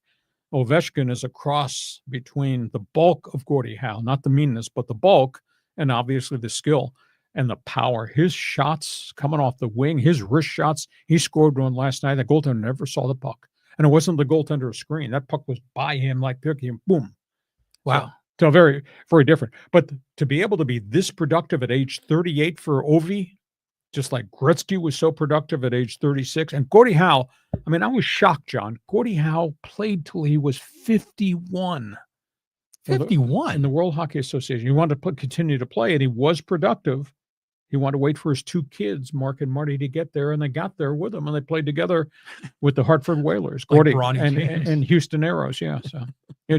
Ovechkin is a cross between the bulk of Gordie Howe, not the meanness, but the bulk, and obviously the skill and the power. His shots coming off the wing, his wrist shots, he scored one last night. The goaltender never saw the puck. And it wasn't the goaltender's screen. That puck was by him, like picking him, boom. Wow. So very, very different. But to be able to be this productive at age 38 for Ovi, just like Gretzky was so productive at age 36. And Gordie Howe, I mean, I was shocked, John. Gordie Howe played till he was 51. 51? In the World Hockey Association. He wanted to continue to play, and he was productive. He wanted to wait for his two kids, Mark and Marty, to get there, and they got there with him, and they played together with the Hartford Whalers, Gordie and Houston Aeros. Yeah, so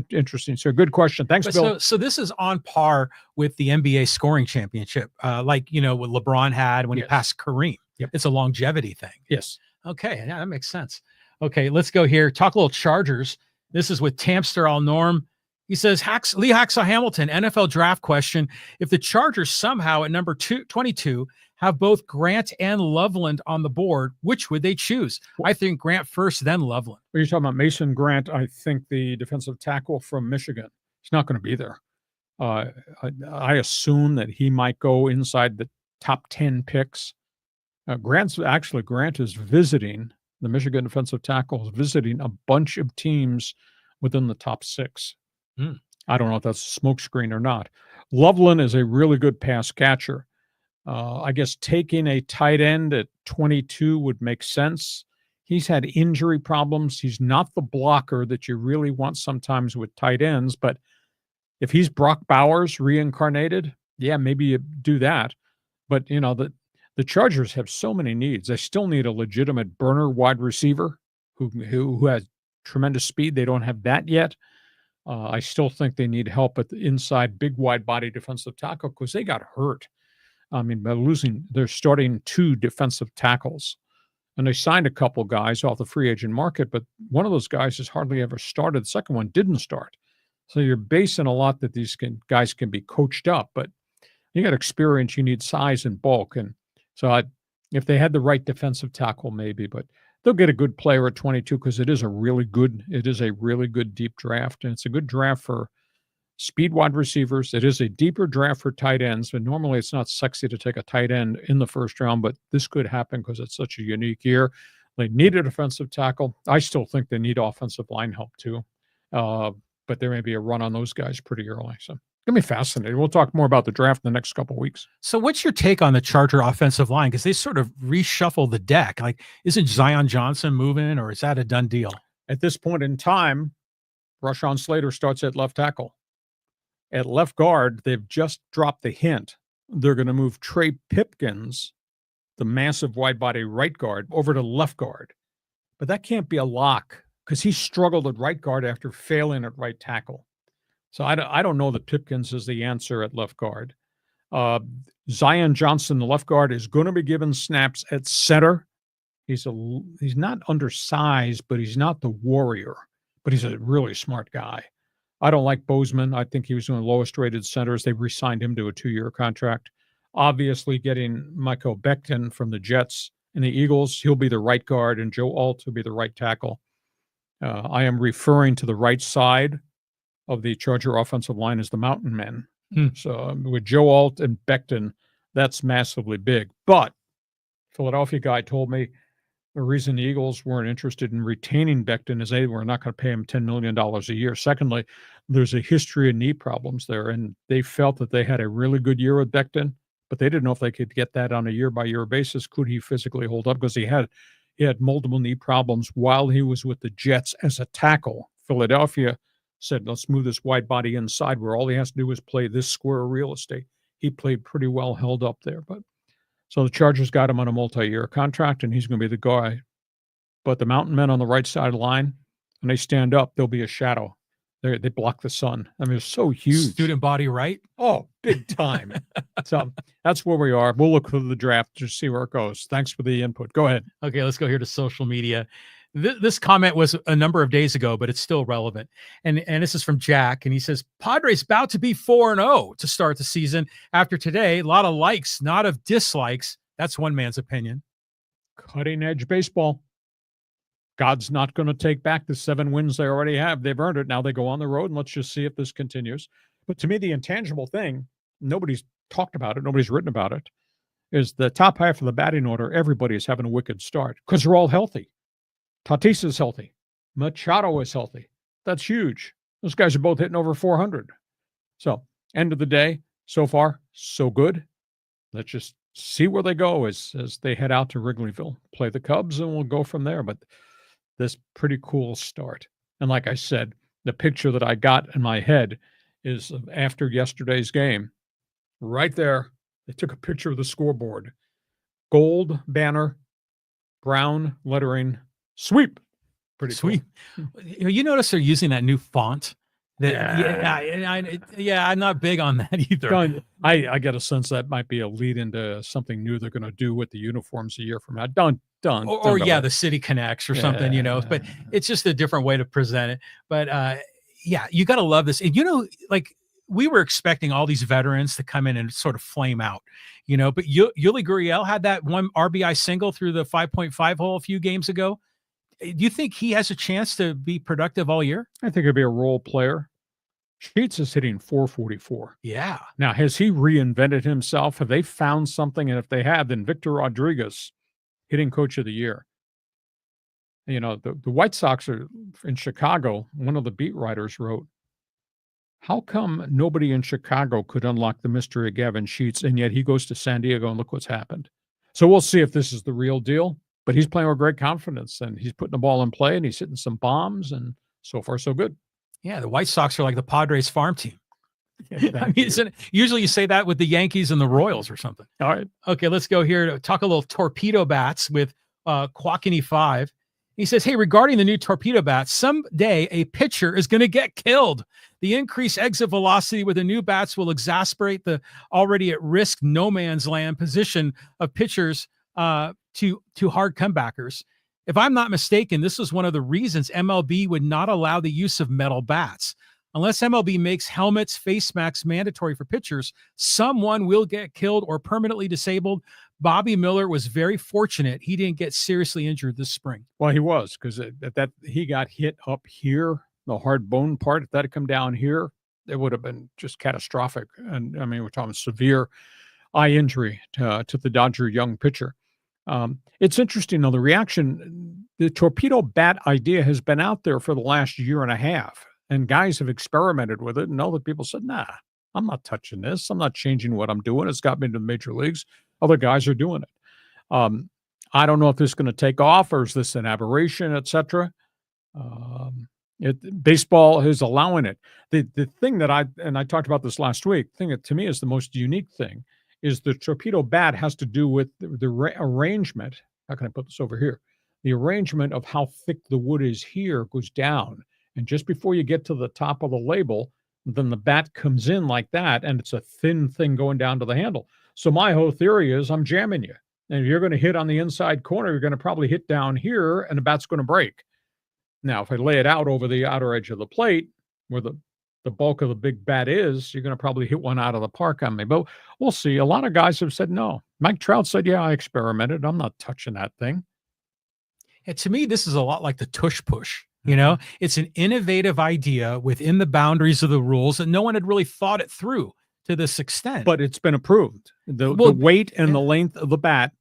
interesting. So good question. Thanks, Bill. So this is on par with the NBA scoring championship, what LeBron had when he passed Kareem. Yep. It's a longevity thing. Yes. Okay, yeah, that makes sense. Okay, let's go here. Talk a little Chargers. This is with Tampster All Norm. He says, Lee Hacksaw Hamilton, NFL draft question. If the Chargers somehow at number 22 have both Grant and Loveland on the board, which would they choose? I think Grant first, then Loveland. Are you talking about Mason Grant? I think the defensive tackle from Michigan. He's not going to be there. I assume that he might go inside the top 10 picks. Grant is visiting, the Michigan defensive tackle is visiting a bunch of teams within the top 6. I don't know if that's a smokescreen or not. Loveland is a really good pass catcher. I guess taking a tight end at 22 would make sense. He's had injury problems. He's not the blocker that you really want sometimes with tight ends, but if he's Brock Bowers reincarnated, yeah, maybe you do that. But, the Chargers have so many needs. They still need a legitimate burner wide receiver who has tremendous speed. They don't have that yet. I still think they need help at the inside big wide body defensive tackle because they got hurt. I mean, by they're starting 2 defensive tackles. And they signed a couple guys off the free agent market, but one of those guys has hardly ever started. The second one didn't start. So you're basing a lot that these guys can be coached up, but you got experience, you need size and bulk. And so if they had the right defensive tackle, maybe, but they'll get a good player at 22 because it is a really good deep draft. And it's a good draft for speed wide receivers. It is a deeper draft for tight ends, but normally it's not sexy to take a tight end in the first round, but this could happen because it's such a unique year. They need a defensive tackle. I still think they need offensive line help too. But there may be a run on those guys pretty early. So it's going to be fascinating. We'll talk more about the draft in the next couple of weeks. So what's your take on the Charger offensive line? Because they sort of reshuffle the deck. Like, isn't Zion Johnson moving, or is that a done deal? At this point in time, Rashawn Slater starts at left tackle. At left guard, they've just dropped the hint. They're going to move Trey Pipkins, the massive wide body right guard, over to left guard. But that can't be a lock because he struggled at right guard after failing at right tackle. So I don't know that Pipkins is the answer at left guard. Zion Johnson, the left guard, is going to be given snaps at center. He's not undersized, but he's not the warrior. But he's a really smart guy. I don't like Bozeman. I think he was one of the lowest rated centers. They re-signed him to a 2-year contract. Obviously, getting Michael Becton from the Jets and the Eagles, he'll be the right guard, and Joe Alt will be the right tackle. I am referring to the right side of the Charger offensive line as the Mountain Men. So with Joe Alt and Becton, that's massively big. But Philadelphia guy told me the reason the Eagles weren't interested in retaining Becton is they were not going to pay him $10 million a year. Secondly, there's a history of knee problems there, and they felt that they had a really good year with Becton, but they didn't know if they could get that on a year-by-year basis. Could he physically hold up? Because he had multiple knee problems while he was with the Jets as a tackle. Philadelphia said, let's move this wide body inside where all he has to do is play this square of real estate. He played pretty well, held up there. But so the Chargers got him on a multi-year contract, and he's going to be the guy. But the Mountain Men on the right side of the line, when they stand up, there'll be a shadow. They block the sun. I mean, they're so huge. Student body right? Oh, big time. So that's where we are. We'll look for the draft to see where it goes. Thanks for the input. Go ahead. Okay, let's go here to social media. This comment was a number of days ago, but it's still relevant. And this is from Jack, and he says, Padres about to be 4-0 to start the season. After today, a lot of likes, not of dislikes. That's one man's opinion. Cutting edge baseball. God's not going to take back the 7 wins they already have. They've earned it. Now they go on the road, and let's just see if this continues. But to me, the intangible thing, nobody's talked about it, nobody's written about it, is the top half of the batting order, everybody is having a wicked start because they're all healthy. Tatis is healthy. Machado is healthy. That's huge. Those guys are both hitting over 400. So, end of the day, so far, so good. Let's just see where they go as they head out to Wrigleyville, play the Cubs, and we'll go from there. But this pretty cool start. And like I said, the picture that I got in my head is after yesterday's game. Right there, they took a picture of the scoreboard. Gold banner, brown lettering, sweep. Pretty sweet. Cool. You notice they're using that new font. I'm not big on that either. I get a sense that might be a lead into something new they're going to do with the uniforms a year from now. Done. Or the City Connects or something, but it's just a different way to present it. But you got to love this. And, like we were expecting all these veterans to come in and sort of flame out, but Yuli Gurriel had that one RBI single through the 5.5 hole a few games ago. Do you think he has a chance to be productive all year? I think he'll be a role player. Sheets is hitting 444. Yeah. Now, has he reinvented himself? Have they found something? And if they have, then Victor Rodriguez, hitting coach of the year. The White Sox are in Chicago. One of the beat writers wrote, how come nobody in Chicago could unlock the mystery of Gavin Sheets, and yet he goes to San Diego and look what's happened? So we'll see if this is the real deal. But he's playing with great confidence, and he's putting the ball in play, and he's hitting some bombs, and so far, so good. Yeah, the White Sox are like the Padres farm team. Usually you say that with the Yankees and the Royals or something. All right. Okay, let's go here to talk a little torpedo bats with Quackiny 5. He says, hey, regarding the new torpedo bats, someday a pitcher is going to get killed. The increased exit velocity with the new bats will exacerbate the already at risk no man's land position of pitchers to hard comebackers. If I'm not mistaken, this was one of the reasons MLB would not allow the use of metal bats. Unless MLB makes helmets, face masks mandatory for pitchers, someone will get killed or permanently disabled. Bobby Miller was very fortunate he didn't get seriously injured this spring. Well, he was, because that he got hit up here, the hard bone part. If that had come down here, it would have been just catastrophic. And I mean, we're talking severe eye injury to the Dodger young pitcher. It's interesting, though, the reaction, the torpedo bat idea has been out there for the last year and a half, and guys have experimented with it, and other people said, nah, I'm not touching this. I'm not changing what I'm doing. It's got me to the major leagues. Other guys are doing it. I don't know if this is going to take off, or is this an aberration, et cetera. Baseball is allowing it. The thing that I talked about this last week, thing that to me is the most unique thing, is the torpedo bat has to do with the arrangement. How can I put this over here? The arrangement of how thick the wood is here goes down. And just before you get to the top of the label, then the bat comes in like that, and it's a thin thing going down to the handle. So my whole theory is I'm jamming you. And if you're going to hit on the inside corner, you're going to probably hit down here, and the bat's going to break. Now, if I lay it out over the outer edge of the plate, where the bulk of the big bat is, you're going to probably hit one out of the park on me. But we'll see. A lot of guys have said no. Mike Trout said, yeah, I experimented. I'm not touching that thing. And to me, this is a lot like the tush push. You know, it's an innovative idea within the boundaries of the rules, and no one had really thought it through to this extent. But it's been approved. The weight and the length of the bat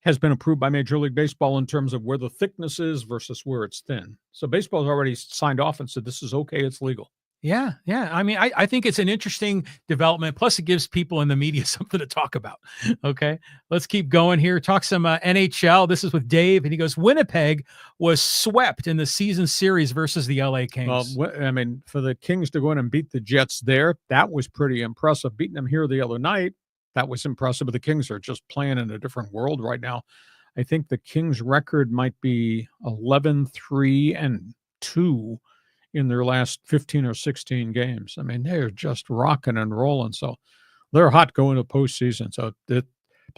has been approved by Major League Baseball in terms of where the thickness is versus where it's thin. So baseball's already signed off and said, this is okay, it's legal. Yeah. I mean, I think it's an interesting development. Plus, it gives people in the media something to talk about. Okay, let's keep going here. Talk some NHL. This is with Dave, and he goes, Winnipeg was swept in the season series versus the LA Kings. Well, I mean, for the Kings to go in and beat the Jets there, that was pretty impressive. Beating them here the other night, that was impressive. But the Kings are just playing in a different world right now. I think the Kings' record might be 11-3-2 in their last 15 or 16 games. I mean, they're just rocking and rolling. So they're hot going to postseason. So the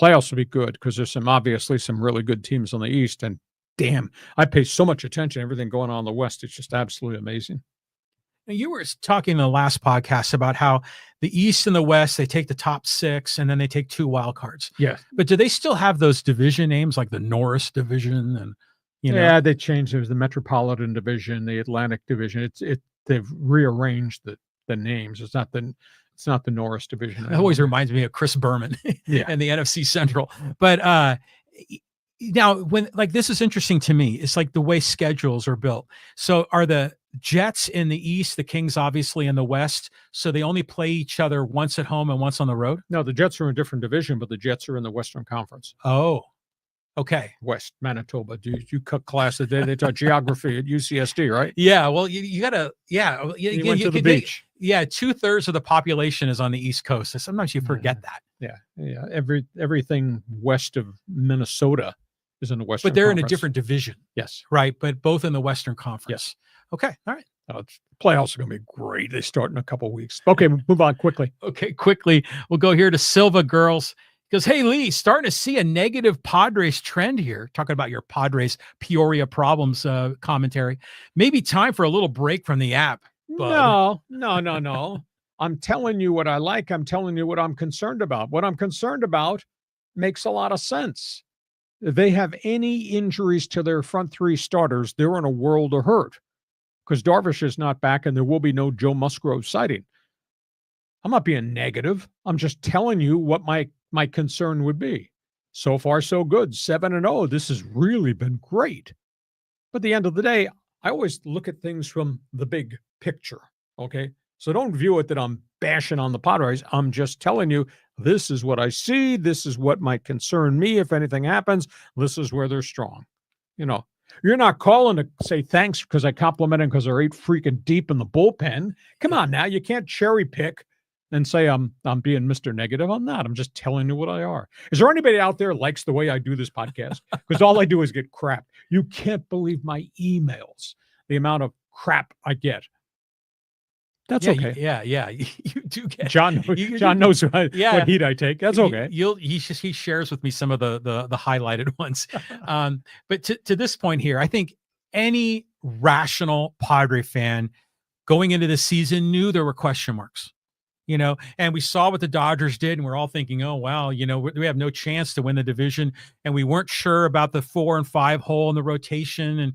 playoffs will be good because there's obviously some really good teams on the East. And damn, I pay so much attention to everything going on in the West. It's just absolutely amazing. Now, you were talking in the last podcast about how the East and the West, they take the top 6 and then they take 2 wild cards. Yeah. But do they still have those division names like the Norris division and Yeah, they changed. There's the Metropolitan Division, the Atlantic Division. They've rearranged the names. It's not the Norris Division anymore. It always reminds me of Chris Berman and the NFC Central. But now when this is interesting to me, it's like the way schedules are built. So are the Jets in the East, the Kings obviously in the West, so they only play each other once at home and once on the road? No, the Jets are in a different division, but the Jets are in the Western Conference. Oh. Okay. West Manitoba. You cut class today? They taught geography at UCSD, right? Yeah. Well, you gotta. Yeah. You went to the beach. 2/3 of the population is on the East Coast. So sometimes you forget that. Yeah. Everything west of Minnesota is in the Western. But they're Conference. in a different division. Yes. Right. But both in the Western Conference. Yes. Okay. All right. Playoffs are going to be great. They start in a couple of weeks. Okay, move on quickly. Okay, quickly. We'll go here to Silva Girls. Because, hey, Lee, starting to see a negative Padres trend here. Talking about your Padres Peoria problems commentary. Maybe time for a little break from the app. Bud. No. I'm telling you what I like. I'm telling you what I'm concerned about. What I'm concerned about makes a lot of sense. If they have any injuries to their front 3 starters, they're in a world of hurt. Because Darvish is not back and there will be no Joe Musgrove sighting. I'm not being negative. I'm just telling you what my concern would be. So far, so good. 7-0. This has really been great. But at the end of the day, I always look at things from the big picture. Okay. So don't view it that I'm bashing on the Padres. I'm just telling you, this is what I see. This is what might concern me if anything happens. This is where they're strong. You're not calling to say thanks because I complimented them because they're 8 freaking deep in the bullpen. Come on now. You can't cherry pick and say I'm being Mr. Negative. I'm not. I'm just telling you what I are. Is there anybody out there likes the way I do this podcast? Because all I do is get crap. You can't believe my emails, the amount of crap I get. That's okay. Yeah. You do get. John knows what heat I take. That's okay. He shares with me some of the highlighted ones. But to this point here, I think any rational Padre fan going into the season knew there were question marks. And we saw what the Dodgers did, and we're all thinking, oh, wow, we have no chance to win the division. And we weren't sure about the 4 and 5 hole in the rotation. And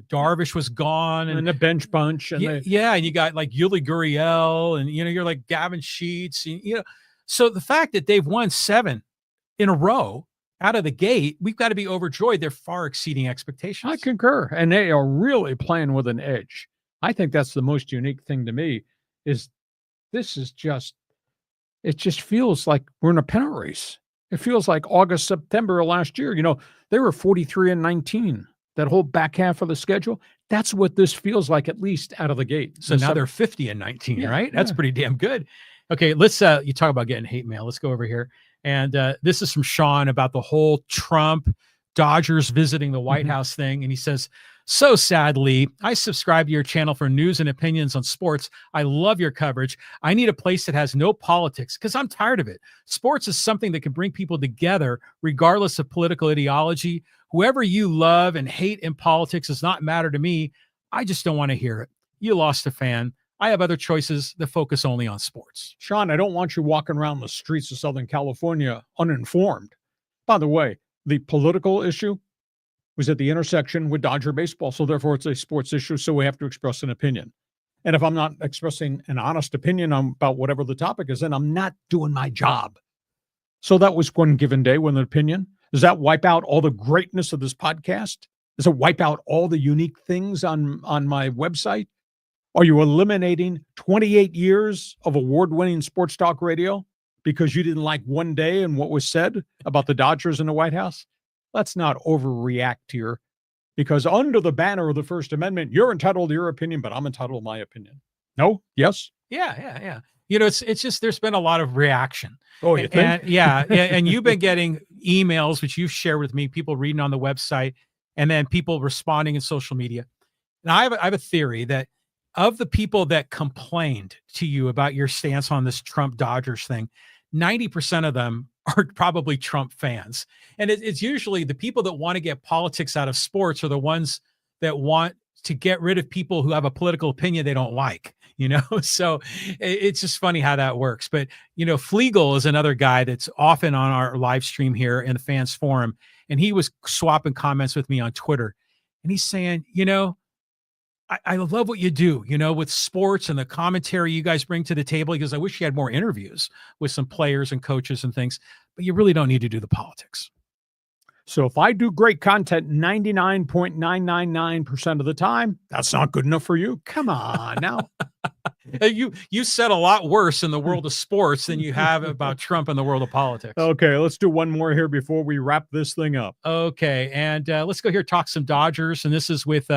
Darvish was gone. And the bench bunch. And and you got like Yuli Gurriel, and, you're like Gavin Sheets. So the fact that they've won 7 in a row out of the gate, we've got to be overjoyed. They're far exceeding expectations. I concur. And they are really playing with an edge. I think that's the most unique thing to me is this is it just feels like we're in a pennant race. It feels like August, September of last year. They were 43-19, that whole back half of the schedule. That's what this feels like, at least out of the gate. So now they're 50-19, right? That's pretty damn good. Okay, let's, you talk about getting hate mail. Let's go over here. And this is from Sean about the whole Trump Dodgers visiting the White House thing. And he says, So sadly, I subscribe to your channel for news and opinions on sports. I love your coverage. I need a place that has no politics because I'm tired of it. Sports is something that can bring people together regardless of political ideology. Whoever you love and hate in politics does not matter to me. I just don't want to hear it. You lost a fan. I have other choices that focus only on sports. Sean, I don't want you walking around the streets of Southern California uninformed. By the way, the political issue was at the intersection with Dodger baseball, so therefore it's a sports issue, so we have to express an opinion. And if I'm not expressing an honest opinion about whatever the topic is, then I'm not doing my job. So that was one given day with an opinion. Does that wipe out all the greatness of this podcast? Does it wipe out all the unique things on my website? Are you eliminating 28 years of award-winning sports talk radio because you didn't like one day and what was said about the Dodgers in the White House? Let's not overreact here, because under the banner of the First Amendment, you're entitled to your opinion, but I'm entitled to my opinion. No? Yes? Yeah. You know, it's just there's been a lot of reaction. Oh, you think? And you've been getting emails, which you've shared with me, people reading on the website, and then people responding in social media. Now, I have a theory that of the people that complained to you about your stance on this Trump Dodgers thing, 90% of them are probably Trump fans. And it's usually the people that want to get politics out of sports are the ones that want to get rid of people who have a political opinion they don't like, you know? So it's just funny how that works. But, you know, Flegel is another guy that's often on our live stream here in the fans forum. And he was swapping comments with me on Twitter. And he's saying, you know, I love what you do, you know, with sports and the commentary you guys bring to the table, because I wish you had more interviews with some players and coaches and things, but you really don't need to do the politics. So if I do great content 99.999% of the time, that's not good enough for you. Come on now. You said a lot worse in the world of sports than you have about Trump in the world of politics. Okay, let's do one more here before we wrap this thing up. Okay, and let's go here, talk some Dodgers, and this is with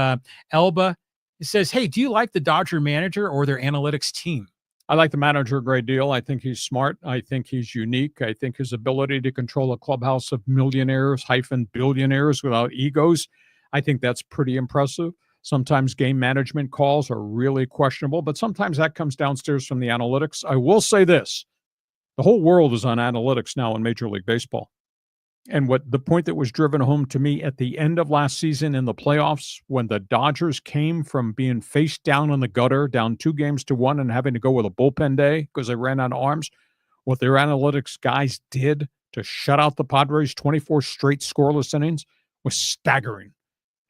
Elba. It says, hey, do you like the Dodger manager or their analytics team? I like the manager a great deal. I think he's smart. I think he's unique. I think his ability to control a clubhouse of millionaires - billionaires without egos, I think that's pretty impressive. Sometimes game management calls are really questionable, but sometimes that comes downstairs from the analytics. I will say this. The whole world is on analytics now in Major League Baseball. And what the point that was driven home to me at the end of last season in the playoffs, when the Dodgers came from being face down in the gutter, down 2-1 and having to go with a bullpen day because they ran out of arms, what their analytics guys did to shut out the Padres 24 straight scoreless innings was staggering.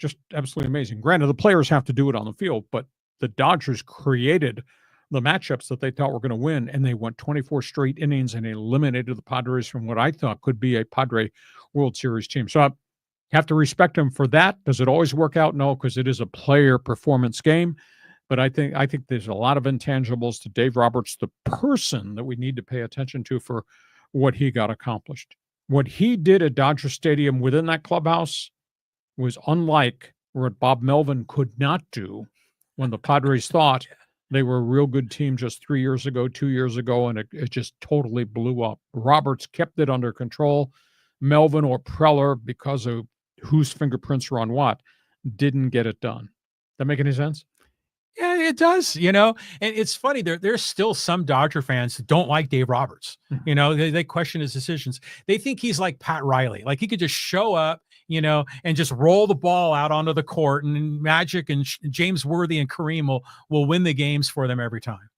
Just absolutely amazing. Granted, the players have to do it on the field, but the Dodgers created the matchups that they thought were going to win, and they went 24 straight innings and eliminated the Padres from what I thought could be a Padre World Series team. So I have to respect them for that. Does it always work out? No, because it is a player performance game. But I think there's a lot of intangibles to Dave Roberts, the person that we need to pay attention to for what he got accomplished. What he did at Dodger Stadium within that clubhouse was unlike what Bob Melvin could not do when the Padres thought they were a real good team just 3 years ago, 2 years ago, and it just totally blew up. Roberts kept it under control. Melvin or Preller, because of whose fingerprints are on what, didn't get it done. That make any sense? Yeah, it does, you know, and it's funny. There's still some Dodger fans that don't like Dave Roberts. You know, they question his decisions. They think he's like Pat Riley, like he could just show up, you know, and just roll the ball out onto the court, and Magic and James Worthy and Kareem will win the games for them every time.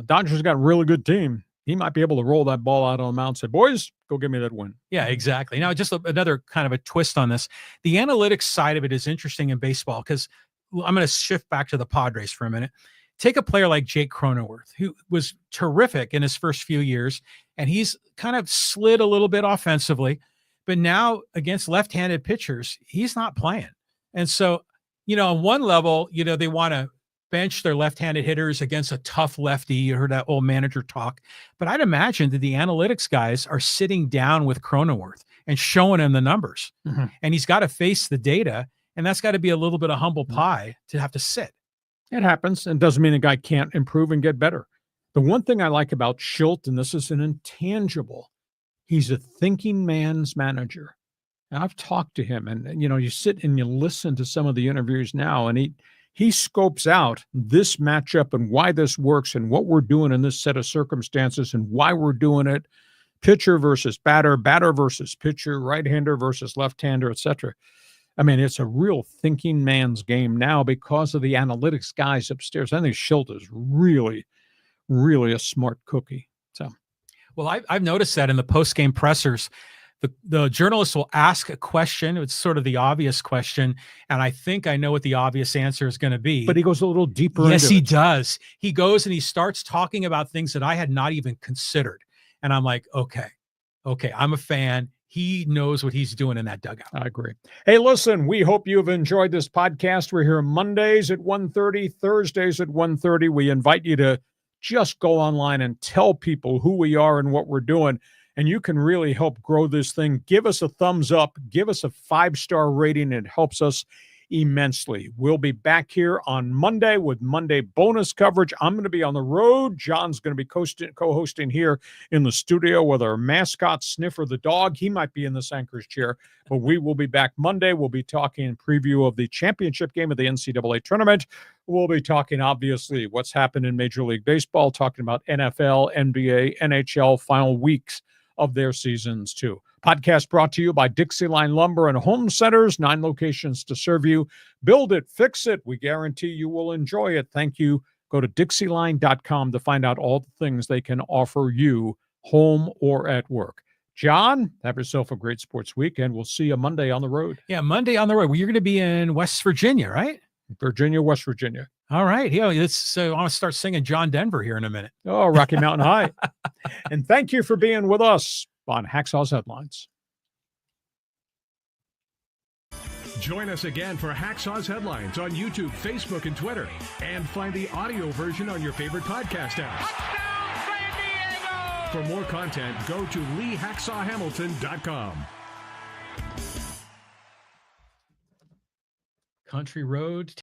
Dodgers got a really good team. He might be able to roll that ball out on the mound and say, boys, go give me that win. Yeah, exactly. Now, just another kind of a twist on this. The analytics side of it is interesting in baseball because I'm going to shift back to the Padres for a minute. Take a player like Jake Cronenworth, who was terrific in his first few years, and he's kind of slid a little bit offensively, but now against left-handed pitchers, he's not playing. And so, you know, on one level, you know, they want to bench their left-handed hitters against a tough lefty. You heard that old manager talk. But I'd imagine that the analytics guys are sitting down with Cronenworth and showing him the numbers. Mm-hmm. And he's got to face the data, and that's got to be a little bit of humble pie to have to sit. It happens, and doesn't mean a guy can't improve and get better. The one thing I like about Schilt, and this is an intangible, he's a thinking man's manager. I've talked to him, and you sit and you listen to some of the interviews now, and he scopes out this matchup and why this works and what we're doing in this set of circumstances and why we're doing it. Pitcher versus batter, batter versus pitcher, right-hander versus left-hander, etc. I mean, it's a real thinking man's game now because of the analytics guys upstairs. I think Schilder's really, really a smart cookie. So, well, I've noticed that in the post-game pressers, the journalist will ask a question. It's sort of the obvious question, and I think I know what the obvious answer is going to be. But he goes a little deeper. Yes, into he it. does. He goes and he starts talking about things that I had not even considered. And I'm like, okay, I'm a fan. He knows what he's doing in that dugout. I agree. Hey, listen, we hope you've enjoyed this podcast. We're here Mondays at 1:30, Thursdays at 1:30. We invite you to just go online and tell people who we are and what we're doing. And you can really help grow this thing. Give us a thumbs up. Give us a 5-star rating. It helps us immensely. We'll be back here on Monday with Monday bonus coverage. I'm going to be on the road. John's going to be co-hosting here in the studio with our mascot, Sniffer the dog. He might be in the anchor's chair, but we will be back Monday. We'll be talking preview of the championship game of the NCAA tournament. We'll be talking, obviously, what's happened in Major League Baseball, talking about NFL, NBA, NHL final weeks of their seasons too. Podcast brought to you by DIXIELINE Lumber and Home Centers, 9 locations to serve you. Build it, fix it. We guarantee you will enjoy it. Thank you. Go to DIXIELINE.com to find out all the things they can offer you, home or at work. John, have yourself a great sports weekend. We'll see you Monday on the road. Yeah, Monday on the road. Well, you're going to be in West Virginia, right? Virginia, West Virginia. All right. Yeah, so I want to start singing John Denver here in a minute. Oh, Rocky Mountain High. And thank you for being with us on Hacksaw's Headlines. Join us again for Hacksaw's Headlines on YouTube, Facebook, and Twitter. And find the audio version on your favorite podcast apps. For more content, go to LeeHacksawHamilton.com. Country Road.